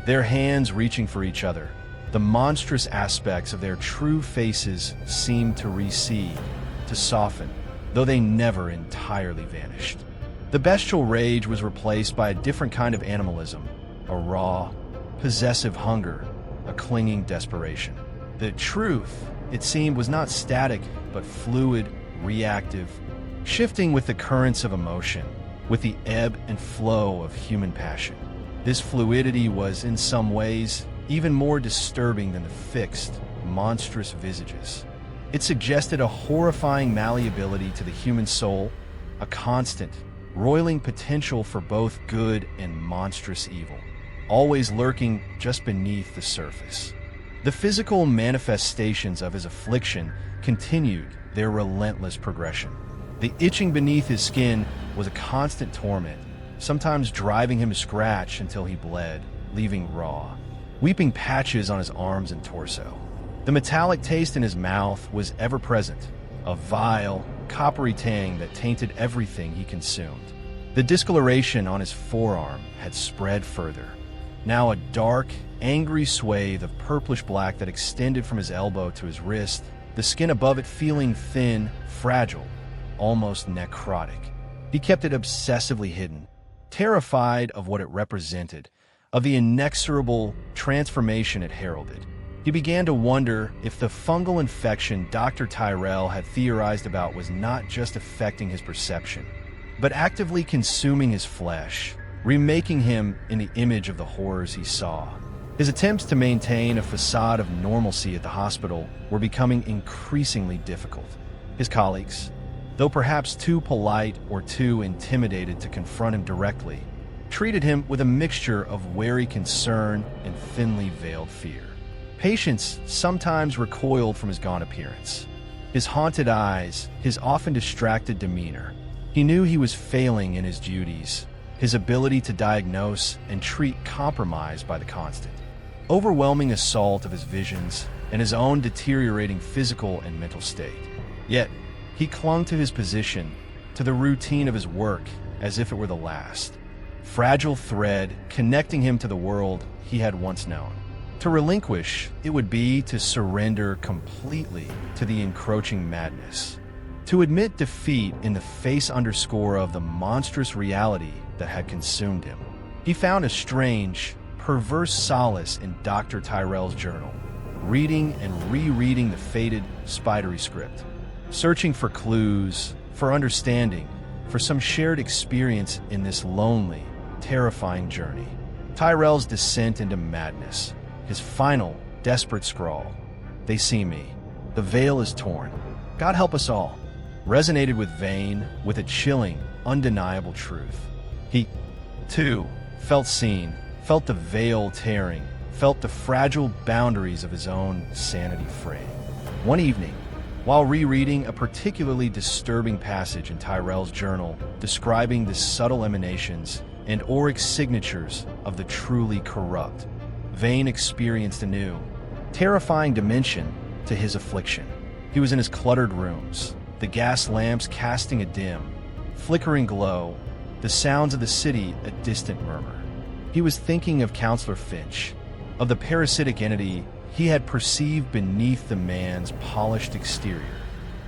their hands reaching for each other, the monstrous aspects of their true faces seemed to recede, to soften, though they never entirely vanished. The bestial rage was replaced by a different kind of animalism, a raw, possessive hunger, a clinging desperation. The truth, it seemed, was not static, but fluid, reactive, shifting with the currents of emotion, with the ebb and flow of human passion. This fluidity was, in some ways, even more disturbing than the fixed, monstrous visages. It suggested a horrifying malleability to the human soul, a constant, roiling potential for both good and monstrous evil, always lurking just beneath the surface. The physical manifestations of his affliction continued their relentless progression. The itching beneath his skin was a constant torment, sometimes driving him to scratch until he bled, leaving raw, weeping patches on his arms and torso. The metallic taste in his mouth was ever present, a vile, coppery tang that tainted everything he consumed. The discoloration on his forearm had spread further, now a dark, angry swathe of purplish black that extended from his elbow to his wrist, the skin above it feeling thin, fragile, almost necrotic. He kept it obsessively hidden, terrified of what it represented, of the inexorable transformation it heralded. He began to wonder if the fungal infection Dr. Tyrell had theorized about was not just affecting his perception, but actively consuming his flesh, remaking him in the image of the horrors he saw. His attempts to maintain a facade of normalcy at the hospital were becoming increasingly difficult. His colleagues, though perhaps too polite or too intimidated to confront him directly, treated him with a mixture of wary concern and thinly veiled fear. Patients sometimes recoiled from his gaunt appearance, his haunted eyes, his often distracted demeanor. He knew he was failing in his duties, his ability to diagnose and treat compromised by the constant, overwhelming assault of his visions and his own deteriorating physical and mental state. Yet, he clung to his position, to the routine of his work, as if it were the last. fragile thread connecting him to the world he had once known. To relinquish, it would be to surrender completely to the encroaching madness. To admit defeat in the face underscore of the monstrous reality that had consumed him. He found a strange, perverse solace in Dr. Tyrell's journal, reading and rereading the faded, spidery script, searching for clues, for understanding, for some shared experience in this lonely, terrifying journey. Tyrell's descent into madness, his final, desperate scrawl. They see me. The veil is torn. God help us all. Resonated with Vane with a chilling, undeniable truth. He, too, felt seen, felt the veil tearing, felt the fragile boundaries of his own sanity fraying. One evening, while rereading a particularly disturbing passage in Tyrell's journal describing the subtle emanations and auric signatures of the truly corrupt, Vane experienced a new, terrifying dimension to his affliction. He was in his cluttered rooms, the gas lamps casting a dim, flickering glow, the sounds of the city a distant murmur. He was thinking of Counselor Finch, of the parasitic entity he had perceived beneath the man's polished exterior.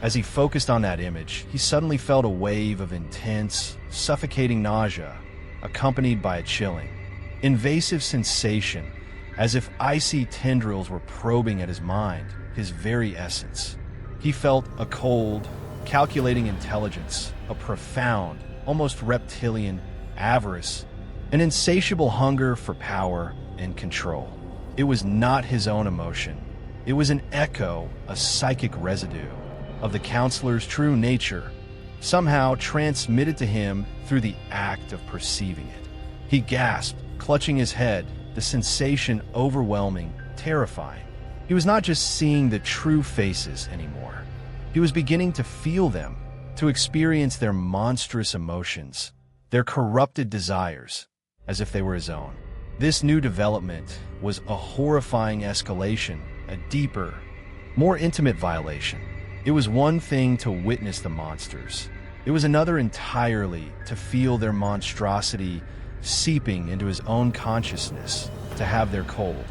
As he focused on that image, he suddenly felt a wave of intense, suffocating nausea, accompanied by a chilling, invasive sensation, as if icy tendrils were probing at his mind, his very essence. He felt a cold, calculating intelligence, a profound, almost reptilian avarice, an insatiable hunger for power and control. It was not his own emotion. It was an echo, a psychic residue, of the counselor's true nature, somehow transmitted to him through the act of perceiving it. He gasped, clutching his head, the sensation overwhelming, terrifying. He was not just seeing the true faces anymore. He was beginning to feel them, to experience their monstrous emotions, their corrupted desires, as if they were his own. This new development was a horrifying escalation, a deeper, more intimate violation. It was one thing to witness the monsters. It was another entirely to feel their monstrosity seeping into his own consciousness, to have their cold,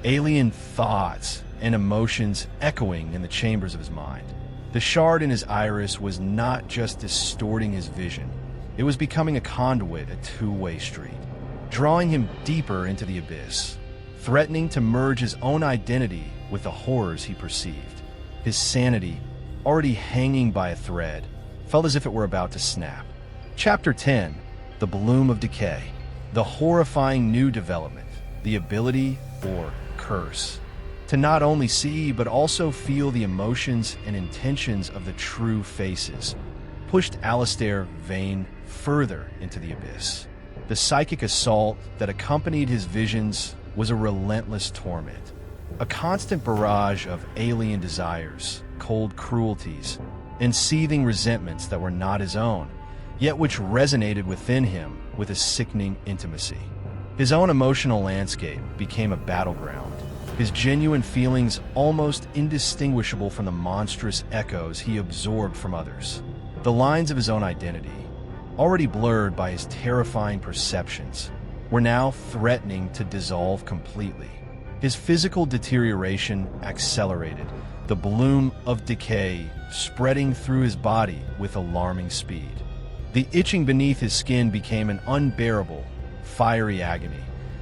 alien thoughts and emotions echoing in the chambers of his mind. The shard in his iris was not just distorting his vision. It was becoming a conduit, a two-way street, drawing him deeper into the abyss, threatening to merge his own identity with the horrors he perceived. His sanity, already hanging by a thread, felt as if it were about to snap. Chapter 10, The Bloom of Decay. The horrifying new development, the ability, or curse, to not only see but also feel the emotions and intentions of the true faces, pushed Alistair Vane further into the abyss. The psychic assault that accompanied his visions was a relentless torment, a constant barrage of alien desires, cold cruelties, and seething resentments that were not his own, yet which resonated within him with a sickening intimacy. His own emotional landscape became a battleground, his genuine feelings almost indistinguishable from the monstrous echoes he absorbed from others. The lines of his own identity, already blurred by his terrifying perceptions, were now threatening to dissolve completely. His physical deterioration accelerated, the bloom of decay spreading through his body with alarming speed. The itching beneath his skin became an unbearable, fiery agony,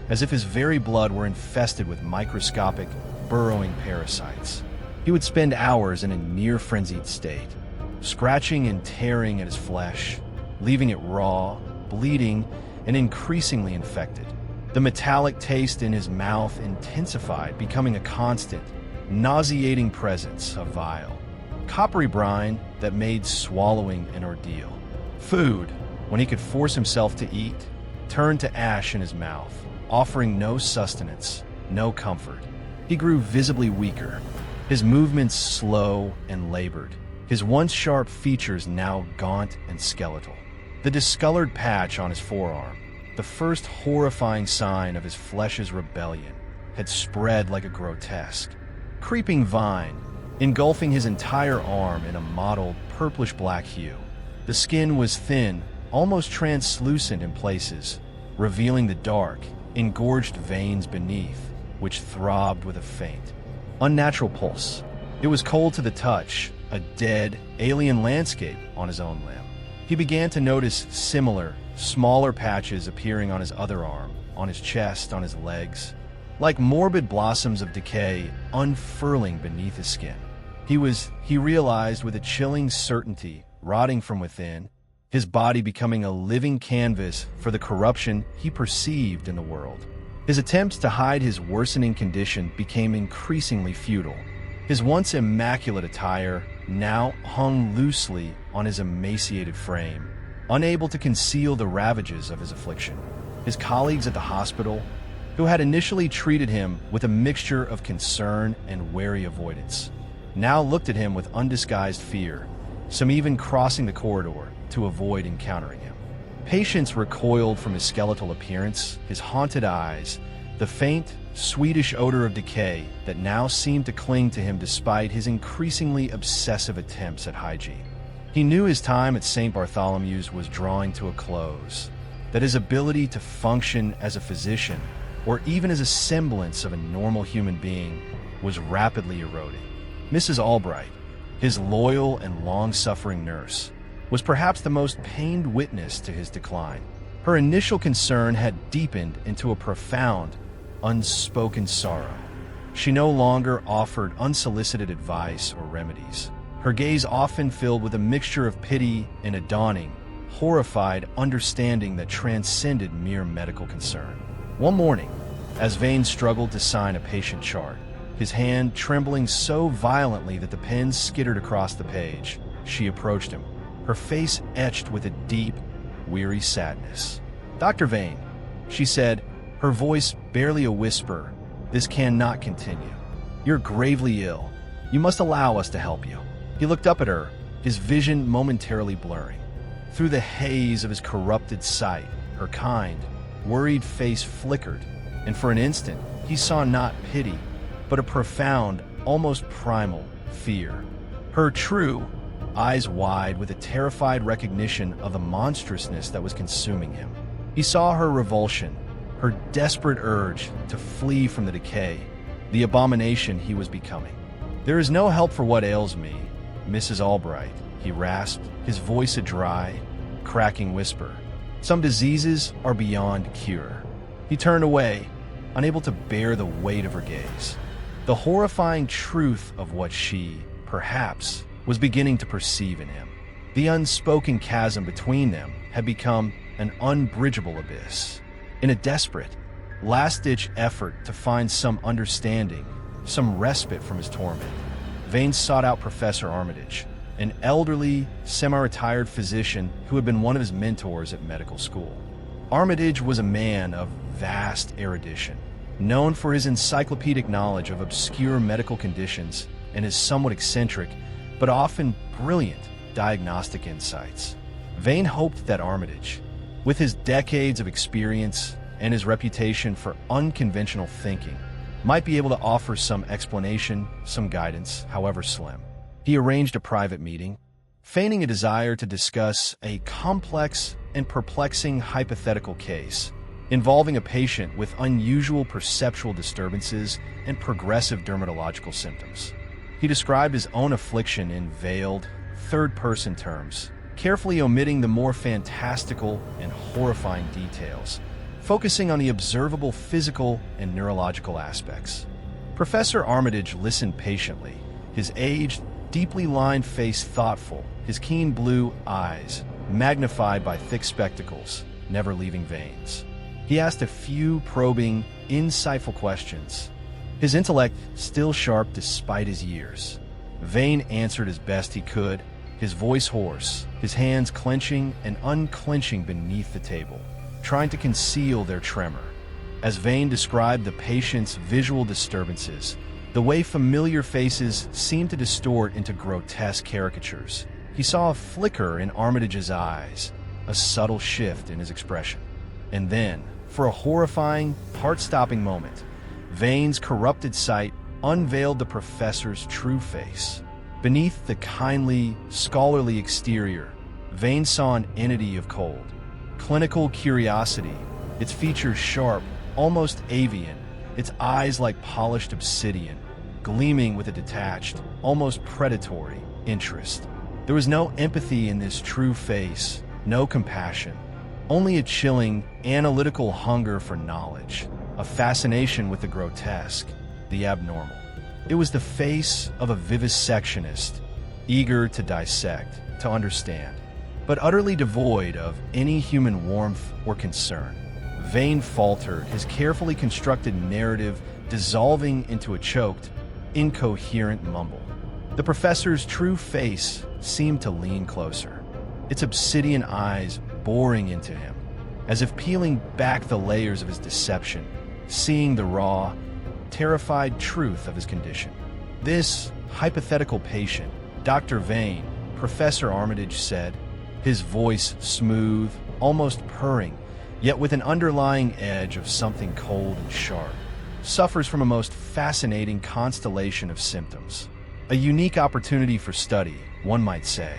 as if his very blood were infested with microscopic, burrowing parasites. He would spend hours in a near-frenzied state, scratching and tearing at his flesh, leaving it raw, bleeding, and increasingly infected. The metallic taste in his mouth intensified, becoming a constant, nauseating presence, a vile, coppery brine that made swallowing an ordeal. Food, when he could force himself to eat, turned to ash in his mouth, offering no sustenance, no comfort. He grew visibly weaker, his movements slow and labored, his once sharp features now gaunt and skeletal. The discolored patch on his forearm, the first horrifying sign of his flesh's rebellion, had spread like a grotesque, creeping vine, engulfing his entire arm in a mottled, purplish-black hue. The skin was thin, almost translucent in places, revealing the dark, engorged veins beneath, which throbbed with a faint, unnatural pulse. It was cold to the touch, a dead, alien landscape on his own limb. He began to notice similar, smaller patches appearing on his other arm, on his chest, on his legs, like morbid blossoms of decay unfurling beneath his skin. He realized with a chilling certainty, rotting from within, his body becoming a living canvas for the corruption he perceived in the world. His attempts to hide his worsening condition became increasingly futile. His once immaculate attire now hung loosely on his emaciated frame, unable to conceal the ravages of his affliction. His colleagues at the hospital, who had initially treated him with a mixture of concern and wary avoidance, now looked at him with undisguised fear, some even crossing the corridor to avoid encountering him. Patients recoiled from his skeletal appearance, his haunted eyes, the faint, sweetish odor of decay that now seemed to cling to him despite his increasingly obsessive attempts at hygiene. He knew his time at St. Bartholomew's was drawing to a close, that his ability to function as a physician, or even as a semblance of a normal human being, was rapidly eroding. Mrs. Albright, his loyal and long-suffering nurse, was perhaps the most pained witness to his decline. Her initial concern had deepened into a profound, unspoken sorrow. She no longer offered unsolicited advice or remedies, her gaze often filled with a mixture of pity and a dawning, horrified understanding that transcended mere medical concern. One morning, as Vane struggled to sign a patient chart, his hand trembling so violently that the pen skittered across the page, she approached him, her face etched with a deep, weary sadness. "Dr. Vane," she said, her voice barely a whisper, "this cannot continue. You're gravely ill. You must allow us to help you." He looked up at her, his vision momentarily blurring. Through the haze of his corrupted sight, her kind, worried face flickered, and for an instant he saw not pity, but a profound, almost primal fear. Her true, eyes wide with a terrified recognition of the monstrousness that was consuming him. He saw her revulsion, her desperate urge to flee from the decay, the abomination he was becoming. "There is no help for what ails me, Mrs. Albright," he rasped, his voice a dry, cracking whisper. "Some diseases are beyond cure." He turned away, unable to bear the weight of her gaze. The horrifying truth of what she, perhaps, was beginning to perceive in him. The unspoken chasm between them had become an unbridgeable abyss. In a desperate, last-ditch effort to find some understanding, some respite from his torment, Vane sought out Professor Armitage, an elderly, semi-retired physician who had been one of his mentors at medical school. Armitage was a man of vast erudition, known for his encyclopedic knowledge of obscure medical conditions and his somewhat eccentric, but often brilliant, diagnostic insights. Vane hoped that Armitage, with his decades of experience and his reputation for unconventional thinking, might be able to offer some explanation, some guidance, however slim. He arranged a private meeting, feigning a desire to discuss a complex and perplexing hypothetical case involving a patient with unusual perceptual disturbances and progressive dermatological symptoms. He described his own affliction in veiled, third-person terms, carefully omitting the more fantastical and horrifying details, focusing on the observable physical and neurological aspects. Professor Armitage listened patiently, his aged, deeply lined face thoughtful, his keen blue eyes magnified by thick spectacles, never leaving Vane's. He asked a few probing, insightful questions, his intellect still sharp despite his years. Vane answered as best he could, his voice hoarse, his hands clenching and unclenching beneath the table, trying to conceal their tremor. As Vane described the patient's visual disturbances, the way familiar faces seemed to distort into grotesque caricatures, he saw a flicker in Armitage's eyes, a subtle shift in his expression. And then, for a horrifying, heart-stopping moment, Vane's corrupted sight unveiled the professor's true face. Beneath the kindly, scholarly exterior, Vane saw an entity of cold, clinical curiosity, its features sharp, almost avian, its eyes like polished obsidian, gleaming with a detached, almost predatory interest. There was no empathy in this true face, no compassion, only a chilling, analytical hunger for knowledge, a fascination with the grotesque, the abnormal. It was the face of a vivisectionist, eager to dissect, to understand, but utterly devoid of any human warmth or concern. Vane faltered, his carefully constructed narrative dissolving into a choked, incoherent mumble. The professor's true face seemed to lean closer, its obsidian eyes boring into him, as if peeling back the layers of his deception, seeing the raw, terrified truth of his condition. This hypothetical patient, Dr. Vane, Professor Armitage said, his voice smooth, almost purring, yet with an underlying edge of something cold and sharp, suffers from a most fascinating constellation of symptoms. A unique opportunity for study, one might say.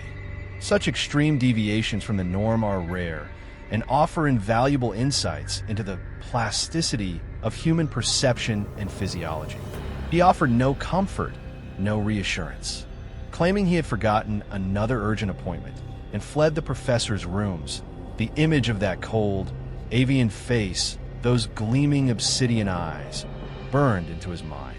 Such extreme deviations from the norm are rare and offer invaluable insights into the plasticity of human perception and physiology. He offered no comfort, no reassurance. Claiming he had forgotten another urgent appointment and fled the professor's rooms, the image of that cold, avian face, those gleaming obsidian eyes, burned into his mind.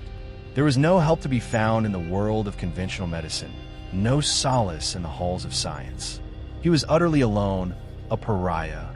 There was no help to be found in the world of conventional medicine, no solace in the halls of science. He was utterly alone, a pariah,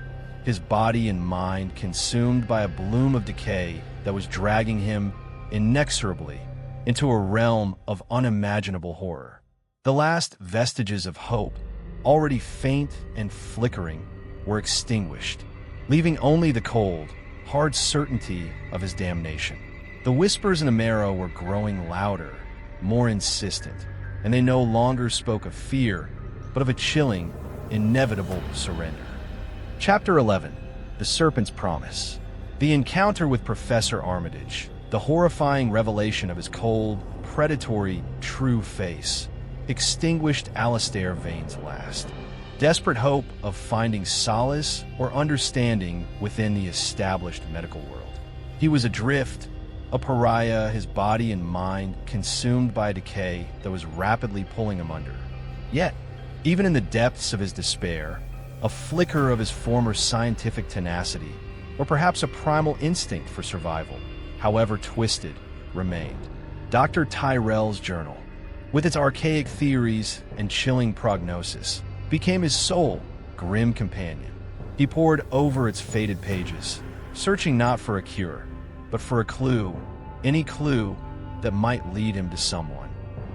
his body and mind consumed by a bloom of decay that was dragging him inexorably into a realm of unimaginable horror. The last vestiges of hope, already faint and flickering, were extinguished, leaving only the cold, hard certainty of his damnation. The whispers in the marrow were growing louder, more insistent, and they no longer spoke of fear, but of a chilling, inevitable surrender. Chapter 11. The Serpent's Promise. The encounter with Professor Armitage, the horrifying revelation of his cold, predatory, true face, extinguished Alistair Vane's last desperate hope of finding solace or understanding within the established medical world. He was adrift, a pariah, his body and mind consumed by a decay that was rapidly pulling him under. Yet, even in the depths of his despair, a flicker of his former scientific tenacity, or perhaps a primal instinct for survival, however twisted, remained. Dr. Tyrell's journal, with its archaic theories and chilling prognosis, became his sole, grim companion. He pored over its faded pages, searching not for a cure, but for a clue, any clue that might lead him to someone,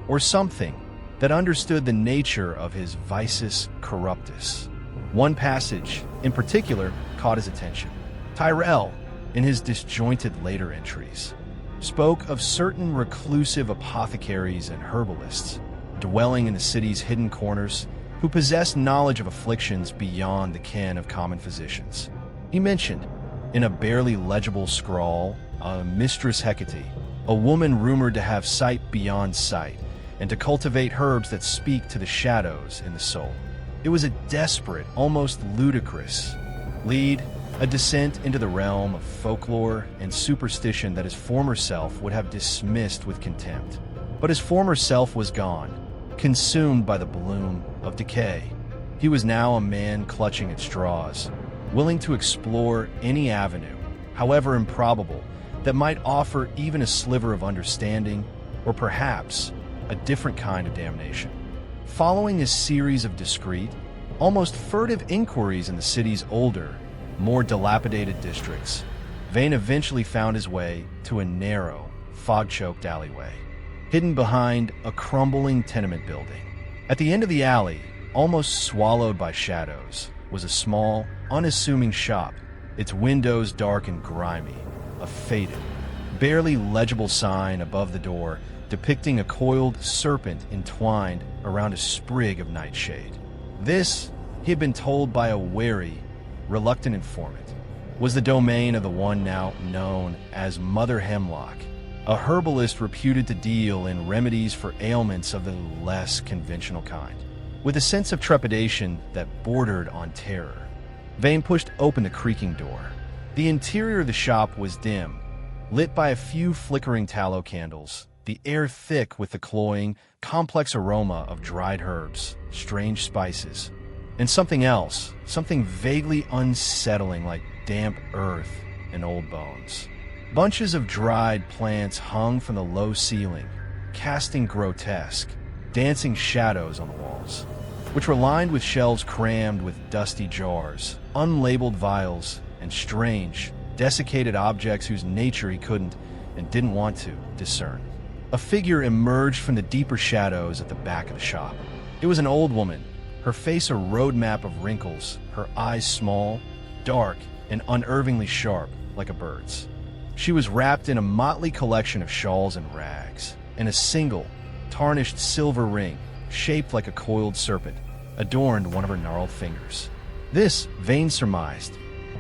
or something that understood the nature of his visus corruptus. One passage, in particular, caught his attention. Tyrell, in his disjointed later entries, spoke of certain reclusive apothecaries and herbalists dwelling in the city's hidden corners who possessed knowledge of afflictions beyond the ken of common physicians. He mentioned, in a barely legible scrawl, a Mistress Hecate, a woman rumored to have sight beyond sight and to cultivate herbs that speak to the shadows in the soul. It was a desperate, almost ludicrous lead, a descent into the realm of folklore and superstition that his former self would have dismissed with contempt. But his former self was gone, consumed by the bloom of decay. He was now a man clutching at straws, willing to explore any avenue, however improbable, that might offer even a sliver of understanding, or perhaps a different kind of damnation. Following a series of discreet, almost furtive inquiries in the city's older, more dilapidated districts, Vane eventually found his way to a narrow, fog-choked alleyway, hidden behind a crumbling tenement building. At the end of the alley, almost swallowed by shadows, was a small, unassuming shop, its windows dark and grimy, a faded, barely legible sign above the door depicting a coiled serpent entwined around a sprig of nightshade. This, he had been told by a wary, reluctant informant, was the domain of the one now known as Mother Hemlock, a herbalist reputed to deal in remedies for ailments of the less conventional kind. With a sense of trepidation that bordered on terror, Vane pushed open the creaking door. The interior of the shop was dim, lit by a few flickering tallow candles, the air thick with the cloying, complex aroma of dried herbs, strange spices, and something else, something vaguely unsettling like damp earth and old bones. Bunches of dried plants hung from the low ceiling, casting grotesque, dancing shadows on the walls, which were lined with shelves crammed with dusty jars, unlabeled vials, and strange, desiccated objects whose nature he couldn't and didn't want to discern. A figure emerged from the deeper shadows at the back of the shop. It was an old woman, her face a roadmap of wrinkles, her eyes small, dark, and unnervingly sharp like a bird's. She was wrapped in a motley collection of shawls and rags, and a single, tarnished silver ring, shaped like a coiled serpent, adorned one of her gnarled fingers. This, Vane surmised,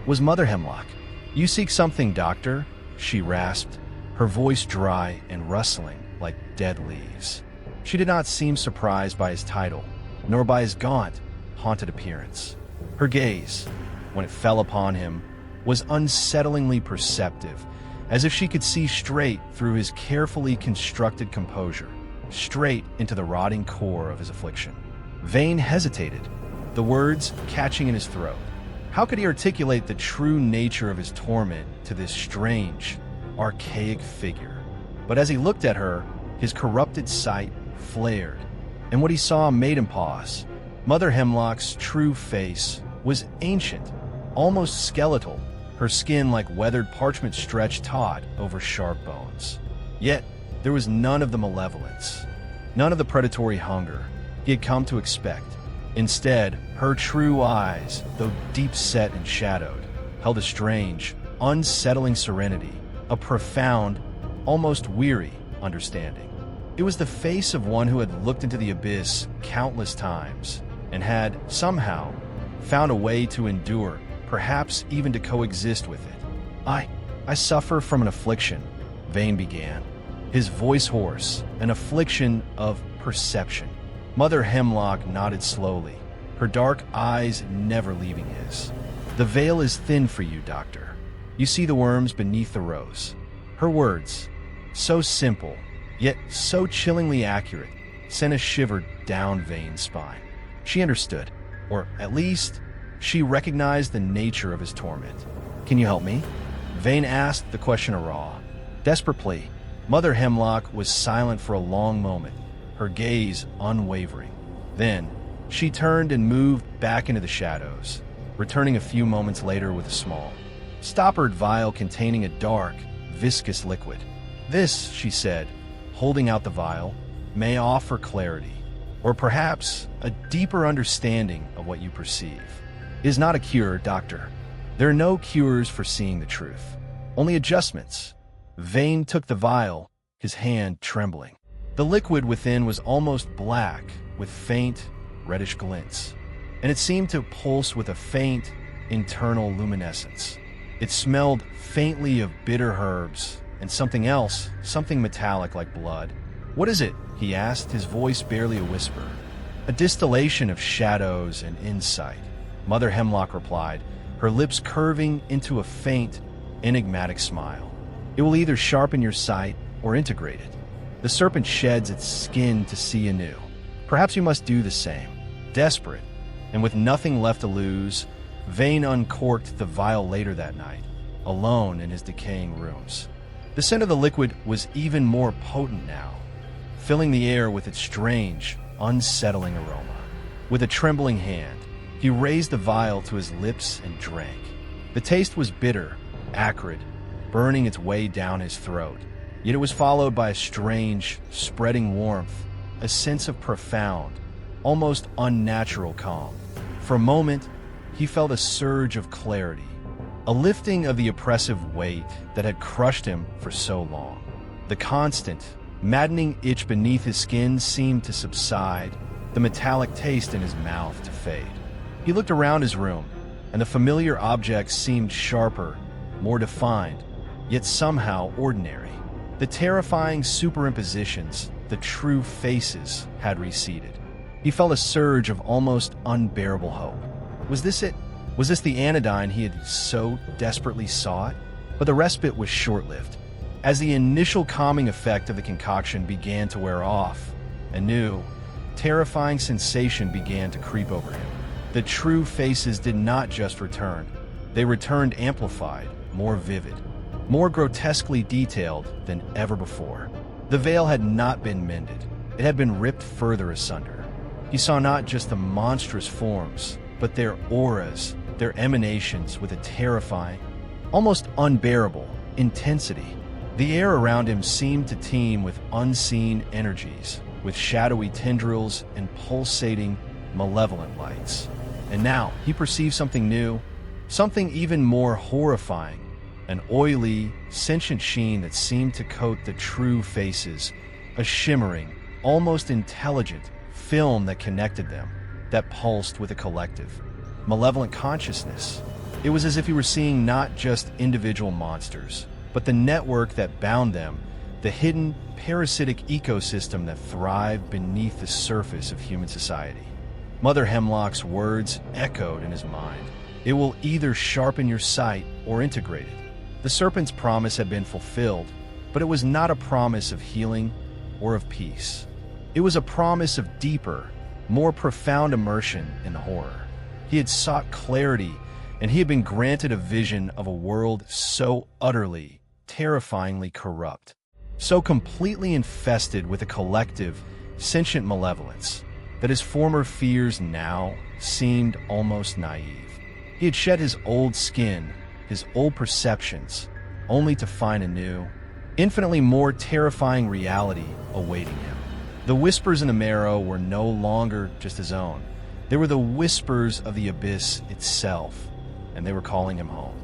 was Mother Hemlock. "You seek something, Doctor?" she rasped, her voice dry and rustling like dead leaves. She did not seem surprised by his title, nor by his gaunt, haunted appearance. Her gaze, when it fell upon him, was unsettlingly perceptive, as if she could see straight through his carefully constructed composure, straight into the rotting core of his affliction. Vane hesitated, the words catching in his throat. How could he articulate the true nature of his torment to this strange, archaic figure? But as he looked at her, his corrupted sight flared, and what he saw made him pause. Mother Hemlock's true face was ancient, almost skeletal, her skin like weathered parchment stretched taut over sharp bones. Yet, there was none of the malevolence, none of the predatory hunger he had come to expect. Instead, her true eyes, though deep-set and shadowed, held a strange, unsettling serenity, a profound, almost weary understanding. It was the face of one who had looked into the abyss countless times and had, somehow, found a way to endure, perhaps even to coexist with it. I suffer from an affliction," Vane began, his voice hoarse, an affliction of perception. Mother Hemlock nodded slowly, her dark eyes never leaving his. "The veil is thin for you, Doctor. You see the worms beneath the rose." Her words, so simple, yet so chillingly accurate, sent a shiver down Vane's spine. She understood, or at least, she recognized the nature of his torment. "Can you help me?" Vane asked the question raw. Desperate plea. Mother Hemlock was silent for a long moment, her gaze unwavering. Then, she turned and moved back into the shadows, returning a few moments later with a small, stoppered vial containing a dark, viscous liquid. "This," she said, holding out the vial, "may offer clarity, or perhaps a deeper understanding of what you perceive. It is not a cure, Doctor. There are no cures for seeing the truth, only adjustments." Vane took the vial, his hand trembling. The liquid within was almost black, with faint, reddish glints, and it seemed to pulse with a faint, internal luminescence. It smelled faintly of bitter herbs and something else, something metallic like blood. "What is it?" he asked, his voice barely a whisper. "A distillation of shadows and insight," Mother Hemlock replied, her lips curving into a faint, enigmatic smile. "It will either sharpen your sight or integrate it. The serpent sheds its skin to see anew. Perhaps you must do the same." Desperate, and with nothing left to lose, Vane uncorked the vial later that night, alone in his decaying rooms. The scent of the liquid was even more potent now, filling the air with its strange, unsettling aroma. With a trembling hand, he raised the vial to his lips and drank. The taste was bitter, acrid, burning its way down his throat, yet it was followed by a strange, spreading warmth, a sense of profound, almost unnatural calm. For a moment, he felt a surge of clarity, a lifting of the oppressive weight that had crushed him for so long. The constant, maddening itch beneath his skin seemed to subside, the metallic taste in his mouth to fade. He looked around his room, and the familiar objects seemed sharper, more defined, yet somehow ordinary. The terrifying superimpositions, the true faces, had receded. He felt a surge of almost unbearable hope. Was this it? Was this the anodyne he had so desperately sought? But the respite was short-lived. As the initial calming effect of the concoction began to wear off, a new, terrifying sensation began to creep over him. The true faces did not just return. They returned amplified, more vivid, more grotesquely detailed than ever before. The veil had not been mended. It had been ripped further asunder. He saw not just the monstrous forms, but their auras, their emanations with a terrifying, almost unbearable intensity. The air around him seemed to teem with unseen energies, with shadowy tendrils and pulsating, malevolent lights. And now he perceived something new, something even more horrifying, an oily, sentient sheen that seemed to coat the true faces, a shimmering, almost intelligent film that connected them, that pulsed with a collective, malevolent consciousness. It was as if he were seeing not just individual monsters, but the network that bound them, the hidden, parasitic ecosystem that thrived beneath the surface of human society. Mother Hemlock's words echoed in his mind. It will either sharpen your sight or integrate it. The serpent's promise had been fulfilled, but it was not a promise of healing or of peace. It was a promise of deeper, more profound immersion in the horror. He had sought clarity, and he had been granted a vision of a world so utterly, terrifyingly corrupt, so completely infested with a collective, sentient malevolence, that his former fears now seemed almost naive. He had shed his old skin, his old perceptions, only to find a new, infinitely more terrifying reality awaiting him. The whispers in the marrow were no longer just his own. They were the whispers of the abyss itself, and they were calling him home.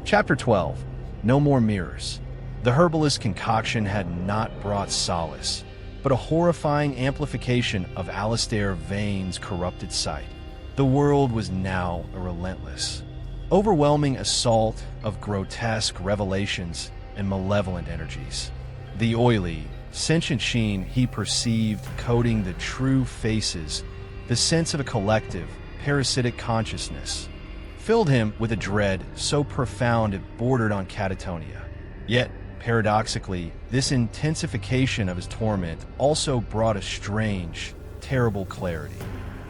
Chapter 12. No More Mirrors. The herbalist concoction had not brought solace, but a horrifying amplification of Alistair Vane's corrupted sight. The world was now a relentless, overwhelming assault of grotesque revelations and malevolent energies. The oily, sentient sheen he perceived coating the true faces, the sense of a collective, parasitic consciousness, filled him with a dread so profound it bordered on catatonia. Yet, paradoxically, this intensification of his torment also brought a strange, terrible clarity.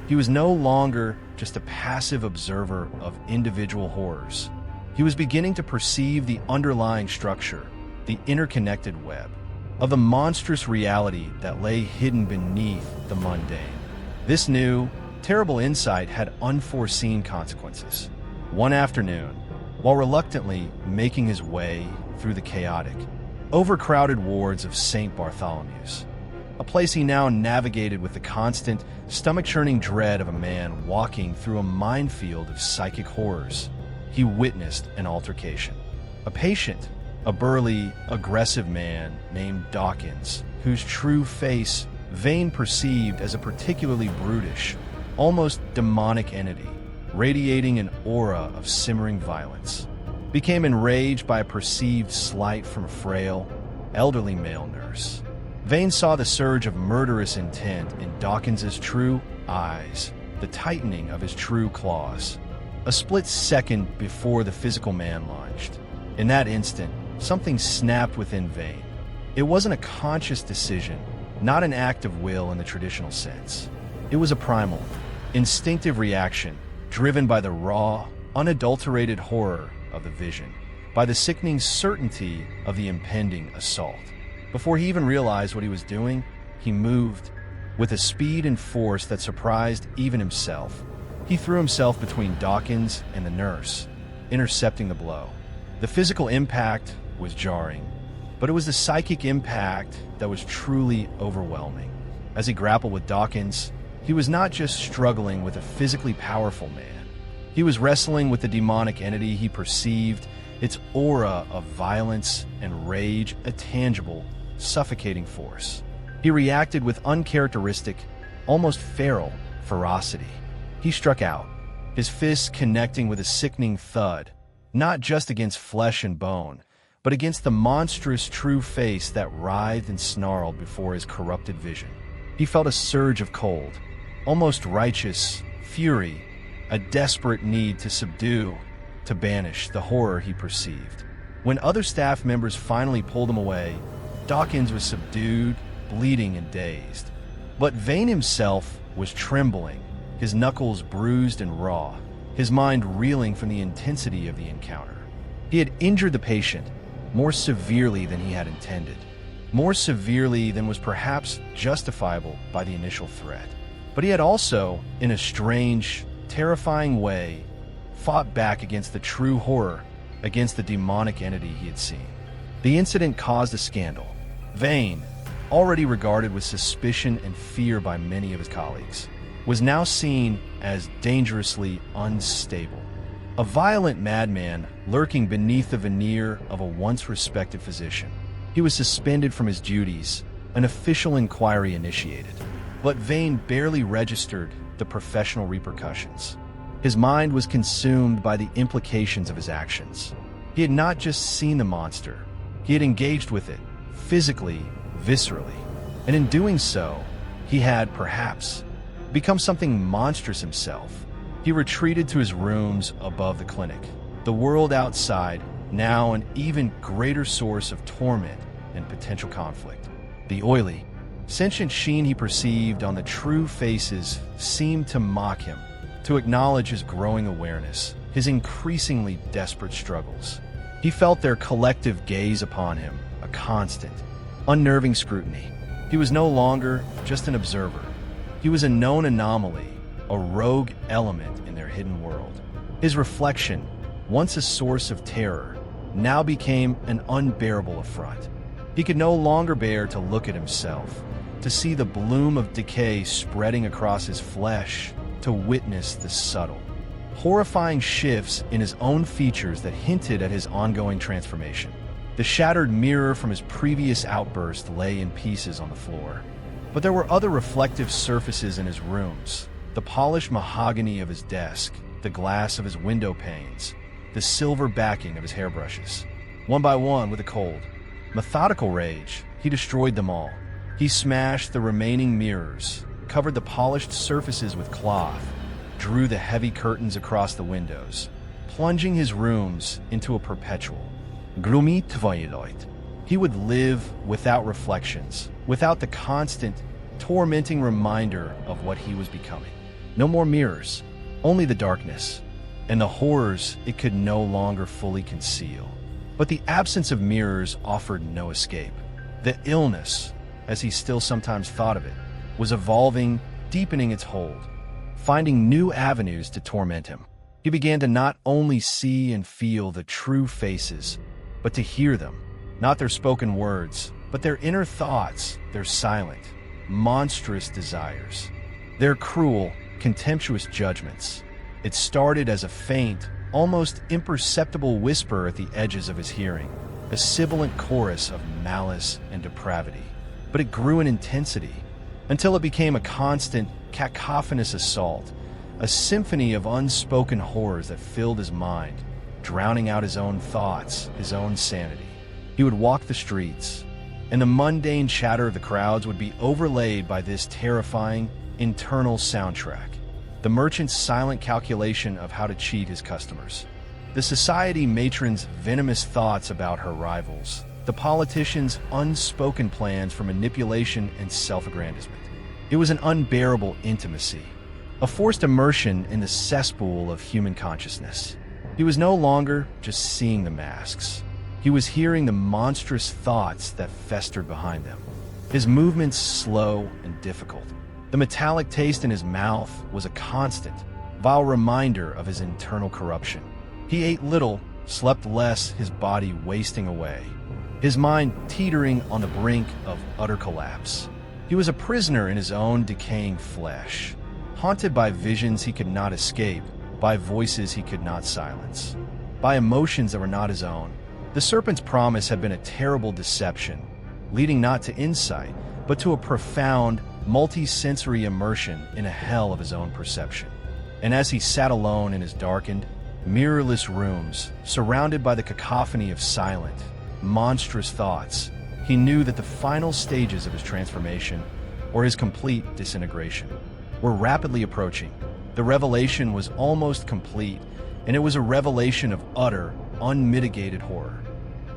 He was no longer just a passive observer of individual horrors. He was beginning to perceive the underlying structure, the interconnected web, of the monstrous reality that lay hidden beneath the mundane. This new, terrible insight had unforeseen consequences. One afternoon, while reluctantly making his way through the chaotic, overcrowded wards of St. Bartholomew's, a place he now navigated with the constant, stomach-churning dread of a man walking through a minefield of psychic horrors, he witnessed an altercation. A patient, a burly, aggressive man named Dawkins, whose true face Vane perceived as a particularly brutish, almost demonic entity, radiating an aura of simmering violence, became enraged by a perceived slight from a frail, elderly male nurse. Vane saw the surge of murderous intent in Dawkins's true eyes, the tightening of his true claws. A split second before the physical man lunged. In that instant, something snapped within Vane. It wasn't a conscious decision, not an act of will in the traditional sense. It was a primal, instinctive reaction driven by the raw, unadulterated horror of the vision, by the sickening certainty of the impending assault. Before he even realized what he was doing, he moved with a speed and force that surprised even himself. He threw himself between Dawkins and the nurse, intercepting the blow. The physical impact was jarring, but it was the psychic impact that was truly overwhelming. As he grappled with Dawkins, he was not just struggling with a physically powerful man. He was wrestling with the demonic entity he perceived, its aura of violence and rage, a tangible, suffocating force. He reacted with uncharacteristic, almost feral ferocity. He struck out, his fists connecting with a sickening thud, not just against flesh and bone, but against the monstrous true face that writhed and snarled before his corrupted vision. He felt a surge of cold, almost righteous, fury a desperate need to subdue, to banish the horror he perceived. When other staff members finally pulled him away, Dawkins was subdued, bleeding and dazed. But Vane himself was trembling, his knuckles bruised and raw, his mind reeling from the intensity of the encounter. He had injured the patient more severely than he had intended, more severely than was perhaps justifiable by the initial threat. But he had also, in a strange, terrifying way, fought back against the true horror, against the demonic entity he had seen. The incident caused a scandal. Vane, already regarded with suspicion and fear by many of his colleagues, was now seen as dangerously unstable. A violent madman lurking beneath the veneer of a once respected physician. He was suspended from his duties, an official inquiry initiated. But Vane barely registered the professional repercussions. His mind was consumed by the implications of his actions. He had not just seen the monster, he had engaged with it, physically, viscerally. And in doing so, he had, perhaps, become something monstrous himself. He retreated to his rooms above the clinic. The world outside, now an even greater source of torment and potential conflict. The oily, sentient sheen he perceived on the true faces seemed to mock him, to acknowledge his growing awareness, his increasingly desperate struggles. He felt their collective gaze upon him, a constant, unnerving scrutiny. He was no longer just an observer. He was a known anomaly, a rogue element in their hidden world. His reflection, once a source of terror, now became an unbearable affront. He could no longer bear to look at himself, to see the bloom of decay spreading across his flesh, to witness the subtle, horrifying shifts in his own features that hinted at his ongoing transformation. The shattered mirror from his previous outburst lay in pieces on the floor. But there were other reflective surfaces in his rooms, the polished mahogany of his desk, the glass of his window panes, the silver backing of his hairbrushes. One by one, with a cold, methodical rage, he destroyed them all. He smashed the remaining mirrors, covered the polished surfaces with cloth, drew the heavy curtains across the windows, plunging his rooms into a perpetual, gloomy twilight. He would live without reflections, without the constant, tormenting reminder of what he was becoming. No more mirrors, only the darkness, and the horrors it could no longer fully conceal. But the absence of mirrors offered no escape. The illness, as he still sometimes thought of it, was evolving, deepening its hold, finding new avenues to torment him. He began to not only see and feel the true faces, but to hear them, not their spoken words, but their inner thoughts, their silent, monstrous desires, their cruel, contemptuous judgments. It started as a faint, almost imperceptible whisper at the edges of his hearing, a sibilant chorus of malice and depravity. But it grew in intensity, until it became a constant, cacophonous assault, a symphony of unspoken horrors that filled his mind, drowning out his own thoughts, his own sanity. He would walk the streets, and the mundane chatter of the crowds would be overlaid by this terrifying, internal soundtrack. The merchant's silent calculation of how to cheat his customers. The society matron's venomous thoughts about her rivals. The politician's unspoken plans for manipulation and self-aggrandizement. It was an unbearable intimacy, a forced immersion in the cesspool of human consciousness. He was no longer just seeing the masks. He was hearing the monstrous thoughts that festered behind them. His movements slow and difficult. The metallic taste in his mouth was a constant, vile reminder of his internal corruption. He ate little, slept less, his body wasting away, his mind teetering on the brink of utter collapse. He was a prisoner in his own decaying flesh, haunted by visions he could not escape, by voices he could not silence, by emotions that were not his own. The serpent's promise had been a terrible deception, leading not to insight, but to a profound, multi-sensory immersion in a hell of his own perception. And as he sat alone in his darkened, mirrorless rooms, surrounded by the cacophony of silent, monstrous thoughts, he knew that the final stages of his transformation, or his complete disintegration, were rapidly approaching. The revelation was almost complete, and it was a revelation of utter, unmitigated horror.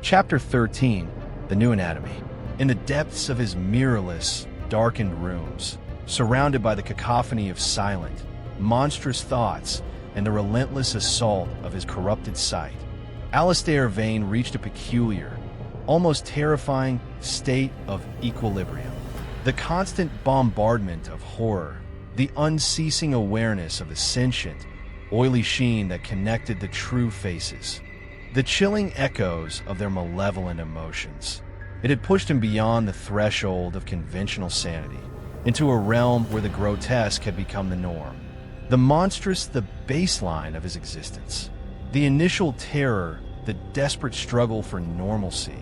Chapter 13, The New Anatomy. In the depths of his mirrorless, darkened rooms, surrounded by the cacophony of silent, monstrous thoughts and the relentless assault of his corrupted sight, Alistair Vane reached a peculiar, almost terrifying state of equilibrium. The constant bombardment of horror, the unceasing awareness of the sentient, oily sheen that connected the true faces, the chilling echoes of their malevolent emotions. It had pushed him beyond the threshold of conventional sanity, into a realm where the grotesque had become the norm, the monstrous the baseline of his existence. The initial terror, the desperate struggle for normalcy,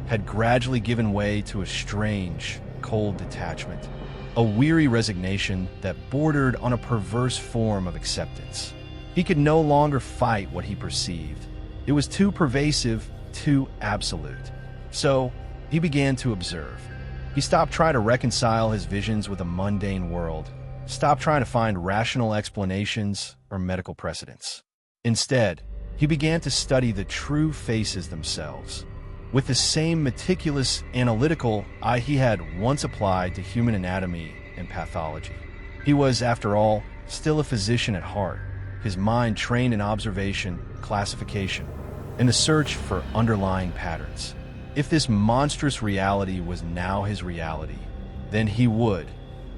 had gradually given way to a strange, cold detachment, a weary resignation that bordered on a perverse form of acceptance. He could no longer fight what he perceived. It was too pervasive, too absolute. So, he began to observe. He stopped trying to reconcile his visions with a mundane world, stopped trying to find rational explanations or medical precedents. Instead, he began to study the true faces themselves, with the same meticulous, analytical eye he had once applied to human anatomy and pathology. He was, after all, still a physician at heart, his mind trained in observation, classification, and the search for underlying patterns. If this monstrous reality was now his reality, then he would,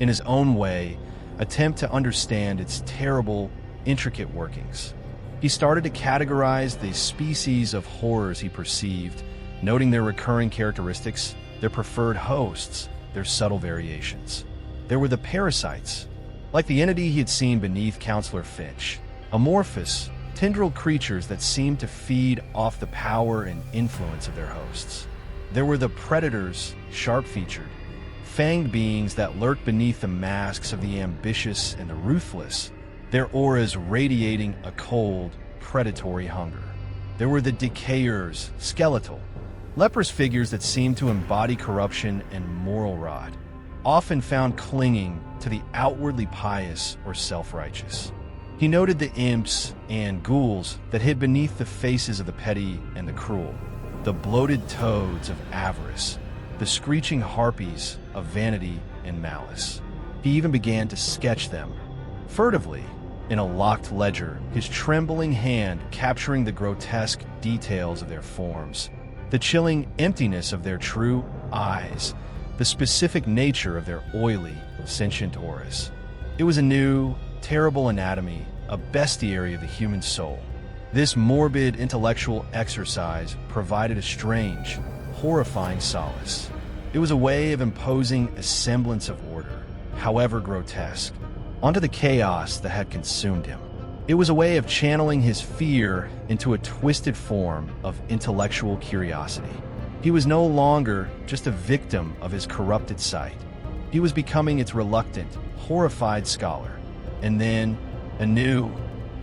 in his own way, attempt to understand its terrible, intricate workings. He started to categorize the species of horrors he perceived, noting their recurring characteristics, their preferred hosts, their subtle variations. There were the parasites, like the entity he had seen beneath Counselor Finch, amorphous, tendril creatures that seemed to feed off the power and influence of their hosts. There were the predators, sharp-featured, fanged beings that lurked beneath the masks of the ambitious and the ruthless, their auras radiating a cold, predatory hunger. There were the decayers, skeletal, leprous figures that seemed to embody corruption and moral rot, often found clinging to the outwardly pious or self-righteous. He noted the imps and ghouls that hid beneath the faces of the petty and the cruel, the bloated toads of avarice, the screeching harpies of vanity and malice. He even began to sketch them, furtively, in a locked ledger, his trembling hand capturing the grotesque details of their forms, the chilling emptiness of their true eyes, the specific nature of their oily, sentient auras. It was a new, terrible anatomy, a bestiary of the human soul. This morbid intellectual exercise provided a strange, horrifying solace. It was a way of imposing a semblance of order, however grotesque, onto the chaos that had consumed him. It was a way of channeling his fear into a twisted form of intellectual curiosity. He was no longer just a victim of his corrupted sight. He was becoming its reluctant, horrified scholar. And then, a new,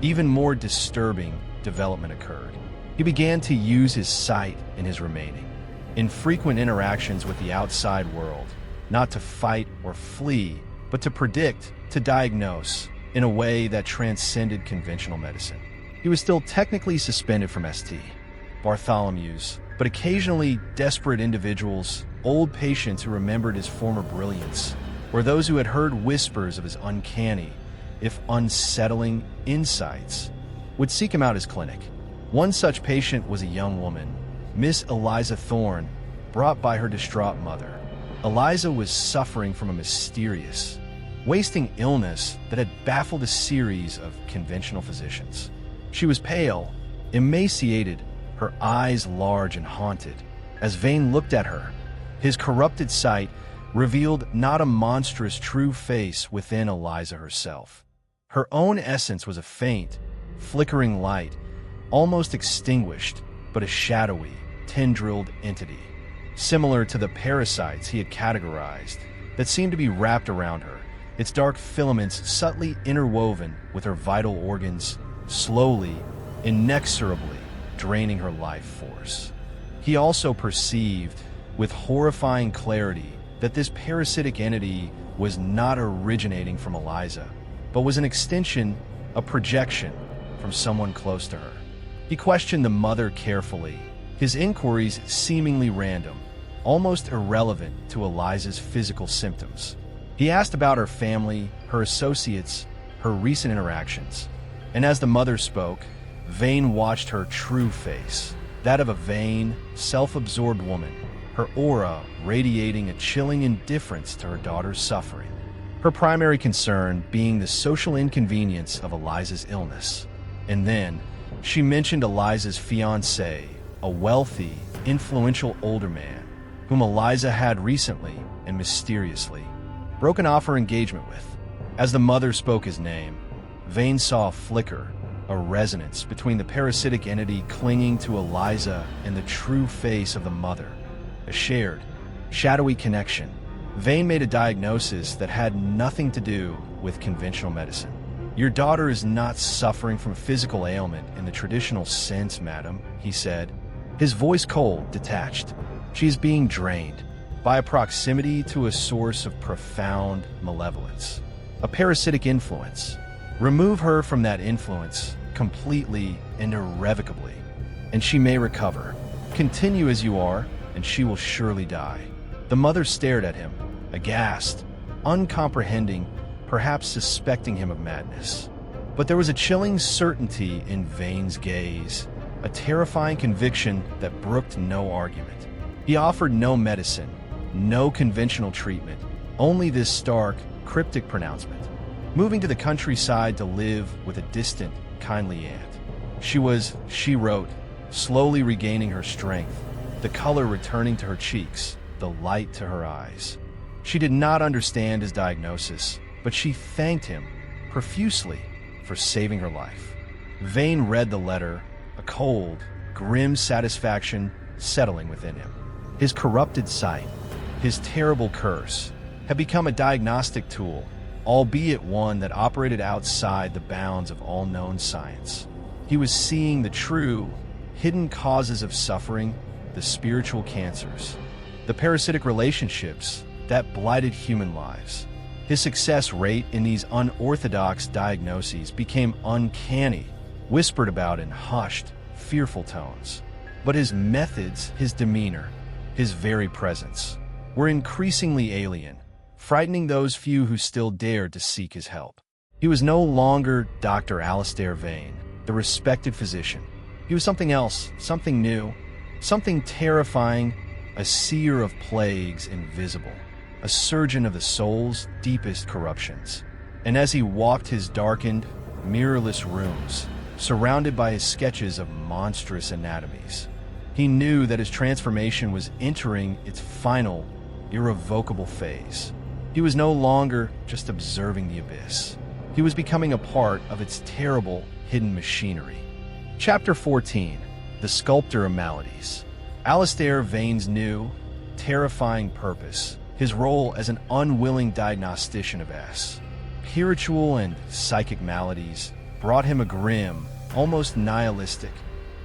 even more disturbing development occurred. He began to use his sight in his remaining, infrequent interactions with the outside world, not to fight or flee, but to predict, to diagnose, in a way that transcended conventional medicine. He was still technically suspended from St. Bartholomew's, but occasionally desperate individuals, old patients who remembered his former brilliance, or those who had heard whispers of his uncanny, if unsettling, insights, would seek him out his clinic. One such patient was a young woman, Miss Eliza Thorne, brought by her distraught mother. Eliza was suffering from a mysterious, wasting illness that had baffled a series of conventional physicians. She was pale, emaciated, her eyes large and haunted. As Vane looked at her, his corrupted sight revealed not a monstrous true face within Eliza herself. Her own essence was a faint, flickering light, almost extinguished, but a shadowy, tendriled entity, similar to the parasites he had categorized, that seemed to be wrapped around her, its dark filaments subtly interwoven with her vital organs, slowly, inexorably draining her life force. He also perceived, with horrifying clarity, that this parasitic entity was not originating from Eliza, but was an extension a projection from someone close to her. He questioned the mother carefully, his inquiries seemingly random, almost irrelevant to Eliza's physical symptoms. He asked about her family, her associates, her recent interactions. And as the mother spoke, Vane watched her true face, that of a vain, self-absorbed woman, her aura radiating a chilling indifference to her daughter's suffering. Her primary concern being the social inconvenience of Eliza's illness. And then, she mentioned Eliza's fiancé, a wealthy, influential older man, whom Eliza had recently and mysteriously broken off her engagement with. As the mother spoke his name, Vane saw a flicker, a resonance between the parasitic entity clinging to Eliza and the true face of the mother. A shared, shadowy connection. Vane made a diagnosis that had nothing to do with conventional medicine. "Your daughter is not suffering from physical ailment in the traditional sense, madam," he said, his voice cold, detached. "She is being drained by a proximity to a source of profound malevolence, a parasitic influence. Remove her from that influence completely and irrevocably, and she may recover. Continue as you are, and she will surely die." The mother stared at him, aghast, uncomprehending, perhaps suspecting him of madness. But there was a chilling certainty in Vane's gaze, a terrifying conviction that brooked no argument. He offered no medicine, no conventional treatment, only this stark, cryptic pronouncement. Moving to the countryside to live with a distant, kindly aunt. She wrote, slowly regaining her strength, the color returning to her cheeks, the light to her eyes. She did not understand his diagnosis, but she thanked him profusely for saving her life. Vane read the letter, a cold, grim satisfaction settling within him. His corrupted sight, his terrible curse, had become a diagnostic tool, albeit one that operated outside the bounds of all known science. He was seeing the true, hidden causes of suffering, the spiritual cancers, the parasitic relationships that blighted human lives. His success rate in these unorthodox diagnoses became uncanny, whispered about in hushed, fearful tones. But his methods, his demeanor, his very presence were increasingly alien, frightening those few who still dared to seek his help. He was no longer Dr. Alistair Vane, the respected physician. He was something else, something new, something terrifying, a seer of plagues invisible, a surgeon of the soul's deepest corruptions. And as he walked his darkened, mirrorless rooms, surrounded by his sketches of monstrous anatomies, he knew that his transformation was entering its final, irrevocable phase. He was no longer just observing the abyss. He was becoming a part of its terrible, hidden machinery. Chapter 14. The Sculptor of Maladies. Alistair Vane's new, terrifying purpose, his role as an unwilling diagnostician of spiritual and psychic maladies, brought him a grim, almost nihilistic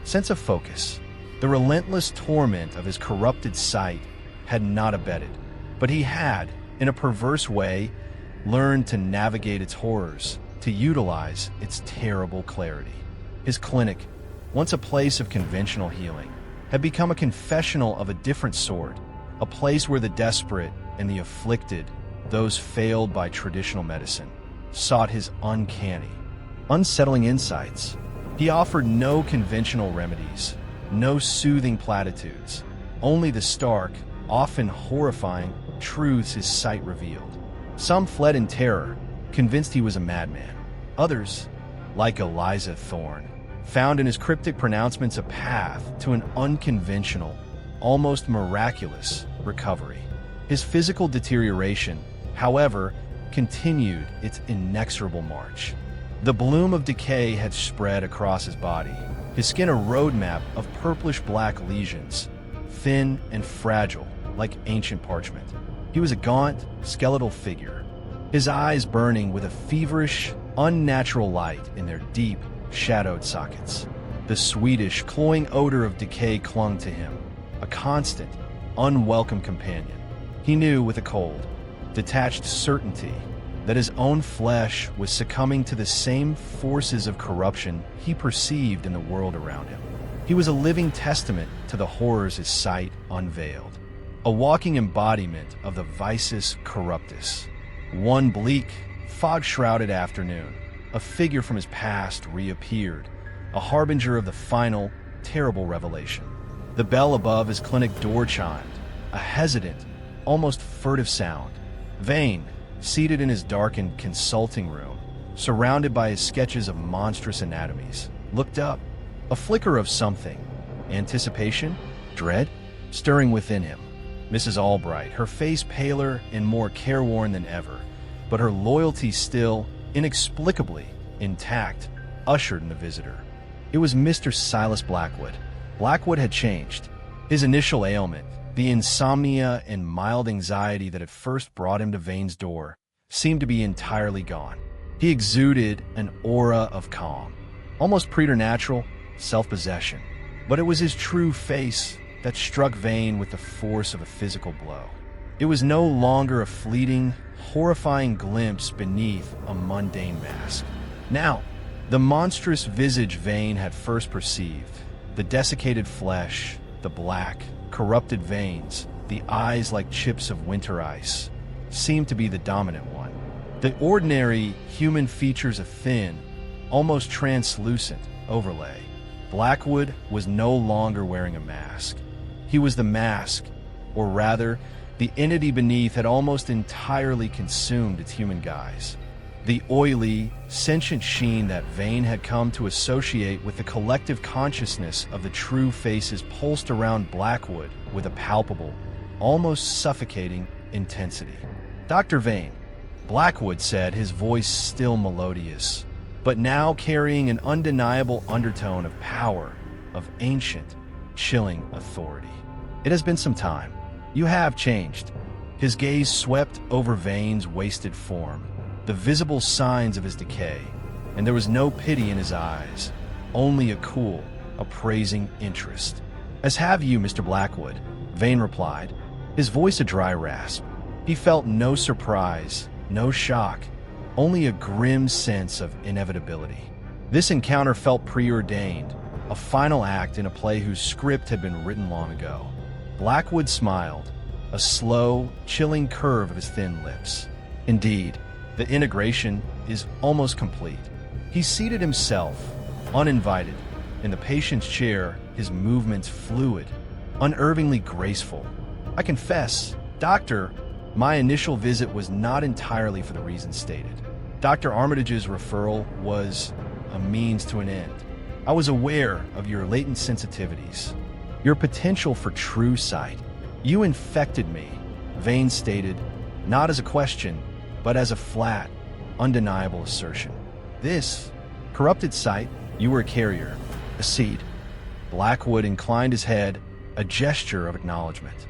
sense of focus. The relentless torment of his corrupted sight had not abated, but he had, in a perverse way, learned to navigate its horrors, to utilize its terrible clarity. His clinic, once a place of conventional healing, had become a confessional of a different sort, a place where the desperate and the afflicted, those failed by traditional medicine, sought his uncanny, unsettling insights. He offered no conventional remedies, no soothing platitudes, only the stark, often horrifying, truths his sight revealed. Some fled in terror, convinced he was a madman. Others, like Eliza Thorne, found in his cryptic pronouncements a path to an unconventional, almost miraculous recovery. His physical deterioration, however, continued its inexorable march. The bloom of decay had spread across his body, his skin a roadmap of purplish-black lesions, thin and fragile like ancient parchment. He was a gaunt, skeletal figure, his eyes burning with a feverish, unnatural light in their deep, shadowed sockets. The sweetish, cloying odor of decay clung to him, a constant, unwelcome companion. He knew with a cold, detached certainty that his own flesh was succumbing to the same forces of corruption he perceived in the world around him. He was a living testament to the horrors his sight unveiled, a walking embodiment of the vices corruptus. One bleak, fog-shrouded afternoon, a figure from his past reappeared, a harbinger of the final, terrible revelation. The bell above his clinic door chimed, a hesitant, almost furtive sound. Vane, seated in his darkened consulting room, surrounded by his sketches of monstrous anatomies, looked up, a flicker of something, anticipation, dread, stirring within him. Mrs. Albright, her face paler and more careworn than ever, but her loyalty still, inexplicably, intact, ushered in the visitor. It was Mr. Silas Blackwood. Blackwood had changed. His initial ailment, the insomnia and mild anxiety that had first brought him to Vane's door, seemed to be entirely gone. He exuded an aura of calm, almost preternatural self-possession. But it was his true face that struck Vane with the force of a physical blow. It was no longer a fleeting, horrifying glimpse beneath a mundane mask. Now, the monstrous visage Vane had first perceived, the desiccated flesh, the black, corrupted veins, the eyes like chips of winter ice, seemed to be the dominant one. The ordinary human features a thin, almost translucent overlay. Blackwood was no longer wearing a mask. He was the mask, or rather, the entity beneath had almost entirely consumed its human guise. The oily, sentient sheen that Vane had come to associate with the collective consciousness of the true faces pulsed around Blackwood with a palpable, almost suffocating intensity. "Dr. Vane," Blackwood said, his voice still melodious, but now carrying an undeniable undertone of power, of ancient, chilling authority. "It has been some time. You have changed." His gaze swept over Vane's wasted form, the visible signs of his decay, and there was no pity in his eyes, only a cool, appraising interest. "As have you, Mr. Blackwood," Vane replied, his voice a dry rasp. He felt no surprise, no shock, only a grim sense of inevitability. This encounter felt preordained, a final act in a play whose script had been written long ago. Blackwood smiled, a slow, chilling curve of his thin lips. "Indeed, the integration is almost complete." He seated himself, uninvited, in the patient's chair, his movements fluid, unnervingly graceful. "I confess, Doctor, my initial visit was not entirely for the reasons stated. Dr. Armitage's referral was a means to an end. I was aware of your latent sensitivities, your potential for true sight. You infected me," Vane stated, not as a question, but as a flat, undeniable assertion. "This corrupted sight, you were a carrier, a seed." Blackwood inclined his head, a gesture of acknowledgement.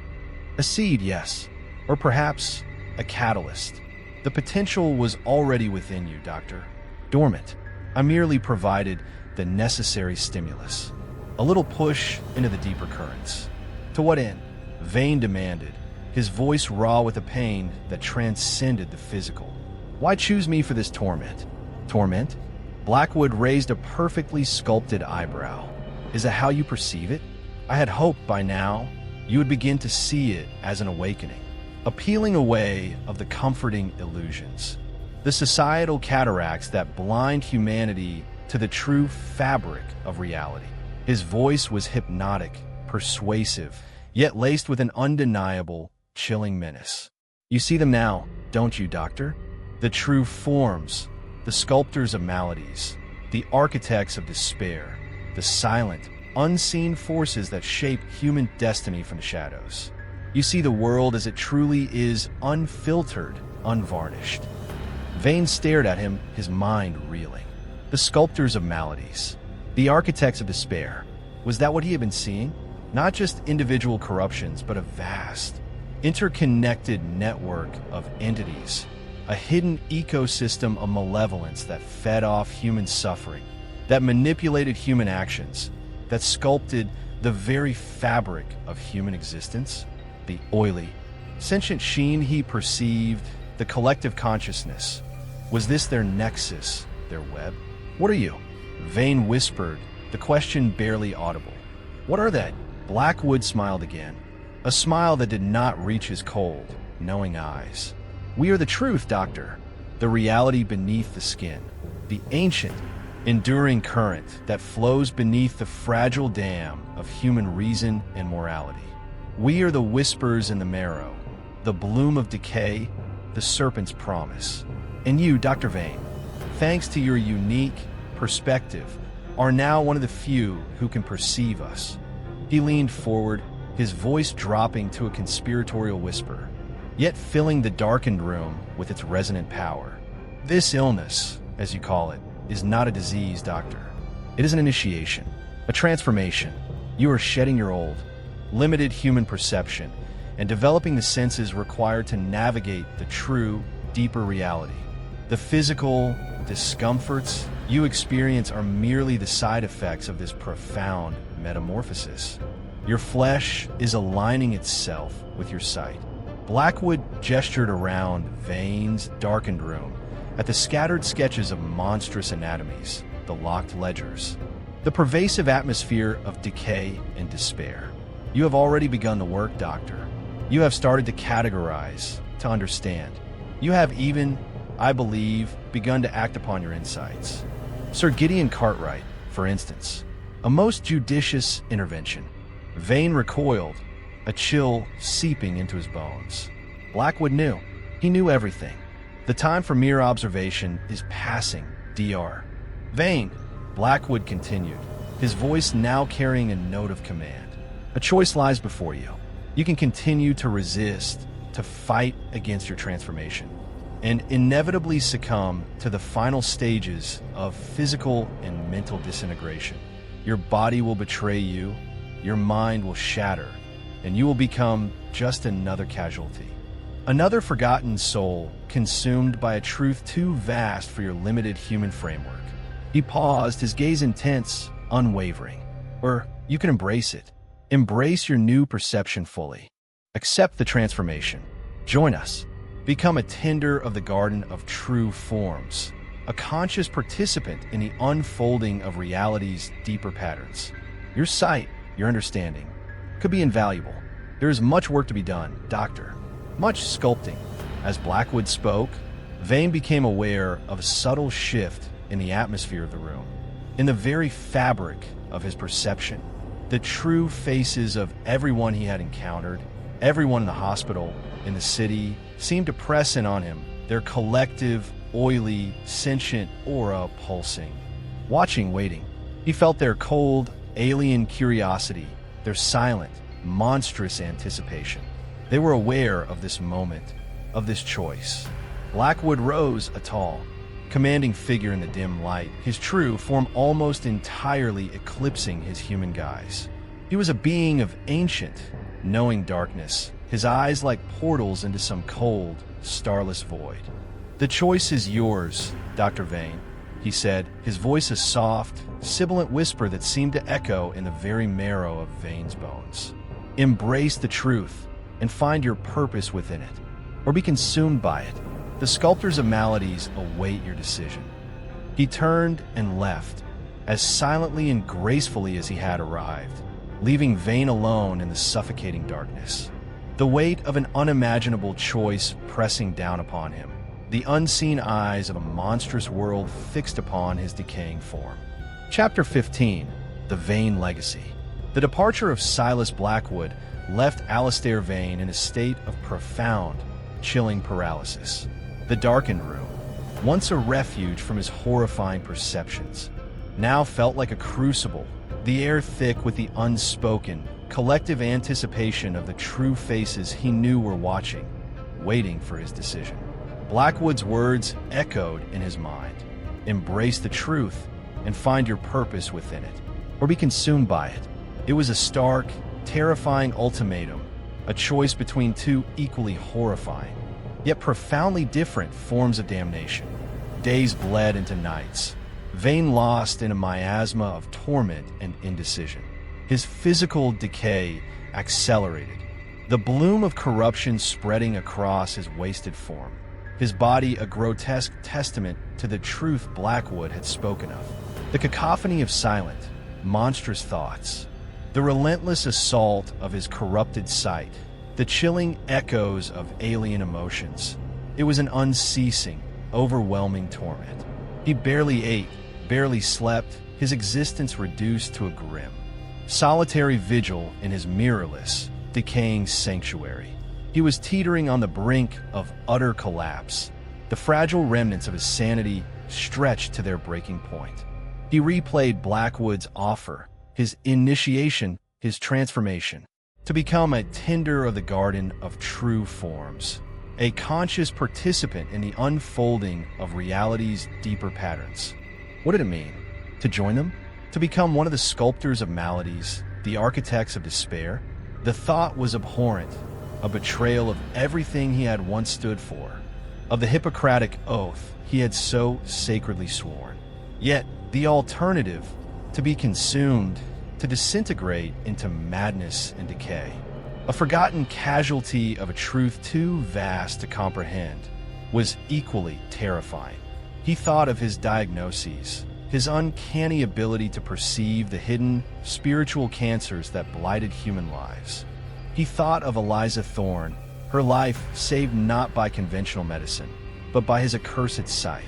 "A seed, yes, or perhaps a catalyst. The potential was already within you, Doctor. Dormant. I merely provided the necessary stimulus. A little push into the deeper currents." "To what end?" Vane demanded, his voice raw with a pain that transcended the physical. "Why choose me for this torment?" "Torment?" Blackwood raised a perfectly sculpted eyebrow. "Is that how you perceive it? I had hoped by now you would begin to see it as an awakening, a peeling away of the comforting illusions, the societal cataracts that blind humanity to the true fabric of reality." His voice was hypnotic, persuasive, yet laced with an undeniable, chilling menace. "You see them now, don't you, Doctor? The true forms, the sculptors of maladies, the architects of despair, the silent, unseen forces that shape human destiny from the shadows. You see the world as it truly is, unfiltered, unvarnished." Vane stared at him, his mind reeling. The sculptors of maladies, the architects of despair. Was that what he had been seeing? Not just individual corruptions, but a vast, interconnected network of entities, a hidden ecosystem of malevolence that fed off human suffering, that manipulated human actions, that sculpted the very fabric of human existence. The oily, sentient sheen he perceived, the collective consciousness. Was this their nexus, their web? What are you? Vane whispered, the question barely audible. What are they? Blackwood smiled again, a smile that did not reach his cold, knowing eyes. We are the truth, Doctor. The reality beneath the skin. The ancient, enduring current that flows beneath the fragile dam of human reason and morality. We are the whispers in the marrow, the bloom of decay, the serpent's promise. And you, Dr. Vane, thanks to your unique perspective, are now one of the few who can perceive us. He leaned forward, his voice dropping to a conspiratorial whisper, yet filling the darkened room with its resonant power. This illness, as you call it, is not a disease, Doctor. It is an initiation, a transformation. You are shedding your old, limited human perception and developing the senses required to navigate the true, deeper reality. The physical discomforts you experience are merely the side effects of this profound metamorphosis. Your flesh is aligning itself with your sight. Blackwood gestured around Vane's darkened room at the scattered sketches of monstrous anatomies, the locked ledgers, the pervasive atmosphere of decay and despair. You have already begun the work, Doctor. You have started to categorize, to understand. You have even, I believe, begun to act upon your insights. Sir Gideon Cartwright, for instance, a most judicious intervention. Vane recoiled, a chill seeping into his bones. Blackwood knew. He knew everything. The time for mere observation is passing, Dr. Vane, Blackwood continued, his voice now carrying a note of command. A choice lies before you. You can continue to resist, to fight against your transformation, and inevitably succumb to the final stages of physical and mental disintegration. Your body will betray you, your mind will shatter, and you will become just another casualty. Another forgotten soul consumed by a truth too vast for your limited human framework. He paused, his gaze intense, unwavering. Or you can embrace it. Embrace your new perception fully. Accept the transformation. Join us. Become a tender of the garden of true forms, a conscious participant in the unfolding of reality's deeper patterns. Your sight, your understanding, could be invaluable. There is much work to be done, Doctor. Much sculpting. As Blackwood spoke, Vane became aware of a subtle shift in the atmosphere of the room. In the very fabric of his perception, the true faces of everyone he had encountered, everyone in the hospital, in the city, seemed to press in on him, their collective, oily, sentient aura pulsing. Watching, waiting, he felt their cold, alien curiosity, their silent, monstrous anticipation. They were aware of this moment, of this choice. Blackwood rose, a tall, commanding figure in the dim light, his true form almost entirely eclipsing his human guise. He was a being of ancient, knowing darkness, his eyes like portals into some cold, starless void. The choice is yours, Dr. Vane, he said, his voice a soft, sibilant whisper that seemed to echo in the very marrow of Vane's bones. Embrace the truth and find your purpose within it, or be consumed by it. The sculptors of maladies await your decision. He turned and left, as silently and gracefully as he had arrived, leaving Vane alone in the suffocating darkness. The weight of an unimaginable choice pressing down upon him, the unseen eyes of a monstrous world fixed upon his decaying form. Chapter 15, The Vane Legacy. The departure of Silas Blackwood left Alistair Vane in a state of profound, chilling paralysis. The darkened room, once a refuge from his horrifying perceptions, now felt like a crucible, the air thick with the unspoken, collective anticipation of the true faces he knew were watching, waiting for his decision. Blackwood's words echoed in his mind. Embrace the truth and find your purpose within it, or be consumed by it. It was a stark, terrifying ultimatum, a choice between two equally horrifying, yet profoundly different forms of damnation. Days bled into nights, Vane lost in a miasma of torment and indecision. His physical decay accelerated, the bloom of corruption spreading across his wasted form. his body a grotesque testament to the truth Blackwood had spoken of. The cacophony of silent, monstrous thoughts, the relentless assault of his corrupted sight, the chilling echoes of alien emotions. It was an unceasing, overwhelming torment. He barely ate, barely slept, his existence reduced to a grim, solitary vigil in his mirrorless, decaying sanctuary. He was teetering on the brink of utter collapse, the fragile remnants of his sanity stretched to their breaking point. He replayed Blackwood's offer, his initiation, his transformation, to become a tender of the garden of true forms, a conscious participant in the unfolding of reality's deeper patterns. What did it mean? To join them? To become one of the sculptors of maladies, the architects of despair? The thought was abhorrent, a betrayal of everything he had once stood for, of the Hippocratic oath he had so sacredly sworn. Yet, the alternative, to be consumed, to disintegrate into madness and decay, a forgotten casualty of a truth too vast to comprehend, was equally terrifying. He thought of his diagnoses, his uncanny ability to perceive the hidden spiritual cancers that blighted human lives. He thought of Eliza Thorne, her life saved not by conventional medicine, but by his accursed sight.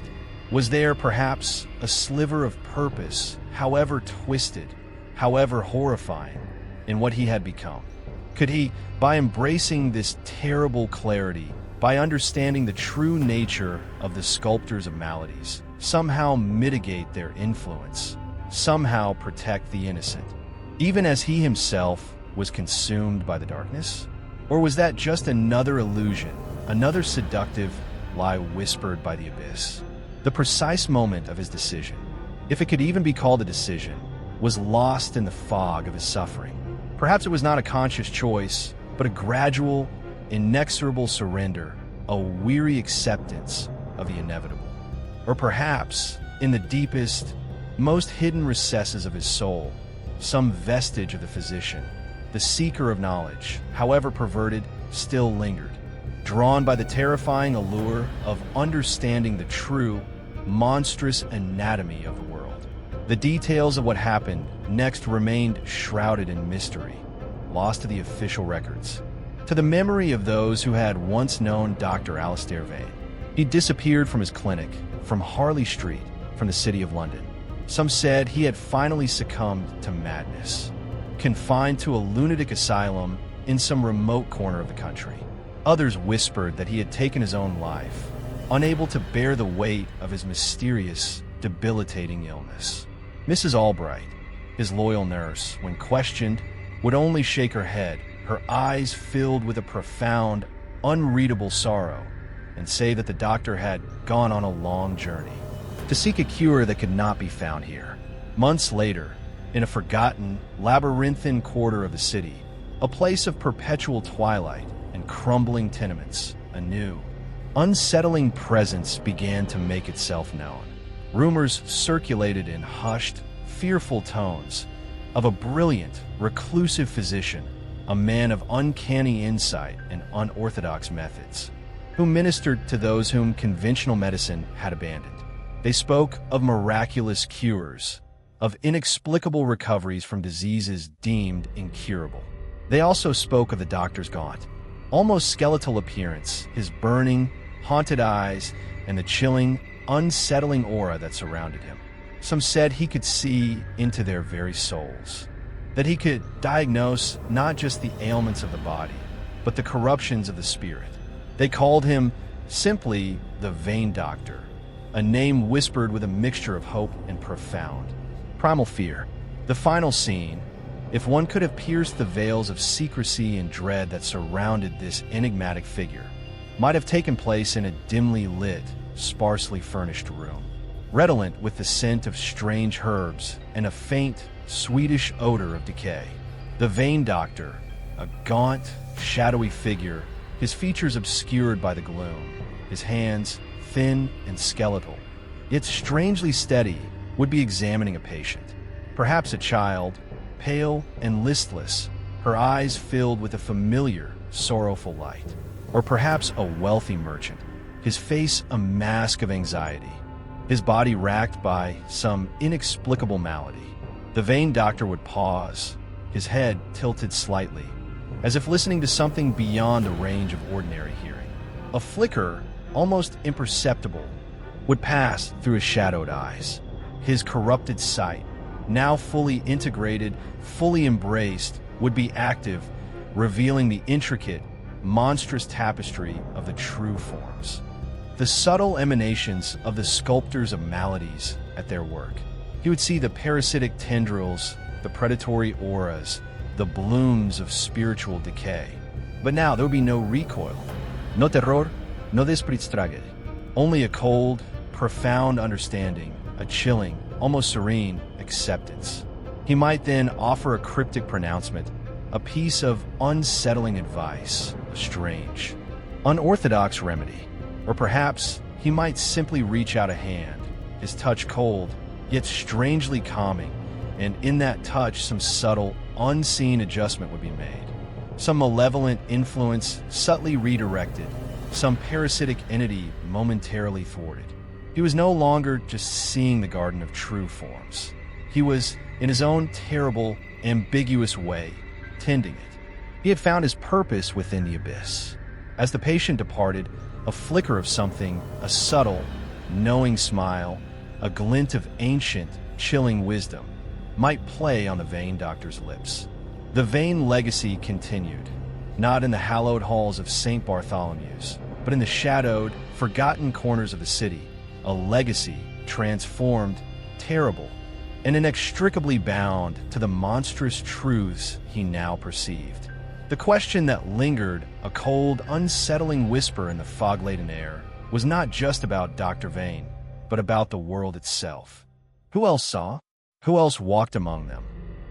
Was there perhaps a sliver of purpose, however twisted, however horrifying, in what he had become? Could he, by embracing this terrible clarity, by understanding the true nature of the sculptors of maladies, somehow mitigate their influence, somehow protect the innocent, even as he himself was consumed by the darkness? Or was that just another illusion, another seductive lie whispered by the abyss? The precise moment of his decision, if it could even be called a decision, was lost in the fog of his suffering. Perhaps it was not a conscious choice, but a gradual, inexorable surrender, a weary acceptance of the inevitable. Or perhaps, in the deepest, most hidden recesses of his soul, some vestige of the physician, the seeker of knowledge, however perverted, still lingered, drawn by the terrifying allure of understanding the true, monstrous anatomy of the world. The details of what happened next remained shrouded in mystery, lost to the official records, to the memory of those who had once known Dr. Alistair Vane. He disappeared from his clinic, from Harley Street, from the city of London. Some said he had finally succumbed to madness, confined to a lunatic asylum in some remote corner of the country. Others whispered that he had taken his own life, unable to bear the weight of his mysterious, debilitating illness. Mrs. Albright, his loyal nurse, when questioned, would only shake her head, her eyes filled with a profound, unreadable sorrow, and say that the doctor had gone on a long journey to seek a cure that could not be found here. Months later, in a forgotten, labyrinthine quarter of the city, a place of perpetual twilight and crumbling tenements, a new, unsettling presence began to make itself known. Rumors circulated in hushed, fearful tones of a brilliant, reclusive physician, a man of uncanny insight and unorthodox methods, who ministered to those whom conventional medicine had abandoned. They spoke of miraculous cures, of inexplicable recoveries from diseases deemed incurable. They also spoke of the doctor's gaunt, almost skeletal appearance, his burning, haunted eyes, and the chilling, unsettling aura that surrounded him. Some said he could see into their very souls, that he could diagnose not just the ailments of the body, but the corruptions of the spirit. They called him simply the Vane Doctor, a name whispered with a mixture of hope and profound, primal fear. The final scene, if one could have pierced the veils of secrecy and dread that surrounded this enigmatic figure, might have taken place in a dimly lit, sparsely furnished room, redolent with the scent of strange herbs and a faint, sweetish odor of decay. The Vane Doctor, a gaunt, shadowy figure, his features obscured by the gloom, his hands thin and skeletal, yet strangely steady, would be examining a patient, perhaps a child, pale and listless, her eyes filled with a familiar, sorrowful light, or perhaps a wealthy merchant, his face a mask of anxiety, his body racked by some inexplicable malady. The Vane doctor would pause, his head tilted slightly, as if listening to something beyond the range of ordinary hearing. A flicker, almost imperceptible, would pass through his shadowed eyes. His corrupted sight, now fully integrated, fully embraced, would be active, revealing the intricate, monstrous tapestry of the true forms. The subtle emanations of the sculptors of maladies at their work. He would see the parasitic tendrils, the predatory auras, the blooms of spiritual decay. But now there would be no recoil. No terror, no despritstrage. Only a cold, profound understanding, a chilling, almost serene acceptance. He might then offer a cryptic pronouncement, a piece of unsettling advice, a strange, unorthodox remedy. Or perhaps he might simply reach out a hand, his touch cold, yet strangely calming, and in that touch some subtle, unseen adjustment would be made. Some malevolent influence subtly redirected, some parasitic entity momentarily thwarted. He was no longer just seeing the garden of true forms. He was, in his own terrible, ambiguous way, tending it. He had found his purpose within the abyss. As the patient departed, a flicker of something, a subtle, knowing smile, a glint of ancient, chilling wisdom, might play on the Vane doctor's lips. The Vane legacy continued, not in the hallowed halls of St. Bartholomew's, but in the shadowed, forgotten corners of the city, a legacy transformed, terrible, and inextricably bound to the monstrous truths he now perceived. The question that lingered, a cold, unsettling whisper in the fog-laden air, was not just about Dr. Vane, but about the world itself. Who else saw? Who else walked among them?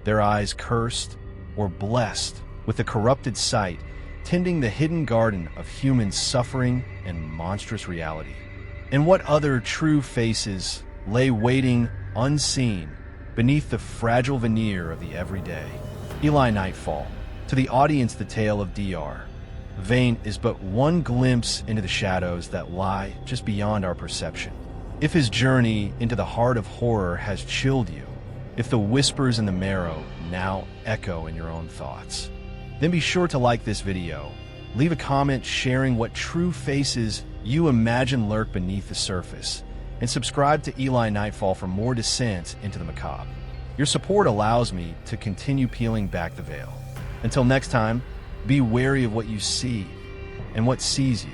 Their eyes cursed or blessed with the corrupted sight, tending the hidden garden of human suffering and monstrous reality. And what other true faces lay waiting, unseen, beneath the fragile veneer of the everyday? Eli Nightfall. To the audience, the tale of Dr. Vane is but one glimpse into the shadows that lie just beyond our perception. If his journey into the heart of horror has chilled you, if the whispers in the marrow now echo in your own thoughts, then be sure to like this video, leave a comment sharing what true faces you imagine lurk beneath the surface, and subscribe to Eli Nightfall for more descent into the macabre. Your support allows me to continue peeling back the veil. Until next time, be wary of what you see and what sees you.